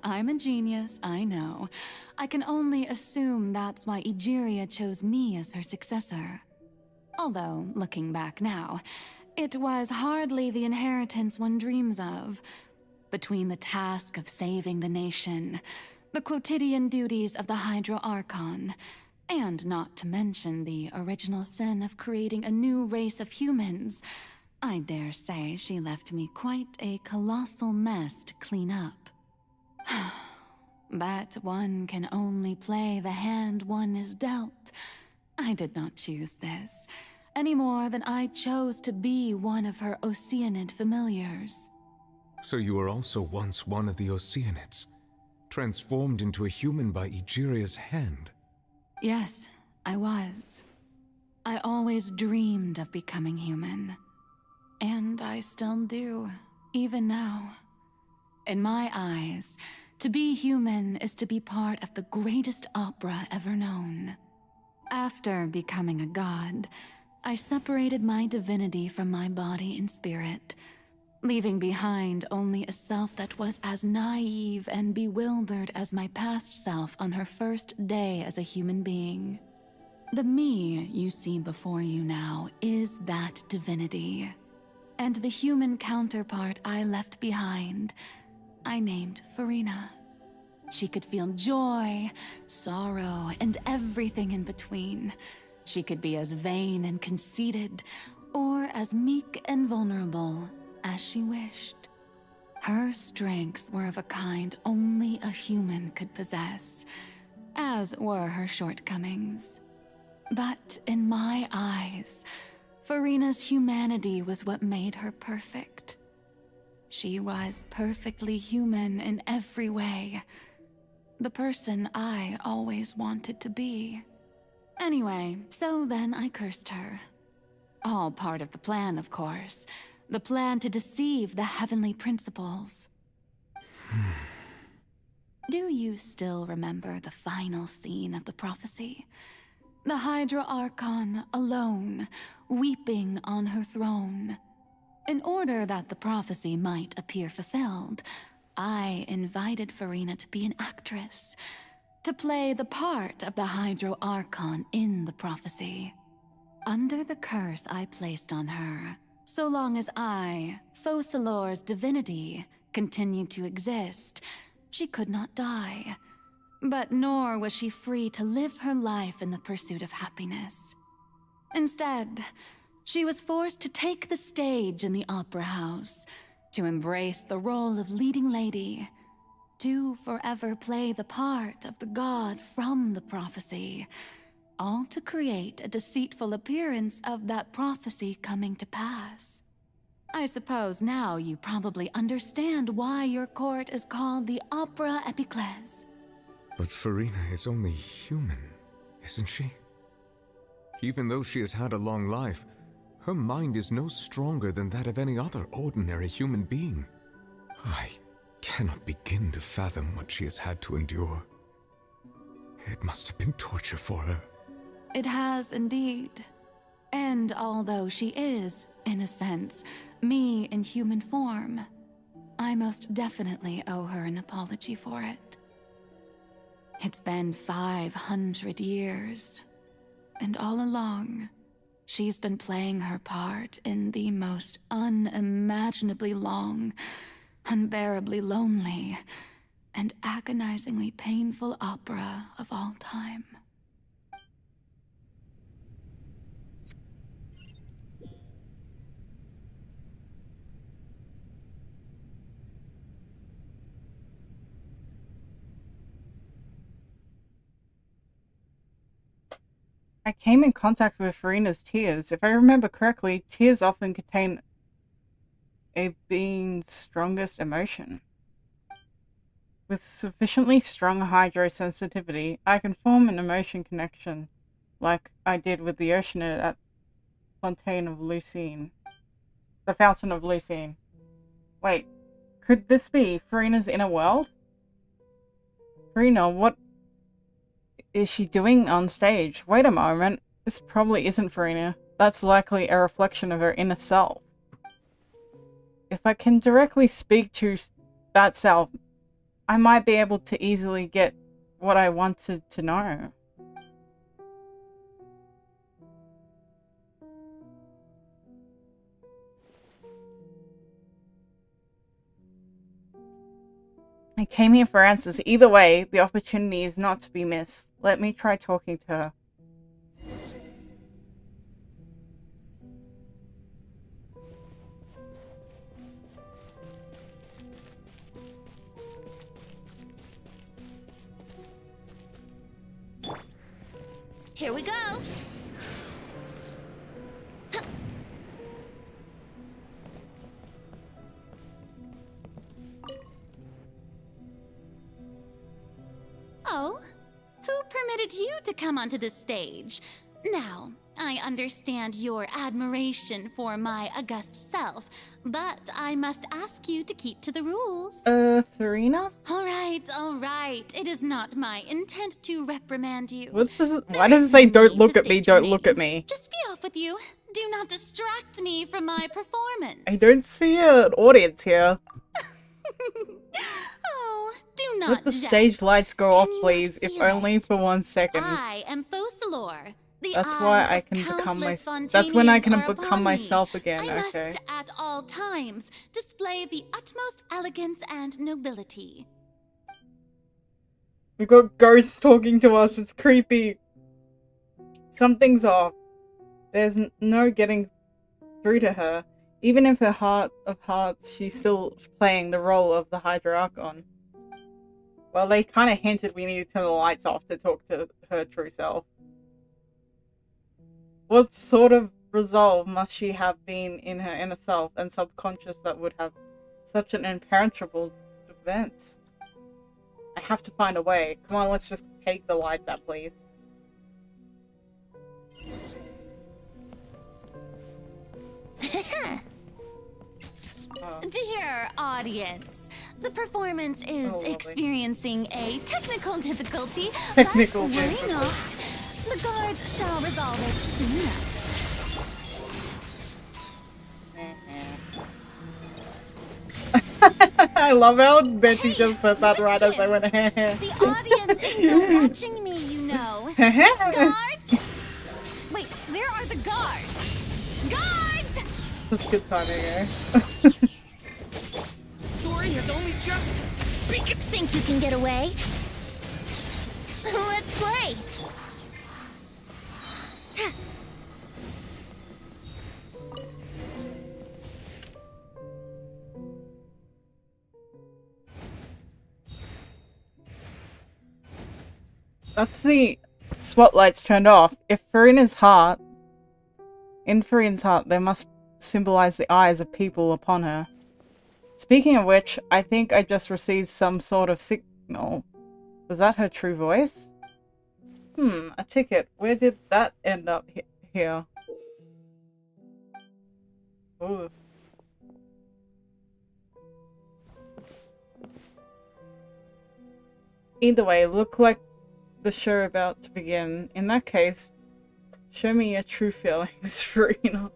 I'm a genius, I know. I can only assume that's why Egeria chose me as her successor. Although, looking back now, it was hardly the inheritance one dreams of. Between the task of saving the nation, the quotidian duties of the Hydro Archon, and not to mention the original sin of creating a new race of humans, I dare say she left me quite a colossal mess to clean up. But one can only play the hand one is dealt. I did not choose this, any more than I chose to be one of her Oceanid familiars. So you were also once one of the Oceanids, transformed into a human by Egeria's hand. Yes, I was. I always dreamed of becoming human. And I still do, even now. In my eyes, to be human is to be part of the greatest opera ever known. After becoming a god, I separated my divinity from my body and spirit, leaving behind only a self that was as naive and bewildered as my past self on her first day as a human being. The me you see before you now is that divinity. And the human counterpart I left behind, I named Farina. She could feel joy, sorrow, and everything in between. She could be as vain and conceited, or as meek and vulnerable as she wished. Her strengths were of a kind only a human could possess, as were her shortcomings. But in my eyes, Farina's humanity was what made her perfect. She was perfectly human in every way. The person I always wanted to be. Anyway, so then I cursed her. All part of the plan, of course. The plan to deceive the heavenly principles. Do you still remember the final scene of the prophecy? The Hydra Archon alone, weeping on her throne. In order that the prophecy might appear fulfilled, I invited Farina to be an actress, to play the part of the Hydro Archon in the prophecy. Under the curse I placed on her, so long as I, Focalor's divinity, continued to exist, she could not die. But nor was she free to live her life in the pursuit of happiness. Instead, she was forced to take the stage in the opera house, to embrace the role of leading lady, to forever play the part of the god from the prophecy, all to create a deceitful appearance of that prophecy coming to pass. I suppose now you probably understand why your court is called the Opera Epiclese. But Farina is only human, isn't she? Even though she has had a long life, her mind is no stronger than that of any other ordinary human being. I cannot begin to fathom what she has had to endure. It must have been torture for her. It has indeed. And although she is, in a sense, me in human form, I most definitely owe her an apology for it. It's been 500 years, and all along, she's been playing her part in the most unimaginably long, unbearably lonely, and agonizingly painful opera of all time. I came in contact with Farina's tears. If I remember correctly, tears often contain a being's strongest emotion. With sufficiently strong hydrosensitivity, I can form an emotion connection, like I did with the oceanid at Fountaine of Lucine. The Fountain of Lucine. Wait, could this be Farina's inner world? Farina, what is she doing on stage? Wait a moment. This probably isn't Farina. That's likely a reflection of her inner self. If I can directly speak to that self, I might be able to easily get what I wanted to know. I came here for answers. Either way, the opportunity is not to be missed. Let me try talking to her. Here we go! Oh, who permitted you to come onto this stage? Now, I understand your admiration for my august self, but I must ask you to keep to the rules. Serena? All right. It is not my intent to reprimand you. Why does it say don't look at me, don't look at me? Just be off with you. Do not distract me from my performance. I don't see an audience here. Oh, do not Let the jest. stage lights go off, please, if only for 1 second. I am Fosalor. The That's why eyes I of can become countless that's when I Fontanians can are become upon me. myself again, I okay. must at all times display the utmost elegance and nobility. We've got ghosts talking to us, it's creepy. Something's off. There's no getting through to her. Even if her heart of hearts, she's still playing the role of the Hydra Archon. Well, they kind of hinted we need to turn the lights off to talk to her true self. What sort of resolve must she have been in her inner self and subconscious that would have such an impenetrable defense? I have to find a way. Come on, let's just take the lights out, please. Dear audience, the performance is experiencing a technical difficulty, but worry not. The guards shall resolve it soon enough. I love how Betty just said that right as I went. The audience is still watching me, you know. Guards? Wait, where are the guards? Guards! That's good timing, eh? Story has only just begun. Think you can get away? Let's play. That's the spotlights turned off. If in Farina's heart, they must symbolize the eyes of people upon her. Speaking of which, I think I just received some sort of signal. Was that her true voice? A ticket. Where did that end up here? Ooh. Either way, look like the show about to begin. In that case, show me your true feelings, Farina.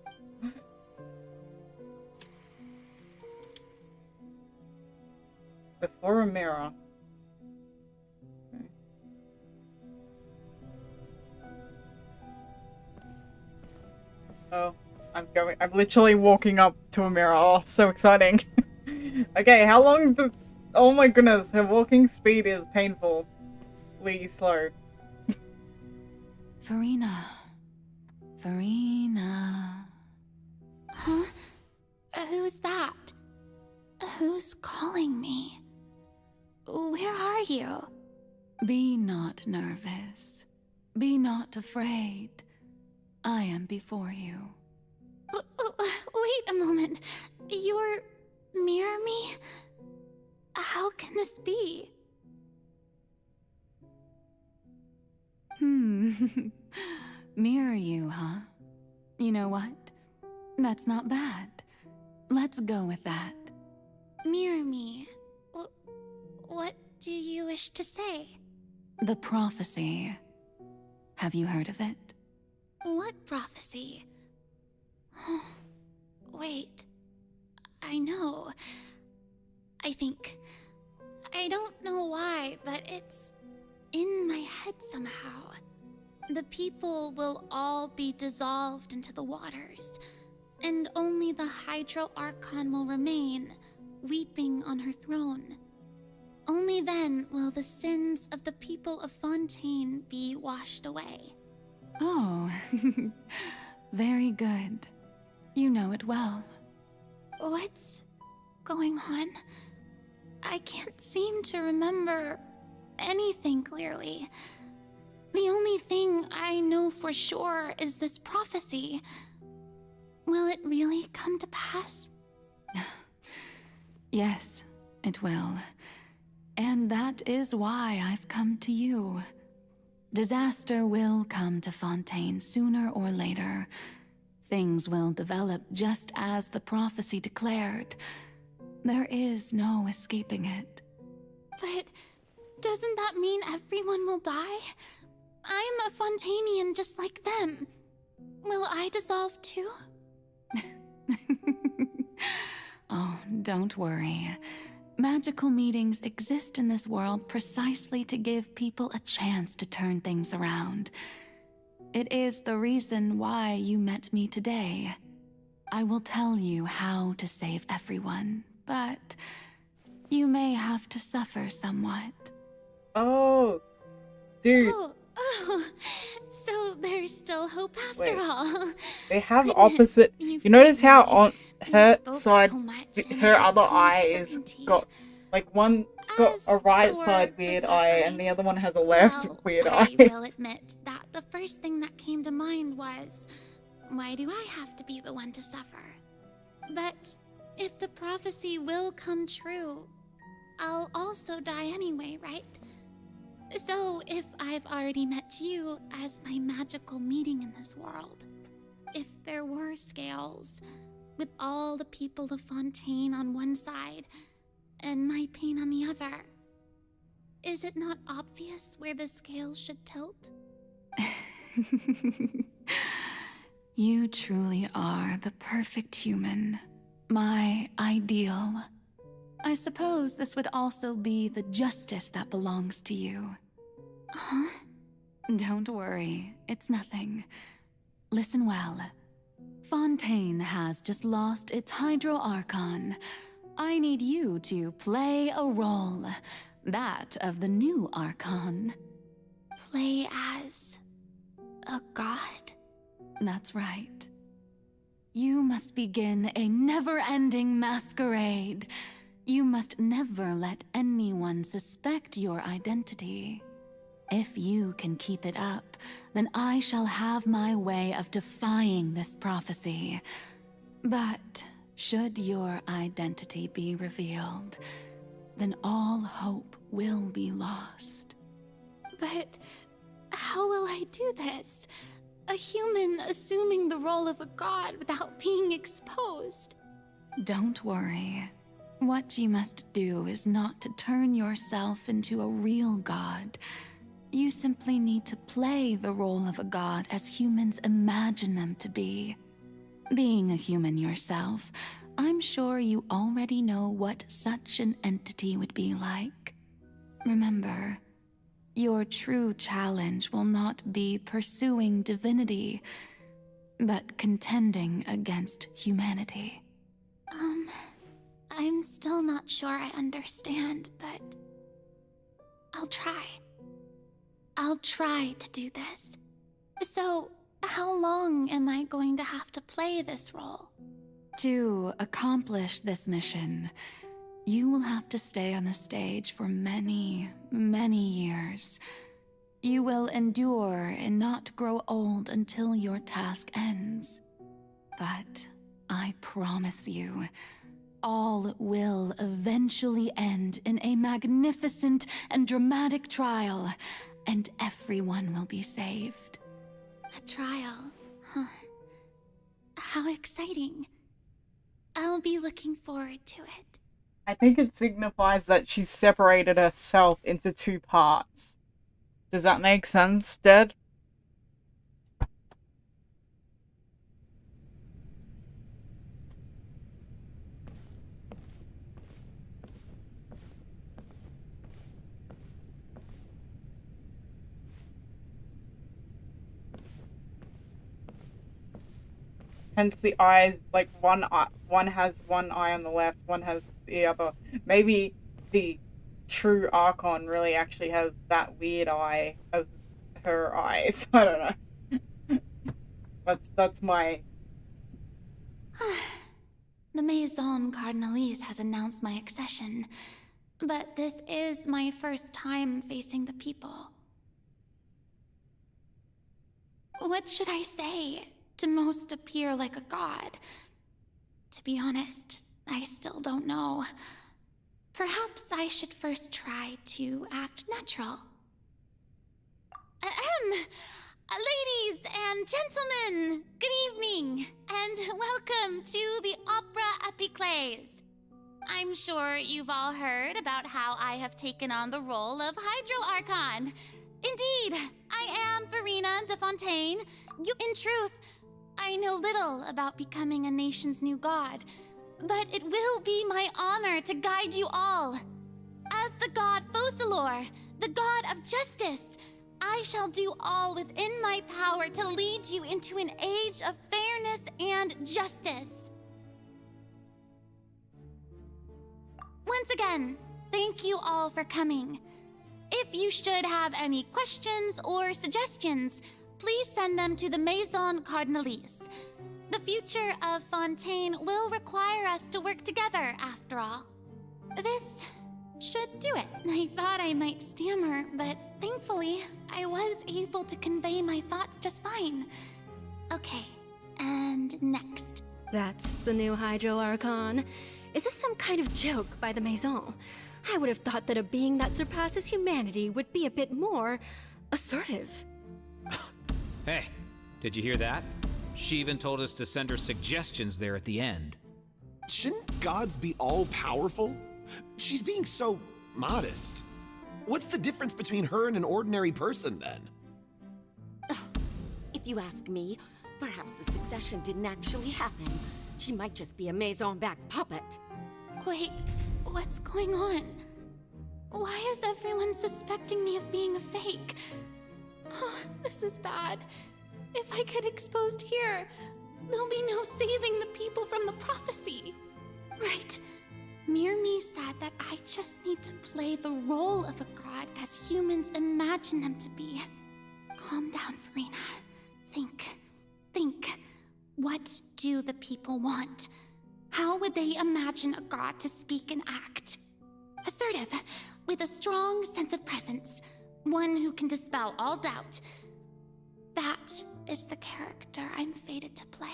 Before a mirror. Okay. Oh, I'm literally walking up to a mirror. Oh, so exciting. Okay, how long oh my goodness, her walking speed is painfully slow. Farina. Farina. Huh? Who's that? Who's calling me? Where are you? Be not nervous. Be not afraid. I am before you. Wait a moment. You're near me? How can this be? Mirror you, huh? You know what? That's not bad. Let's go with that. Mirror me. What do you wish to say? The prophecy. Have you heard of it? What prophecy? Wait. I know. I think. I don't know why, but it's in my head somehow. The people will all be dissolved into the waters, and only the Hydro Archon will remain, weeping on her throne. Only then will the sins of the people of Fountaine be washed away. Oh, very good. You know it well. What's going on? I can't seem to remember anything clearly. The only thing I know for sure is this prophecy. Will it really come to pass? Yes, it will. And that is why I've come to you. Disaster will come to Fountaine sooner or later. Things will develop just as the prophecy declared. There is no escaping it. But doesn't that mean everyone will die? I'm a Fontainian just like them. Will I dissolve too? Oh, don't worry. Magical meetings exist in this world precisely to give people a chance to turn things around. It is the reason why you met me today. I will tell you how to save everyone, but you may have to suffer somewhat. Oh, dude. Oh, so there's still hope after Wait. all. They have Goodness, opposite. you You notice how frightened on me. her You spoke side, so much, and her there's other so much eye is certainty. got like one. It's got a right for side the weird eye, and suffering, the other one has a left well, weird I eye. will admit that the first thing that came to mind was, why do I have to be the one to suffer? But if the prophecy will come true, I'll also die anyway, right? So if I've already met you as my magical meeting in this world, if there were scales, with all the people of Fountaine on one side and my pain on the other, is it not obvious where the scales should tilt? You truly are the perfect human, my ideal. I suppose this would also be the justice that belongs to you. Huh? Don't worry, it's nothing. Listen well. Fountaine has just lost its Hydro Archon. I need you to play a role, that of the new Archon. Play as a god? That's right. You must begin a never-ending masquerade. You must never let anyone suspect your identity. If you can keep it up, then I shall have my way of defying this prophecy. But should your identity be revealed, then all hope will be lost. But how will I do this? A human assuming the role of a god without being exposed. Don't worry. What you must do is not to turn yourself into a real god. You simply need to play the role of a god as humans imagine them to be. Being a human yourself, I'm sure you already know what such an entity would be like. Remember, your true challenge will not be pursuing divinity, but contending against humanity. I'm still not sure I understand, but I'll try. I'll try to do this. So, how long am I going to have to play this role? To accomplish this mission, you will have to stay on the stage for many, many years. You will endure and not grow old until your task ends. But I promise you, all will eventually end in a magnificent and dramatic trial, and everyone will be saved. A trial, huh? How exciting. I'll be looking forward to it. I think it signifies that she's separated herself into two parts. Does that make sense, Dad? Hence the eyes, like one has one eye on the left, one has the other. Maybe the true Archon really actually has that weird eye as her eyes. I don't know. That's my... The Maison Cardinalise has announced my accession, but this is my first time facing the people. What should I say to most appear like a god? To be honest, I still don't know. Perhaps I should first try to act natural. Ladies and gentlemen, good evening, and welcome to the Opera Epiclese. I'm sure you've all heard about how I have taken on the role of Hydro Archon. Indeed, I am Farina de Fountaine. In truth, I know little about becoming a nation's new god, but it will be my honor to guide you all. As the god Focalor, the god of justice, I shall do all within my power to lead you into an age of fairness and justice. Once again, thank you all for coming. If you should have any questions or suggestions, please send them to the Maison Cardinalise. The future of Fountaine will require us to work together, after all. This should do it. I thought I might stammer, but thankfully, I was able to convey my thoughts just fine. Okay, and next. That's the new Hydro Archon. Is this some kind of joke by the Maison? I would have thought that a being that surpasses humanity would be a bit more assertive. Hey, did you hear that? She even told us to send her suggestions there at the end. Shouldn't gods be all-powerful? She's being so modest. What's the difference between her and an ordinary person, then? If you ask me, perhaps the succession didn't actually happen. She might just be a Maison-back puppet. Wait, what's going on? Why is everyone suspecting me of being a fake? Oh, this is bad. If I get exposed here, there'll be no saving the people from the prophecy. Right. Mirmi said that I just need to play the role of a god as humans imagine them to be. Calm down, Farina. Think. What do the people want? How would they imagine a god to speak and act? Assertive, with a strong sense of presence. One who can dispel all doubt. That is the character I'm fated to play.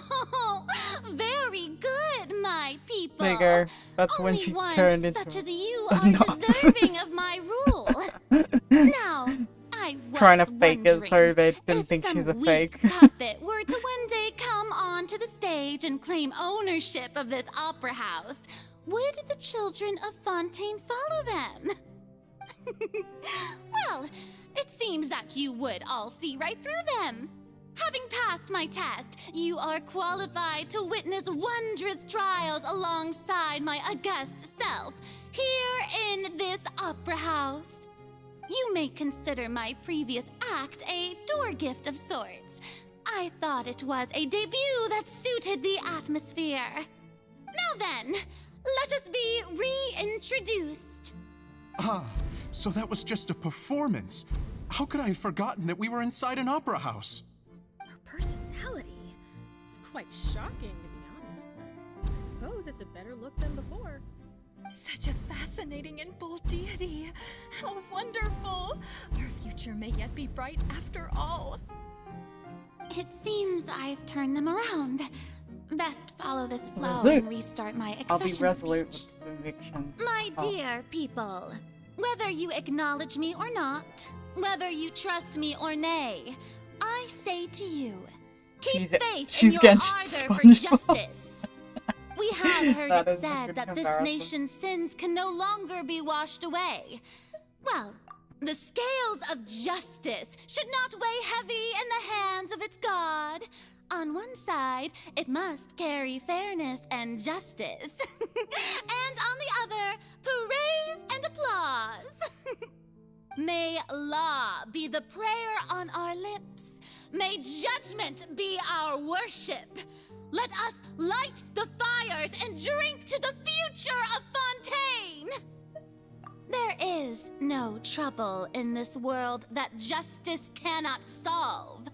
Oh, very good, my people. Nigger, that's when Only she ones turned into such as you a are narcissist. deserving of my rule. Now, I was Trying to fake it so wondering they didn't if think some she's a weak fake. puppet were to one day come onto the stage and claim ownership of this opera house, would the children of Fountaine follow them? Well, it seems that you would all see right through them. Having passed my test, you are qualified to witness wondrous trials alongside my august self, here in this opera house. You may consider my previous act a door gift of sorts. I thought it was a debut that suited the atmosphere. Now then, let us be reintroduced. Ah, so that was just a performance. How could I have forgotten that we were inside an opera house? Her personality. It's quite shocking, to be honest, but I suppose it's a better look than before. Such a fascinating and bold deity. How wonderful! Our future may yet be bright after all. It seems I've turned them around. Best follow this flow Resolute. and restart my accession I'll be resolute speech. with the eviction. My dear people, whether you acknowledge me or not, whether you trust me or nay, I say to you, keep faith in your getting ardor for SpongeBob. justice. We have heard That it is a said good that this comparison. nation's sins can no longer be washed away. Well, the scales of justice should not weigh heavy in the hands of its God. On one side, it must carry fairness and justice. And on the other, praise and applause. May law be the prayer on our lips. May judgment be our worship. Let us light the fires and drink to the future of Fountaine. There is no trouble in this world that justice cannot solve.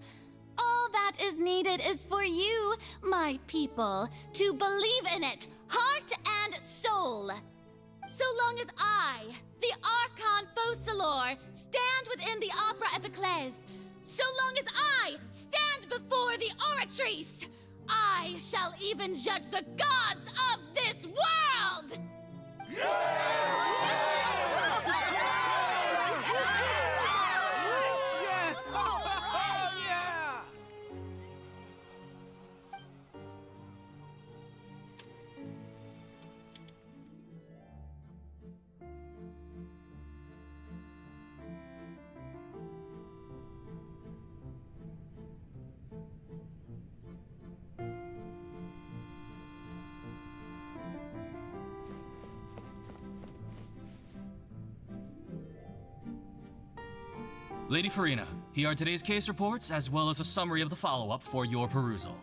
All that is needed is for you, my people, to believe in it, heart and soul. So long as I, the Archon Focalor, stand within the Opera Epiclese, so long as I stand before the Oratrice, I shall even judge the gods of this world! Yes! Oh, yeah! Lady Farina, here are today's case reports, as well as a summary of the follow-up for your perusal.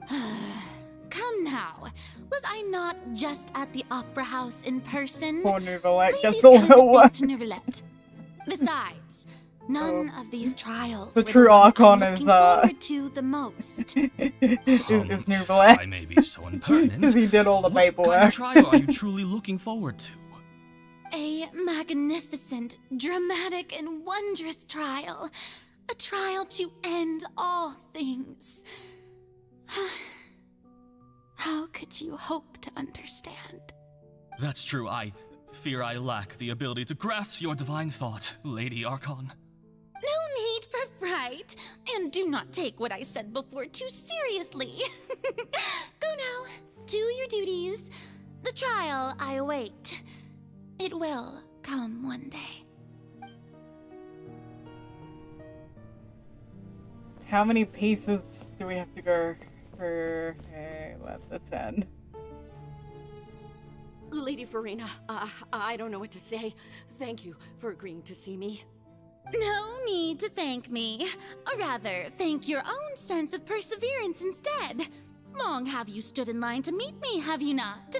Come now. Was I not just at the Opera House in person? Poor Nouvellette Leave gets these all kinds her of work. things to Nouvellette. Besides, none of these trials The were true one Archon I'm is, looking forward to the most. is Nouvellette. I may be so impertinent. Because he did all the What kind paperwork. of trial are you truly looking forward to? A magnificent, dramatic, and wondrous trial. A trial to end all things. How could you hope to understand? That's true, I fear I lack the ability to grasp your divine thought, Lady Archon. No need for fright, and do not take what I said before too seriously. Go now, do your duties. The trial I await. It will come one day. How many pieces do we have to go for? Hey, let this end. Lady Farina, I don't know what to say. Thank you for agreeing to see me. No need to thank me. Or rather, thank your own sense of perseverance instead. Long have you stood in line to meet me, have you not?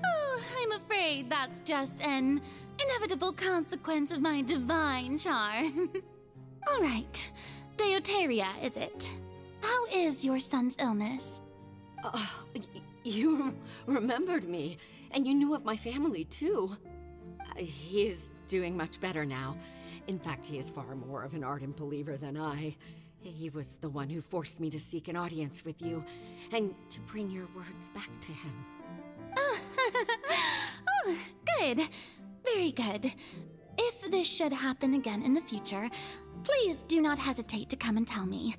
Oh, I'm afraid that's just an inevitable consequence of my divine charm. All right, Deoteria, is it? How is your son's illness? You remembered me, and you knew of my family, too. He is doing much better now. In fact, he is far more of an ardent believer than I. He was the one who forced me to seek an audience with you, and to bring your words back to him. Oh, good. Very good. If this should happen again in the future, please do not hesitate to come and tell me.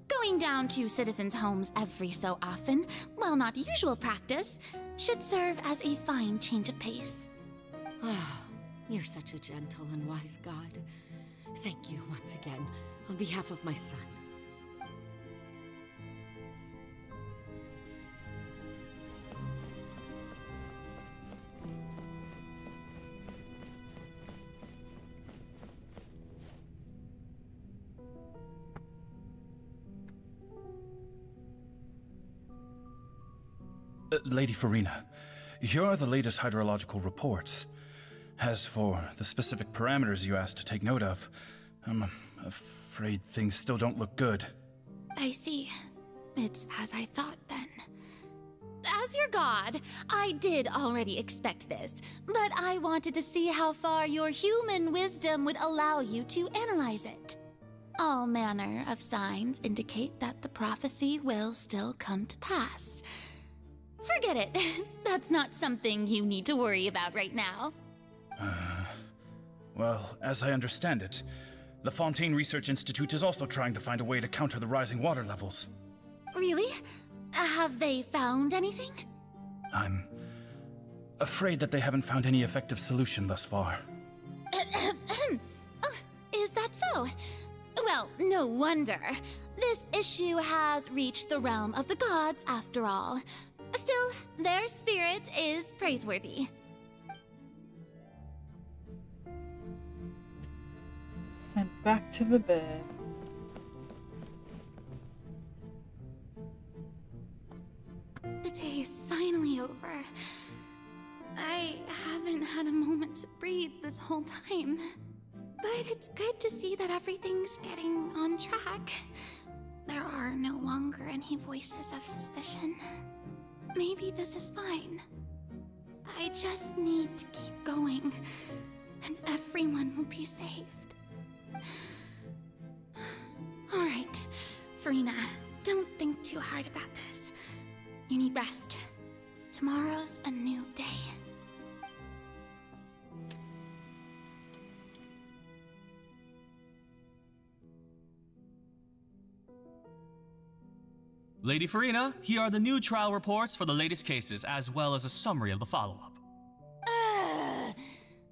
Going down to citizens' homes every so often, while not usual practice, should serve as a fine change of pace. Oh, you're such a gentle and wise god. Thank you once again, on behalf of my son. Lady Farina, here are the latest hydrological reports. As for the specific parameters you asked to take note of, I'm afraid things still don't look good. I see. It's as I thought then. As your god, I did already expect this, but I wanted to see how far your human wisdom would allow you to analyze it. All manner of signs indicate that the prophecy will still come to pass. Forget it. That's not something you need to worry about right now. Well, as I understand it, the Fountaine Research Institute is also trying to find a way to counter the rising water levels. Really? Have they found anything? I'm afraid that they haven't found any effective solution thus far. Oh, is that so? Well, no wonder. This issue has reached the realm of the gods, after all. Still, their spirit is praiseworthy. And back to the bed. The day is finally over. I haven't had a moment to breathe this whole time. But it's good to see that everything's getting on track. There are no longer any voices of suspicion. Maybe this is fine. I just need to keep going, and everyone will be saved. Alright, Farina, don't think too hard about this. You need rest. Tomorrow's a new day. Lady Farina, here are the new trial reports for the latest cases, as well as a summary of the follow-up.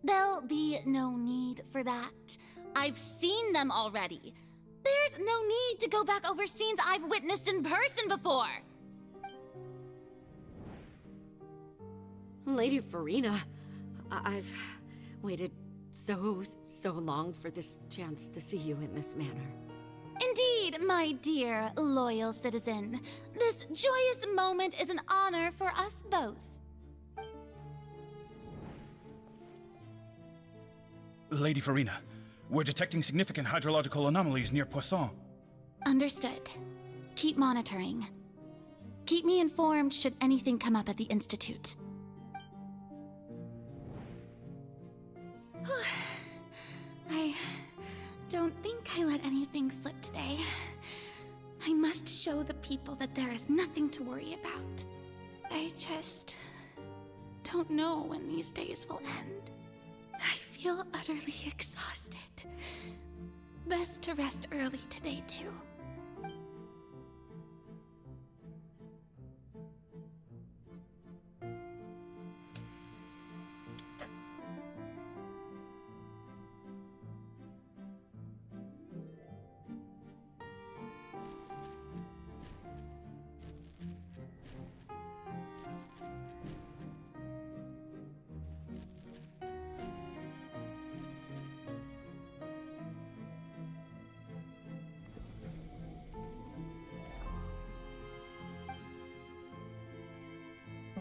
There'll be no need for that. I've seen them already. There's no need to go back over scenes I've witnessed in person before. Lady Farina, I've waited so long for this chance to see you in this manner. Indeed, my dear, loyal citizen. This joyous moment is an honor for us both. Lady Farina, we're detecting significant hydrological anomalies near Poisson. Understood. Keep monitoring. Keep me informed should anything come up at the Institute. I don't think I let anything slip today. I must show the people that there is nothing to worry about. I just don't know when these days will end. I feel utterly exhausted. Best to rest early today, too.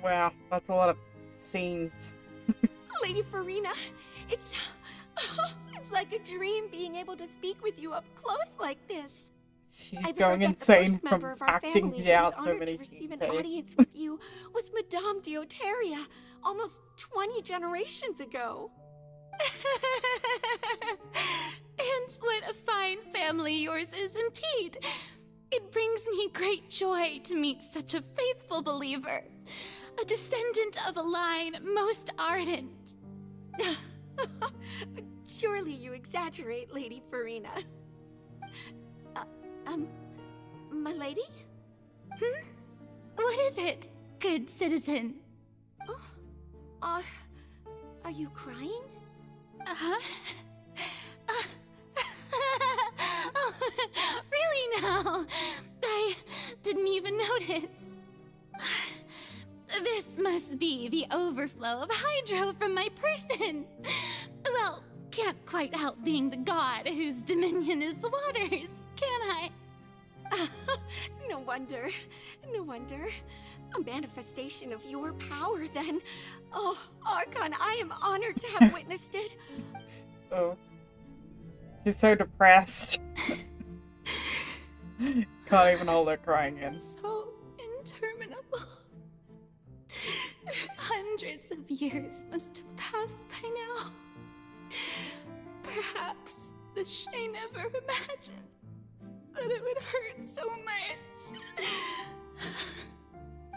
Wow, that's a lot of scenes. Lady Farina, it's like a dream being able to speak with you up close like this. She's I've going heard that insane the first member from of our acting family me out who was so honored many to receive an days. audience with you was Madame Dioteria, almost 20 generations ago. And what a fine family yours is indeed. It brings me great joy to meet such a faithful believer, a descendant of a line most ardent. Surely you exaggerate, Lady Farina. My lady? What is it, good citizen? Are you crying? Uh-huh. Oh, really now? I didn't even notice. This must be the overflow of hydro from my person. Well, can't quite help being the god whose dominion is the waters, can I? No wonder. No wonder. A manifestation of your power, then. Oh, Archon, I am honored to have witnessed it. Oh. She's so depressed. Can't even hold her crying in. So interminable. Hundreds of years must have passed by now. Perhaps the Shay never imagined that it would hurt so much.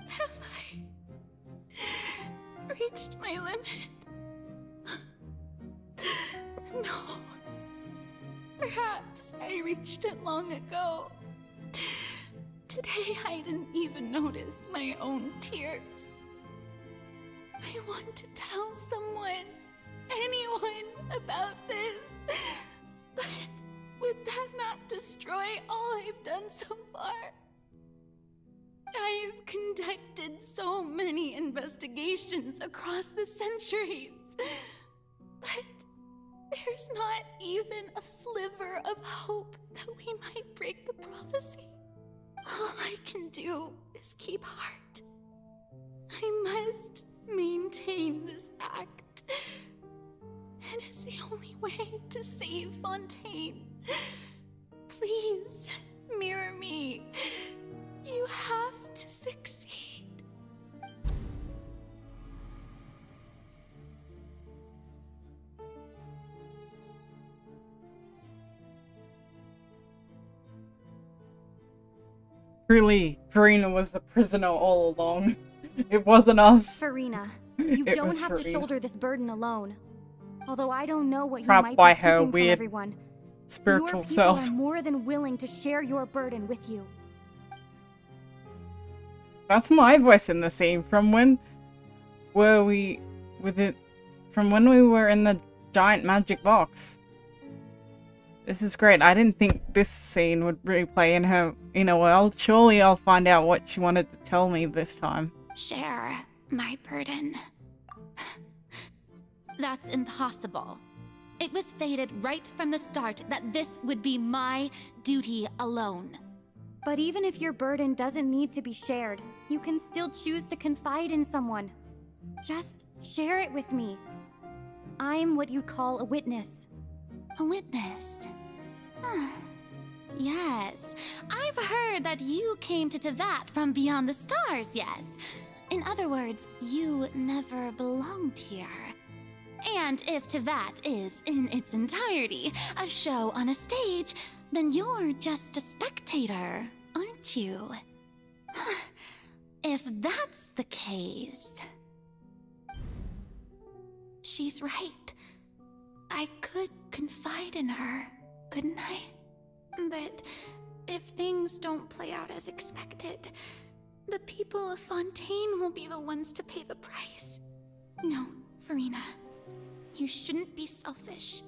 Have I reached my limit? No. Perhaps I reached it long ago. Today I didn't even notice my own tears. I want to tell someone, anyone, about this. But would that not destroy all I've done so far? I've conducted so many investigations across the centuries, but there's not even a sliver of hope that we might break the prophecy. All I can do is keep heart. I must maintain this act. It is the only way to save Fountaine. Please, mirror me. You have to succeed. Truly, Farina was the prisoner all along. It wasn't us. Farina, you It don't was have to Farina. shoulder this burden alone. Although I don't know what you Trapped might by be her keeping from weird everyone, spiritual your people self. are more than willing to share your burden with you. That's my voice in the scene from when were we with it from when we were in the giant magic box. This is great. I didn't think this scene would replay in her inner world. Surely I'll find out what she wanted to tell me this time. Share my burden. That's impossible. It was fated right from the start that this would be my duty alone. But even if your burden doesn't need to be shared, you can still choose to confide in someone. Just share it with me. I'm what you'd call a witness. A witness? Yes, I've heard that you came to Tevat from beyond the stars, yes. In other words, you never belonged here. And if Tevat is, in its entirety, a show on a stage, then you're just a spectator, aren't you? If that's the case... She's right. I could confide in her, couldn't I? But if things don't play out as expected, the people of Fountaine will be the ones to pay the price. No, Farina. You shouldn't be selfish.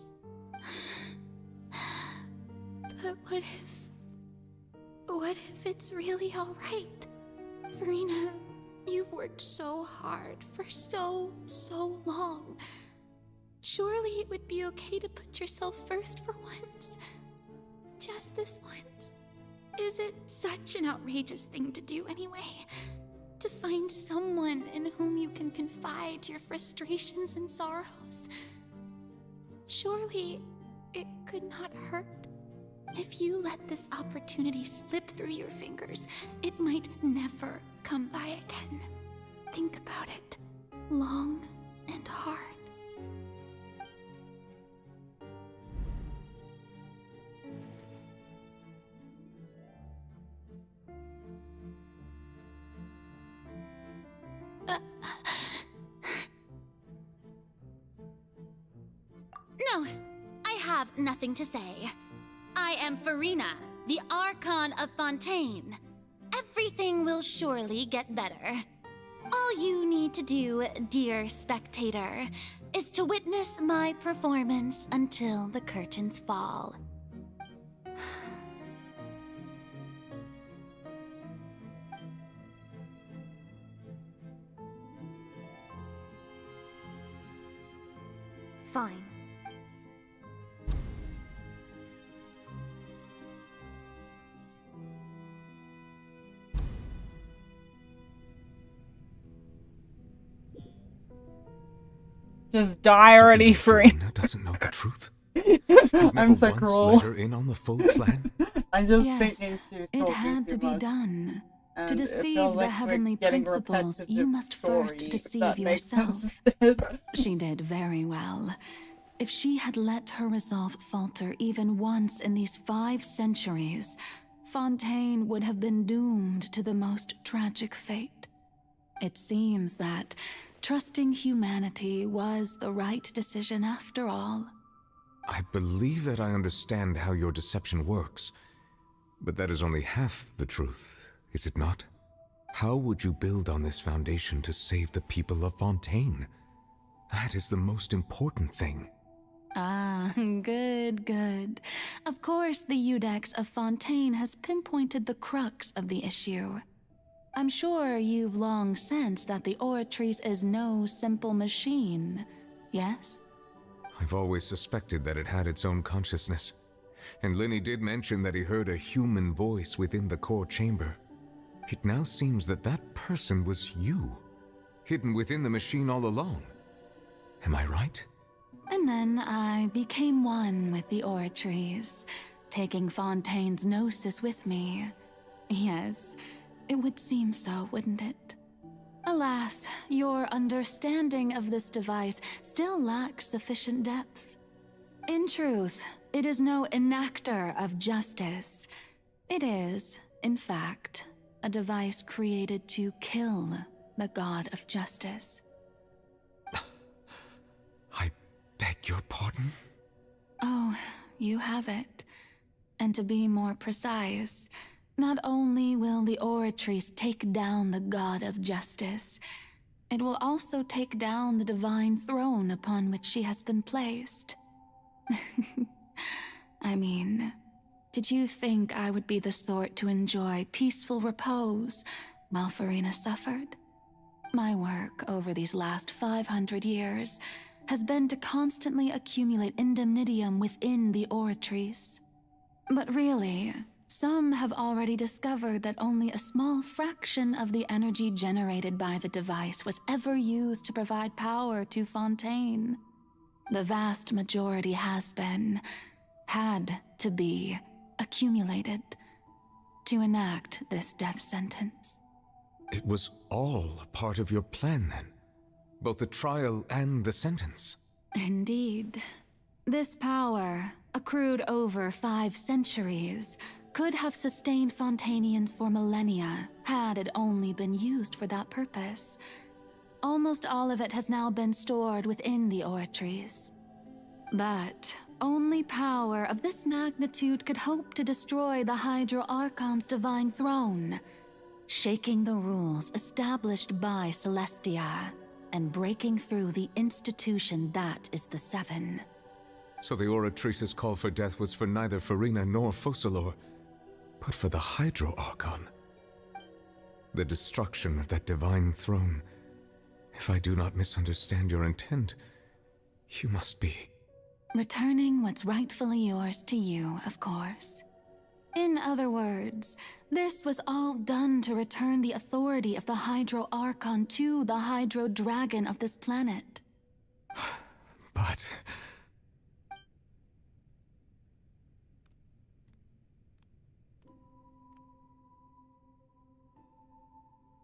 But what if it's really alright? Farina, you've worked so hard for so long. Surely it would be okay to put yourself first for once. Just this once. Is it such an outrageous thing to do anyway? To find someone in whom you can confide your frustrations and sorrows? Surely it could not hurt. If you let this opportunity slip through your fingers, it might never come by again. Think about it long and hard. No, I have nothing to say. I am Farina, the Archon of Fountaine. Everything will surely get better. All you need to do, dear spectator, is to witness my performance until the curtains fall. Fine. Just die already, Farina. Doesn't know the truth. I'm so cruel. Let her in on the full plan. I'm just Yes, thinking she's it talking had too to be much. done. And To it deceive feels the like we're heavenly getting principles, repetitive you must first story, if deceive that makes sense. yourself. She did very well. If she had let her resolve falter even once in these 5 centuries, Fountaine would have been doomed to the most tragic fate. It seems that trusting humanity was the right decision after all. I believe that I understand how your deception works, but that is only half the truth, is it not? How would you build on this foundation to save the people of Fountaine? That is the most important thing. Ah, good. Of course, the Iudex of Fountaine has pinpointed the crux of the issue. I'm sure you've long sensed that the Oratrice is no simple machine, yes? I've always suspected that it had its own consciousness. And Lenny did mention that he heard a human voice within the core chamber. It now seems that that person was you, hidden within the machine all along. Am I right? And then I became one with the Oratrice, taking Fontaine's gnosis with me. Yes, it would seem so, wouldn't it? Alas, your understanding of this device still lacks sufficient depth. In truth, it is no enactor of justice. It is, in fact, a device created to kill the god of justice. I beg your pardon? Oh, you have it. And to be more precise, not only will the Oratrice take down the god of justice, it will also take down the divine throne upon which she has been placed. I mean, did you think I would be the sort to enjoy peaceful repose while Farina suffered? My work over these last 500 years has been to constantly accumulate indemnitium within the Oratrice. But really, some have already discovered that only a small fraction of the energy generated by the device was ever used to provide power to Fountaine. The vast majority had to be, accumulated to enact this death sentence. It was all a part of your plan, then? Both the trial and the sentence? Indeed. This power, accrued over 5 centuries, could have sustained Fontainians for millennia had it only been used for that purpose. Almost all of it has now been stored within the Oratrice. But only power of this magnitude could hope to destroy the Hydro Archon's divine throne, shaking the rules established by Celestia and breaking through the institution that is the Seven. So the Oratrice's call for death was for neither Farina nor Focalor, but for the Hydro Archon. The destruction of that divine throne. If I do not misunderstand your intent, you must be... returning what's rightfully yours to you, of course. In other words, this was all done to return the authority of the Hydro Archon to the Hydro Dragon of this planet. But...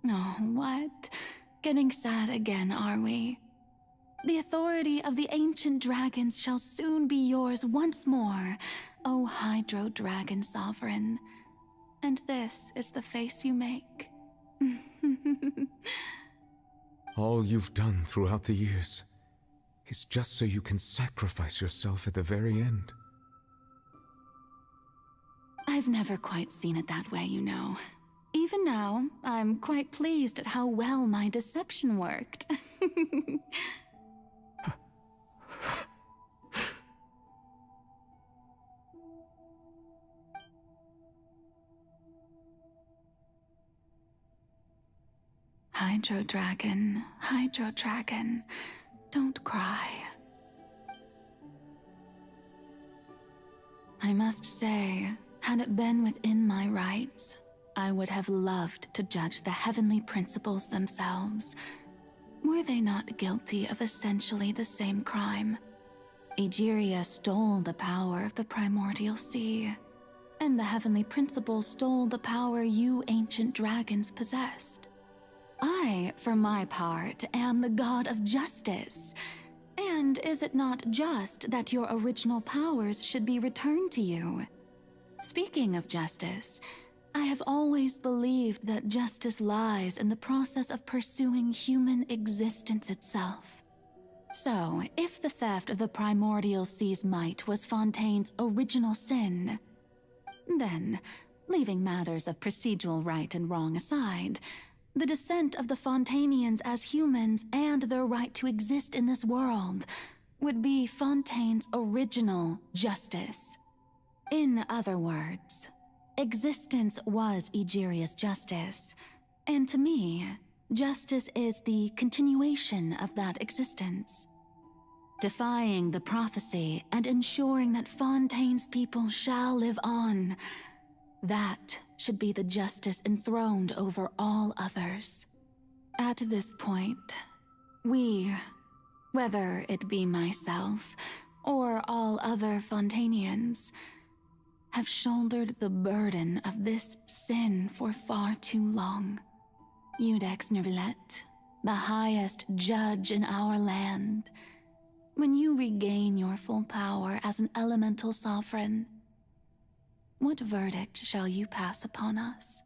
Oh, what? Getting sad again, are we? The authority of the ancient dragons shall soon be yours once more, O Hydro Dragon Sovereign. And this is the face you make. all you've done throughout the years is just so you can sacrifice yourself at the very end. I've never quite seen it that way, you know. Even now, I'm quite pleased at how well my deception worked. Hydro Dragon, don't cry. I must say, had it been within my rights, I would have loved to judge the heavenly principles themselves. Were they not guilty of essentially the same crime? Egeria stole the power of the primordial sea, and the heavenly principles stole the power you ancient dragons possessed. I, for my part, am the god of justice. And is it not just that your original powers should be returned to you? Speaking of justice, I have always believed that justice lies in the process of pursuing human existence itself. So, if the theft of the primordial sea's might was Fontaine's original sin, then, leaving matters of procedural right and wrong aside, the descent of the Fontainians as humans and their right to exist in this world would be Fontaine's original justice. In other words, existence was Egeria's justice, and to me, justice is the continuation of that existence. Defying the prophecy and ensuring that Fontaine's people shall live on, that should be the justice enthroned over all others. At this point, we, whether it be myself or all other Fontainians, have shouldered the burden of this sin for far too long. Iudex Nervillet, the highest judge in our land, when you regain your full power as an elemental sovereign, what verdict shall you pass upon us?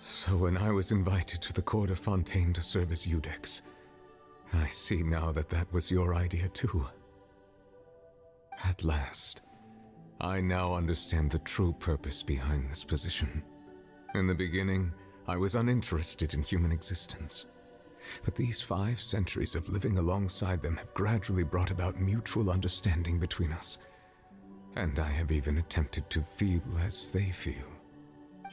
So when I was invited to the court of Fountaine to serve as Iudex, I see now that that was your idea too. At last, I now understand the true purpose behind this position. In the beginning, I was uninterested in human existence. But these 5 centuries of living alongside them have gradually brought about mutual understanding between us. And I have even attempted to feel as they feel.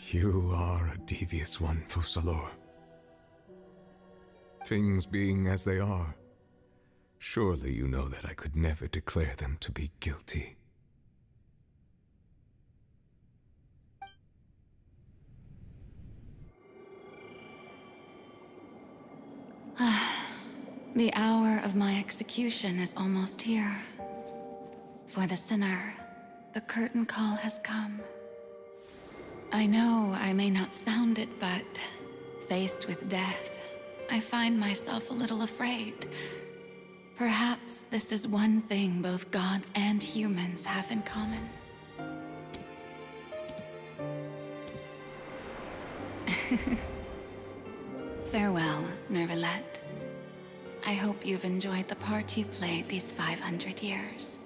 You are a devious one, Focalors. Things being as they are, surely you know that I could never declare them to be guilty. The hour of my execution is almost here. For the sinner, the curtain call has come. I know I may not sound it, but faced with death, I find myself a little afraid. Perhaps this is one thing both gods and humans have in common. Farewell, Nervalette. I hope you've enjoyed the part you played these 500 years.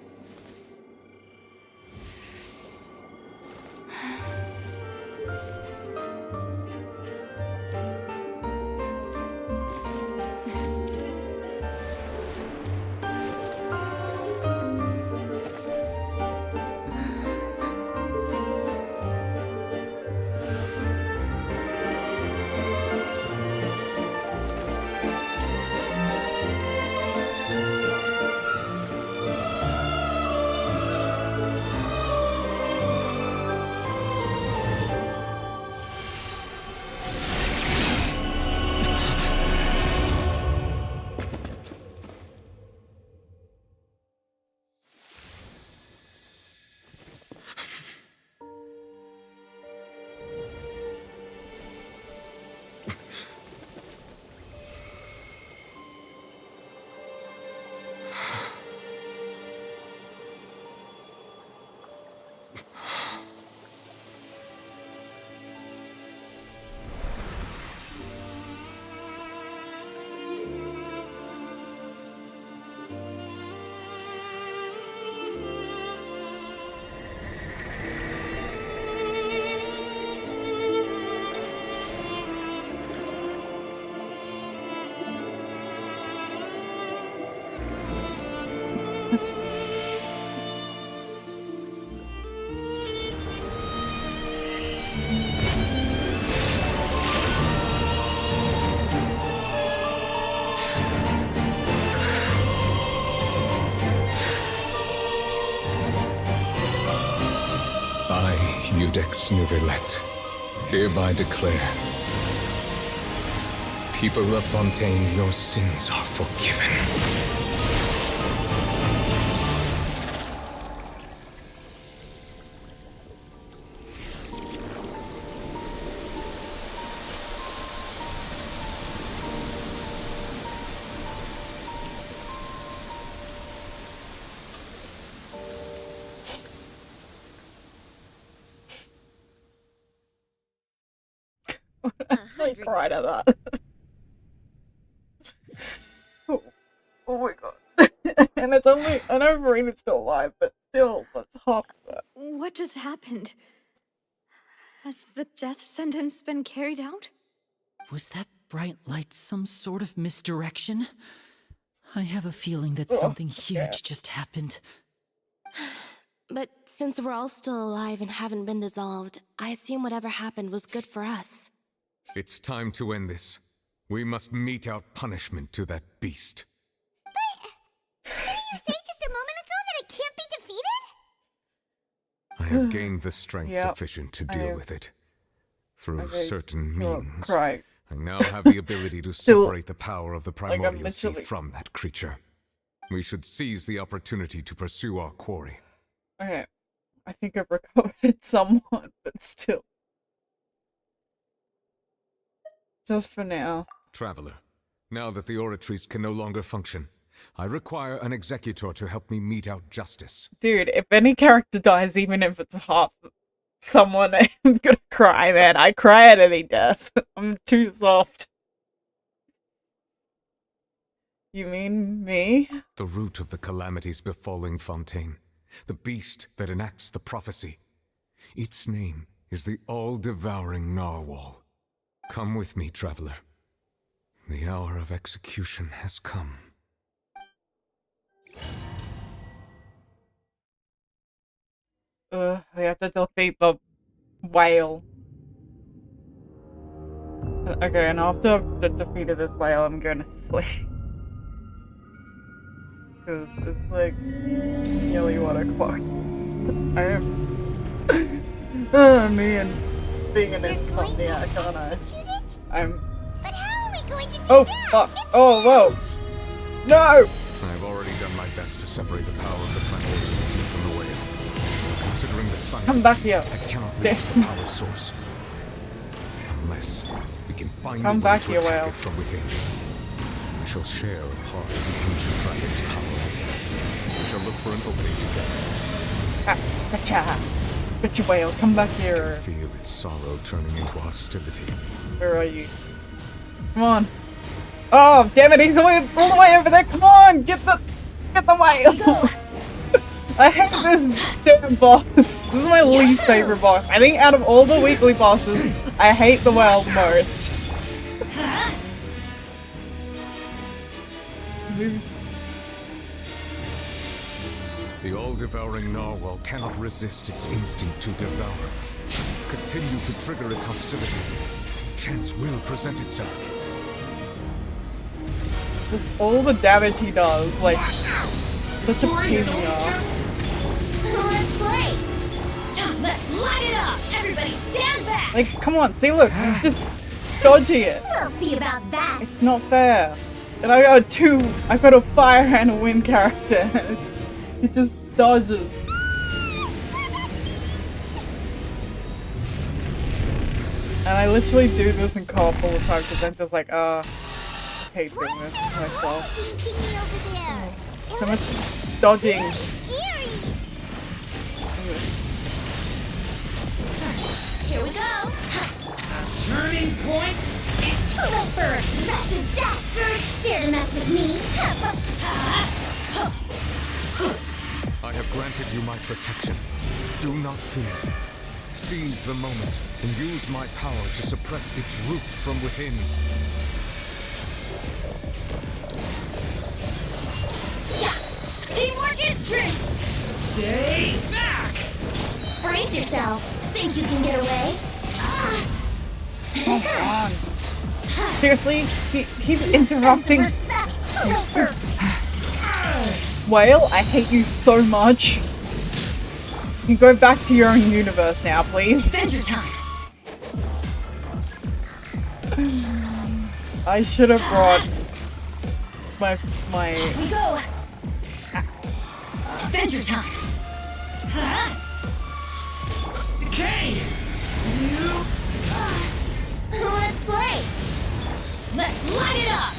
Iudex Nervalette, hereby declare, people of Fountaine, your sins are forgiven. I cried at that. Oh my god. And it's only, I know Marina's still alive, but still, that's half of that. What just happened? Has the death sentence been carried out? Was that bright light some sort of misdirection? I have a feeling that something huge just happened. But since we're all still alive and haven't been dissolved, I assume whatever happened was good for us. It's time to end this. We must mete out punishment to that beast. Didn't you say just a moment ago that it can't be defeated? I have gained the strength sufficient to deal with it. Through certain means, I now have the ability to separate the power of the primordial sea from that creature. We should seize the opportunity to pursue our quarry. Okay, I think I've recovered somewhat, but still. Just for now. Traveler, now that the oratories can no longer function, I require an executor to help me mete out justice. Dude, if any character dies, even if it's half someone, I'm gonna cry, man. I cry at any death. I'm too soft. You mean me? The root of the calamities befalling Fountaine. The beast that enacts the prophecy. Its name is the all-devouring narwhal. Come with me, traveler. The hour of execution has come. We have to defeat the whale. Okay, and after I've defeated this whale, I'm going to sleep. Because it's like nearly 1 o'clock. I am... me and being an insomniac, aren't I? I'm... But how are we going to do Oh, that? fuck! Oh, whoa! No! I've already done my best to separate the power of the planetary sea from the whale. Considering the size Come of back the here. beast, I cannot reach the power source. Unless we can find a Come way back to here, attack whale. it from within. We shall share a part of the ancient dragon's power with you. We shall look for an opening together. Ah, gotcha! Gotcha, whale, come back here. Feel its sorrow turning into hostility. Where are you? Come on. Oh, damn it, he's all the way over there. Come on, get the whale. I hate this damn boss. This is my least favorite boss. I think out of all the weekly bosses, I hate the whale the most. This moves. The all-devouring narwhal cannot resist its instinct to devour. Continue to trigger its hostility. Chance will present itself. Just all the damage he does, like, such a pain in the ass. Let's play! Let's light it up! Everybody stand back! Like, come on, see, look, it's just dodging it. We'll see about that. It's not fair. And I got a fire and a wind character. It just dodges. And I literally do this in co-op all the time because I'm just like, I hate doing this myself. So much dodging. Here we go! Turning point? Look for a wretched dastard! Dare to mess with me? I have granted you my protection. Do not fear. Seize the moment and use my power to suppress its root from within. Yeah! Teamwork is strength! Stay back! Brace yourself! Think you can get away? Come on. Seriously? He keeps interrupting. Whale, I hate you so much. You go back to your own universe now, please. Adventure time! I should have brought my Here we go! Adventure time! Decay! Let's play! Let's light it up!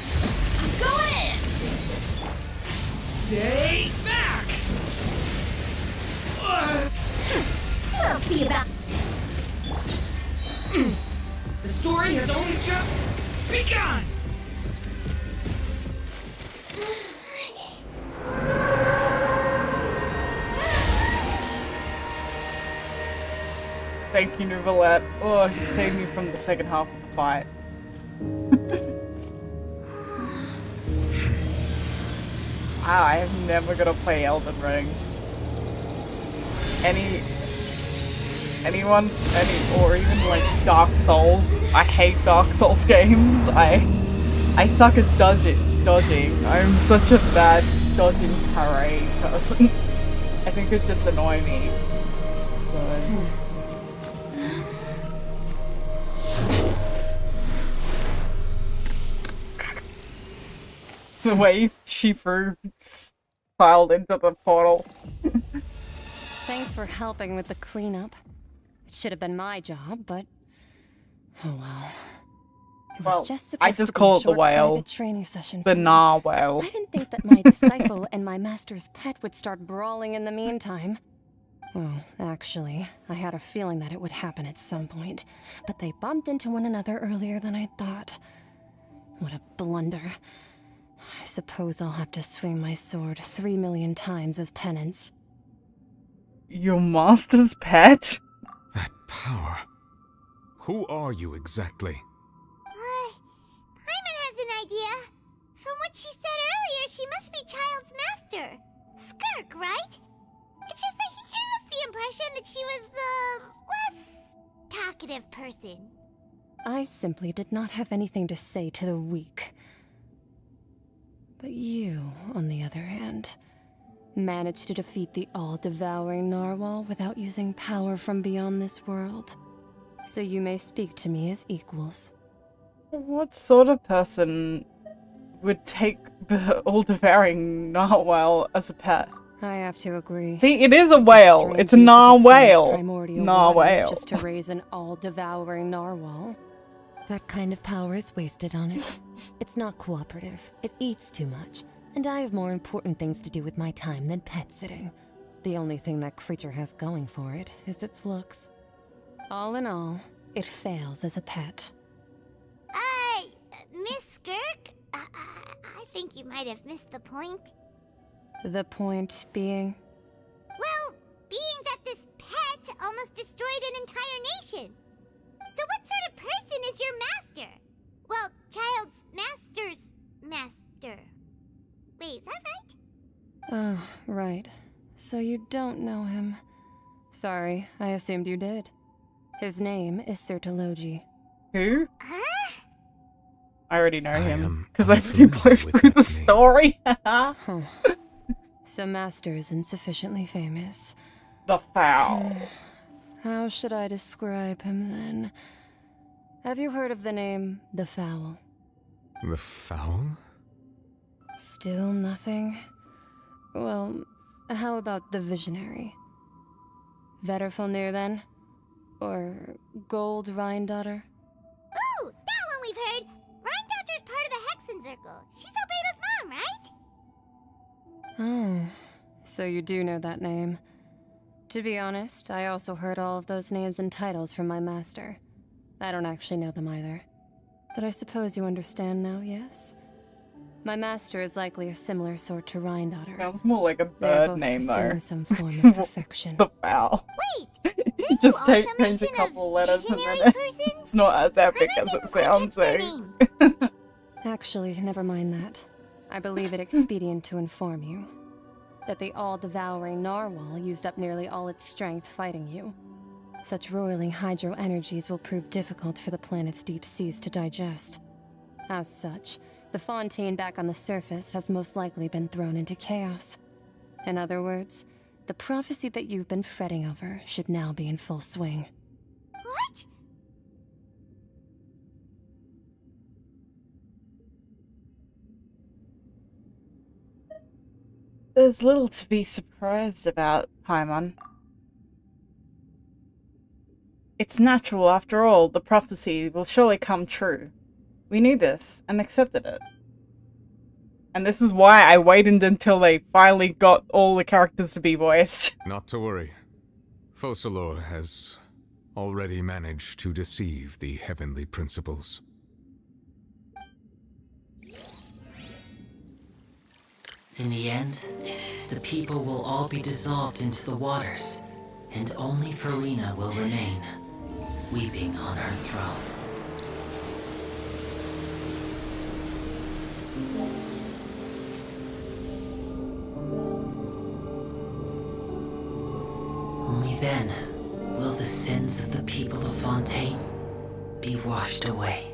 I'm going in! Stay back! We'll see about... The story has only just begun! Thank you, Nouvellette. Oh, he saved me from the second half of the fight. Wow, I am never gonna play Elden Ring. Or even like Dark Souls. I hate Dark Souls games. I suck at dodging. I'm such a bad dodging parade person. I think it just annoys me. The way she filed into the portal. Thanks for helping with the cleanup. It should have been my job, but oh well. It was just supposed I just to be call a it the short whale. private training session. The narwhal. I didn't think that my disciple and my master's pet would start brawling in the meantime. Well, actually, I had a feeling that it would happen at some point, but they bumped into one another earlier than I thought. What a blunder. I suppose I'll have to swing my sword 3 million times as penance. Your master's pet? That power. Who are you exactly? Paimon has an idea. From what she said earlier, she must be Child's master. Skirk, right? It's just that he gave us the impression that she was the less talkative person. I simply did not have anything to say to the weak. But you, on the other hand, managed to defeat the all-devouring narwhal without using power from beyond this world. So you may speak to me as equals. What sort of person would take the all-devouring narwhal as a pet? I have to agree. See, it is a whale. It's a narwhal. Narwhal. Just to raise an all-devouring narwhal. That kind of power is wasted on it. It's not cooperative. It eats too much. And I have more important things to do with my time than pet sitting. The only thing that creature has going for it is its looks. All in all, it fails as a pet. Miss Skirk? I think you might have missed the point. The point being? Well, being that this pet almost destroyed an entire nation. So what sort of person is your master? Well, Child's master's master. Wait, is that right? Oh, right. So you don't know him. Sorry, I assumed you did. His name is Sertologi. Who? I already know him, because I've been playing through the story. Huh. So Master isn't sufficiently famous. The Foul. How should I describe him then? Have you heard of the name The Foul? The Foul? Still nothing? Well, how about the Visionary? Vetterfulnir then? Or Gold Rhindaughter? Ooh, that one we've heard! Rhindaughter's part of the Hexen Circle. She's Albedo's mom, right? Oh, so you do know that name. To be honest, I also heard all of those names and titles from my master. I don't actually know them either. But I suppose you understand now, yes? My master is likely a similar sort to Rhindaughter. Sounds more like a bird name, though. Some form of perfection. The Foul. Wait! You just change a couple letters and then it's not as epic as it sounds, though. Actually, never mind that. I believe it expedient to inform you that the all-devouring narwhal used up nearly all its strength fighting you. Such roiling hydro energies will prove difficult for the planet's deep seas to digest. As such, the Fountaine back on the surface has most likely been thrown into chaos. In other words, the prophecy that you've been fretting over should now be in full swing. What? There's little to be surprised about, Paimon. It's natural, after all. The prophecy will surely come true. We knew this, and accepted it. And this is why I waited until they finally got all the characters to be voiced. Not to worry. Focalor has already managed to deceive the heavenly principles. In the end, the people will all be dissolved into the waters, and only Farina will remain, weeping on her throne. Only then will the sins of the people of Fountaine be washed away.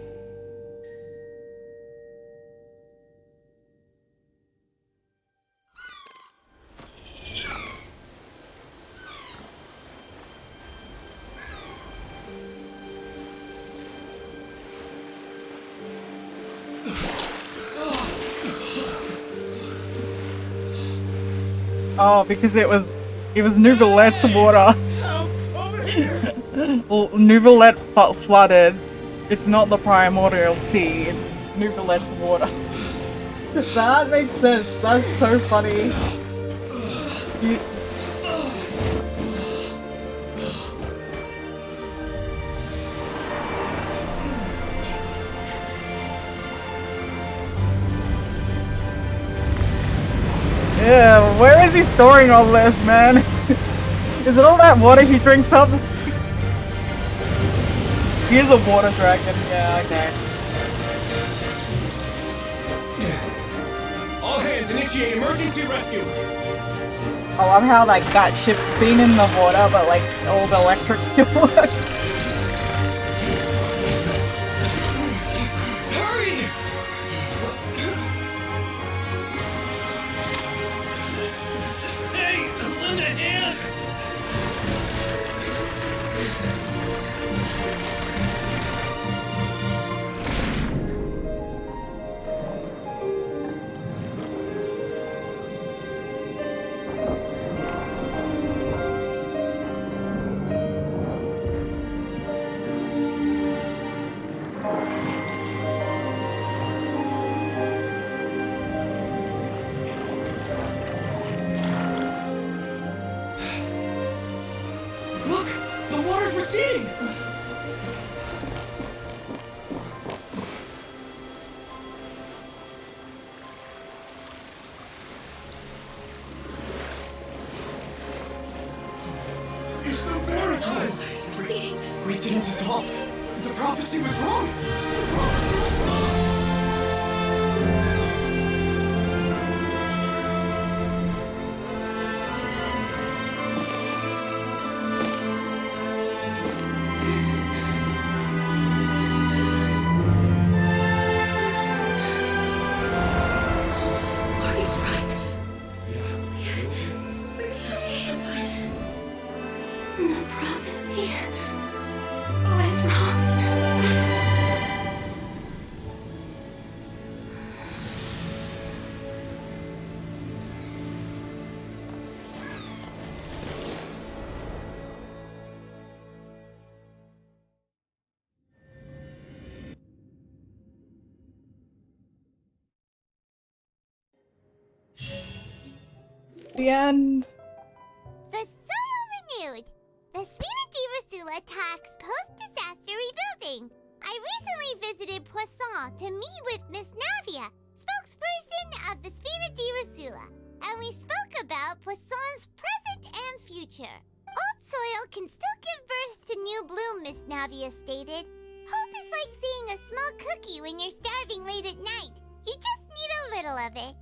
Oh, because it was Nouvelette's water. Well, Nouvellette flooded. It's not the primordial sea, it's Nouvelette's water. That makes sense. That's so funny. Yeah, where is he storing all this, man? Is it all that water he drinks up? He's a water dragon, yeah, okay. All hands initiate emergency rescue! I love how like that ship's been in the water, but like all the electric still works. Hurry! Hey, lend a hand! Look! The water's receding! It's a miracle! It's receding. We didn't dissolve. The prophecy was wrong. The prophecy was wrong. Are you alright? We're safe. The prophecy was wrong. The end. The soil renewed. The Spina attacks post-disaster rebuilding. I recently visited Poisson to meet with Miss Navia, spokesperson of the Spina, and we spoke about Poisson's present and future. Old soil can still give birth to new bloom, Miss Navia stated. Hope is like seeing a small cookie when you're starving late at night. You just need a little of it.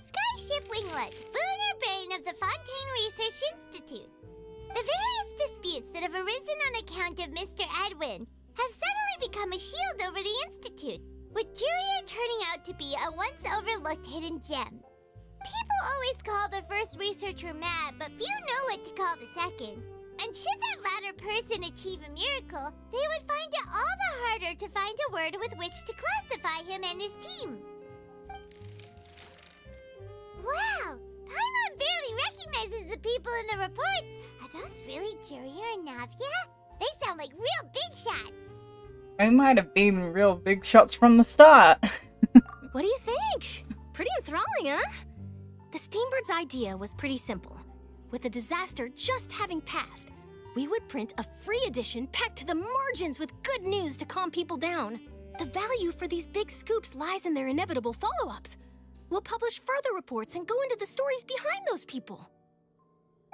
Skyship Winglet, booner brain of the Fountaine Research Institute. The various disputes that have arisen on account of Mr. Edwin have suddenly become a shield over the Institute, with Jurier turning out to be a once overlooked hidden gem. People always call the first researcher mad, but few know what to call the second. And should that latter person achieve a miracle, they would find it all the harder to find a word with which to classify him and his team. Wow! Paimon barely recognizes the people in the reports. Are those really Jurier and Navia? They sound like real big shots. They might have been real big shots from the start. What do you think? Pretty enthralling, huh? The Steambird's idea was pretty simple. With the disaster just having passed, we would print a free edition packed to the margins with good news to calm people down. The value for these big scoops lies in their inevitable follow-ups. We'll publish further reports and go into the stories behind those people.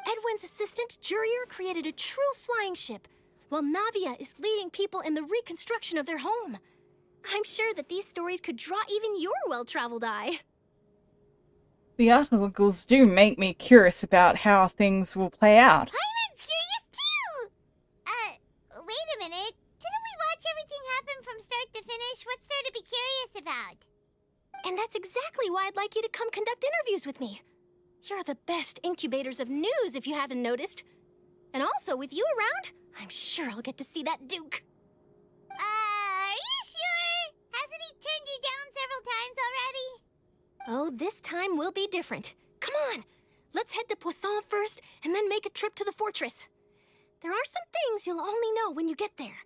Edwin's assistant, Jurier, created a true flying ship, while Navia is leading people in the reconstruction of their home. I'm sure that these stories could draw even your well-traveled eye. The articles do make me curious about how things will play out. Paimon's curious too! Wait a minute. Didn't we watch everything happen from start to finish? What's there to be curious about? And that's exactly why I'd like you to come conduct interviews with me. You're the best incubators of news, if you haven't noticed. And also, with you around, I'm sure I'll get to see that Duke. Are you sure? Hasn't he turned you down several times already? Oh, this time will be different. Come on, let's head to Poisson first, and then make a trip to the fortress. There are some things you'll only know when you get there.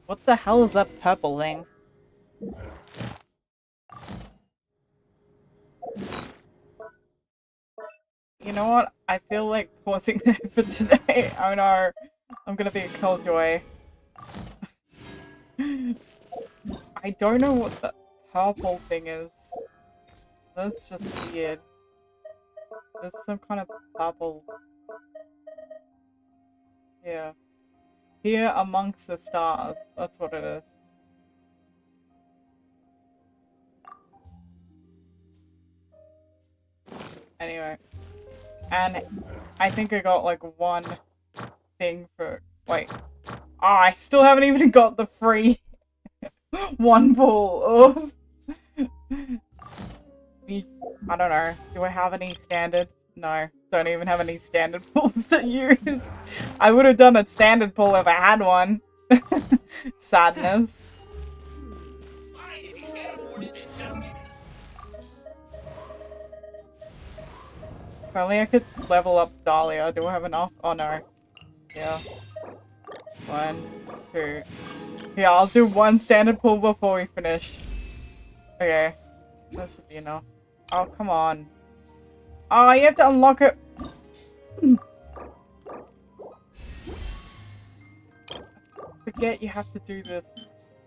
What the hell is that purple thing? You know what? I feel like pausing there for today. Oh no, I'm gonna be a killjoy. I I don't know what the purple thing is. That's just weird. There's some kind of purple. Yeah. Here amongst the stars. That's what it is. Anyway. And I think I got like one thing for... Wait. Ah, I still haven't even got the free one ball. Oh. I don't know. Do I have any standard? No. Don't even have any standard pulls to use. I would have done a standard pull if I had one. Sadness. If only I could level up Dahlia. Do I have enough? Oh no. Yeah. 1, 2. Yeah, I'll do one standard pull before we finish. Okay. That should be enough. Oh, come on. Oh, you have to unlock it. Forget you have to do this.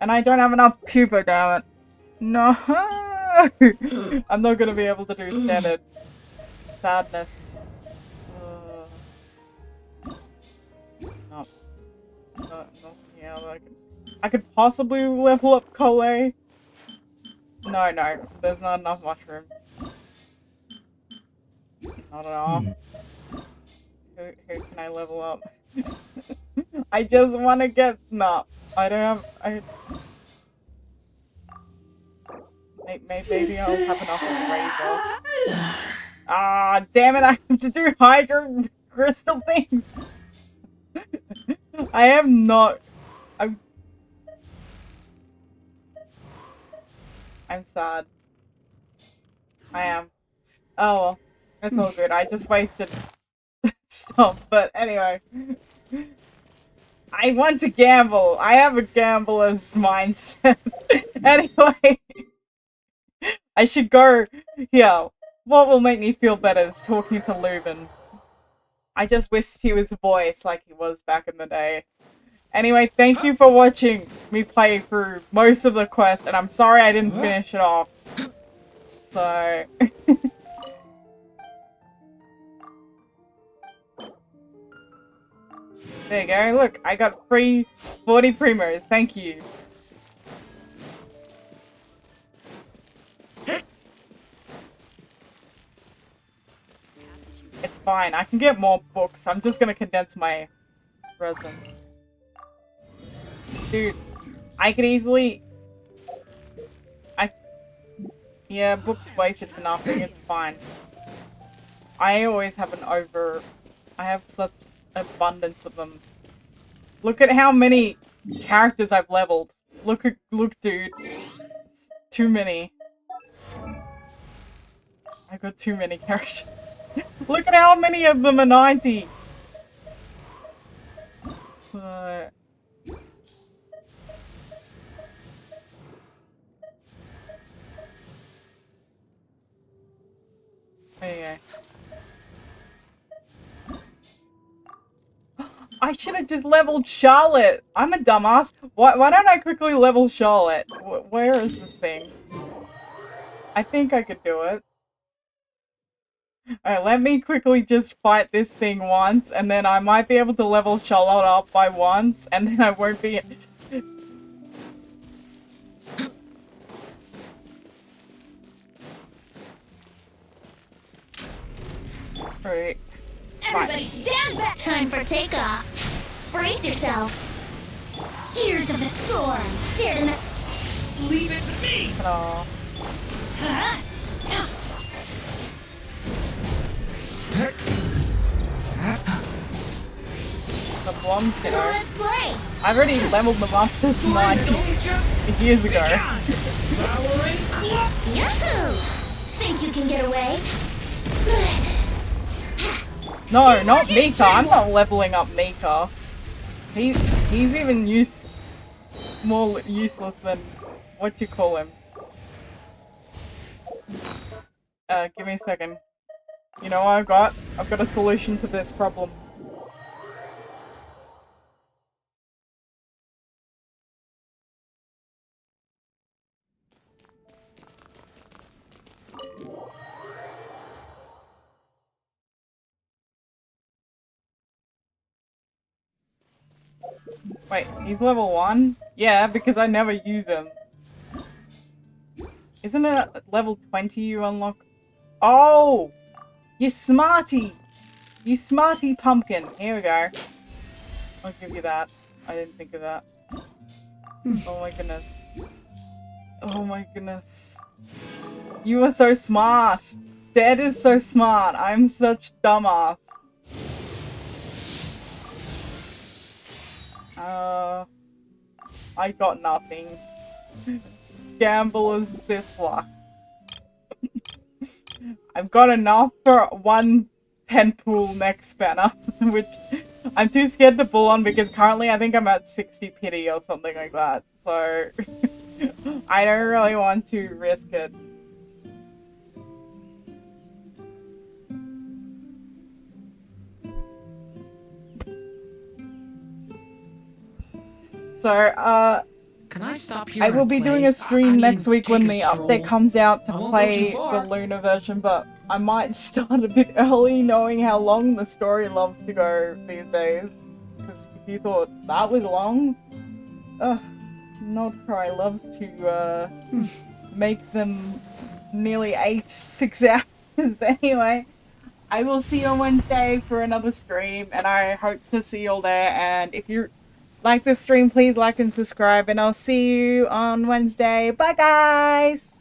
And I don't have enough pupa, damn it. No. I'm not gonna be able to do standard. Sadness. No. No, yeah, I could possibly level up Cole. No, there's not enough mushrooms. Not at all. Who can I level up? I just want to get... No, I don't have... Maybe I'll have enough of Razor. Ah, damn it, I have to do Hydro Crystal things! I am not... I'm sad. I am. Oh well. It's all good. I just wasted stuff. But anyway. I want to gamble. I have a gambler's mindset. Anyway. I should go here. What will make me feel better is talking to Leuven. I just wish he was voiced like he was back in the day. Anyway, thank you for watching me play through most of the quest, and I'm sorry I didn't finish it off. So... There you go, look, I got free 40 primos, thank you. It's fine, I can get more books, I'm just gonna condense my resin. Dude, I could easily... Yeah, books wasted for nothing, it's fine. I always have I have such abundance of them. Look at how many characters I've leveled. Look, dude. It's too many. I got too many characters. Look at how many of them are 90! Okay. I should have just leveled Charlotte! I'm a dumbass. Why don't I quickly level Charlotte? Where is this thing? I think I could do it. Alright, let me quickly just fight this thing once, and then I might be able to level Charlotte up by once, and then I won't be... Alright. Everybody stand back! Time for takeoff. Brace yourselves. Gears of the storm. Steer them. Leave it to me. Aww. Huh? The Blum kiddo. Let's play. I already leveled them up this 90 years ago. Yahoo! Think you can get away? No, not Mika. I'm not leveling up Mika. He's even more useless than what you call him. Give me a second. You know what I've got? I've got a solution to this problem. Wait, he's level 1? Yeah, because I never use him. Isn't it at level 20 you unlock? Oh! You smarty! You smarty pumpkin. Here we go. I'll give you that. I didn't think of that. Oh my goodness. Oh my goodness. You are so smart. Dad is so smart. I'm such dumbass. I got nothing. Gambler's dislike. I've got enough for one 10 pool next spanner, which I'm too scared to pull on because currently I think I'm at 60 pity or something like that. So I don't really want to risk it. So, Can I stop here I will and be play? doing a stream next week when take the a update stroll. comes out to I won't go play too far. the Lunar version, but I might start a bit early knowing how long the story loves to go these days. Because if you thought that was long, Nordcry loves to make them nearly 6 hours. Anyway, I will see you on Wednesday for another stream, and I hope to see you all there. And if you like this stream, please like and subscribe, and I'll see you on Wednesday. Bye, guys!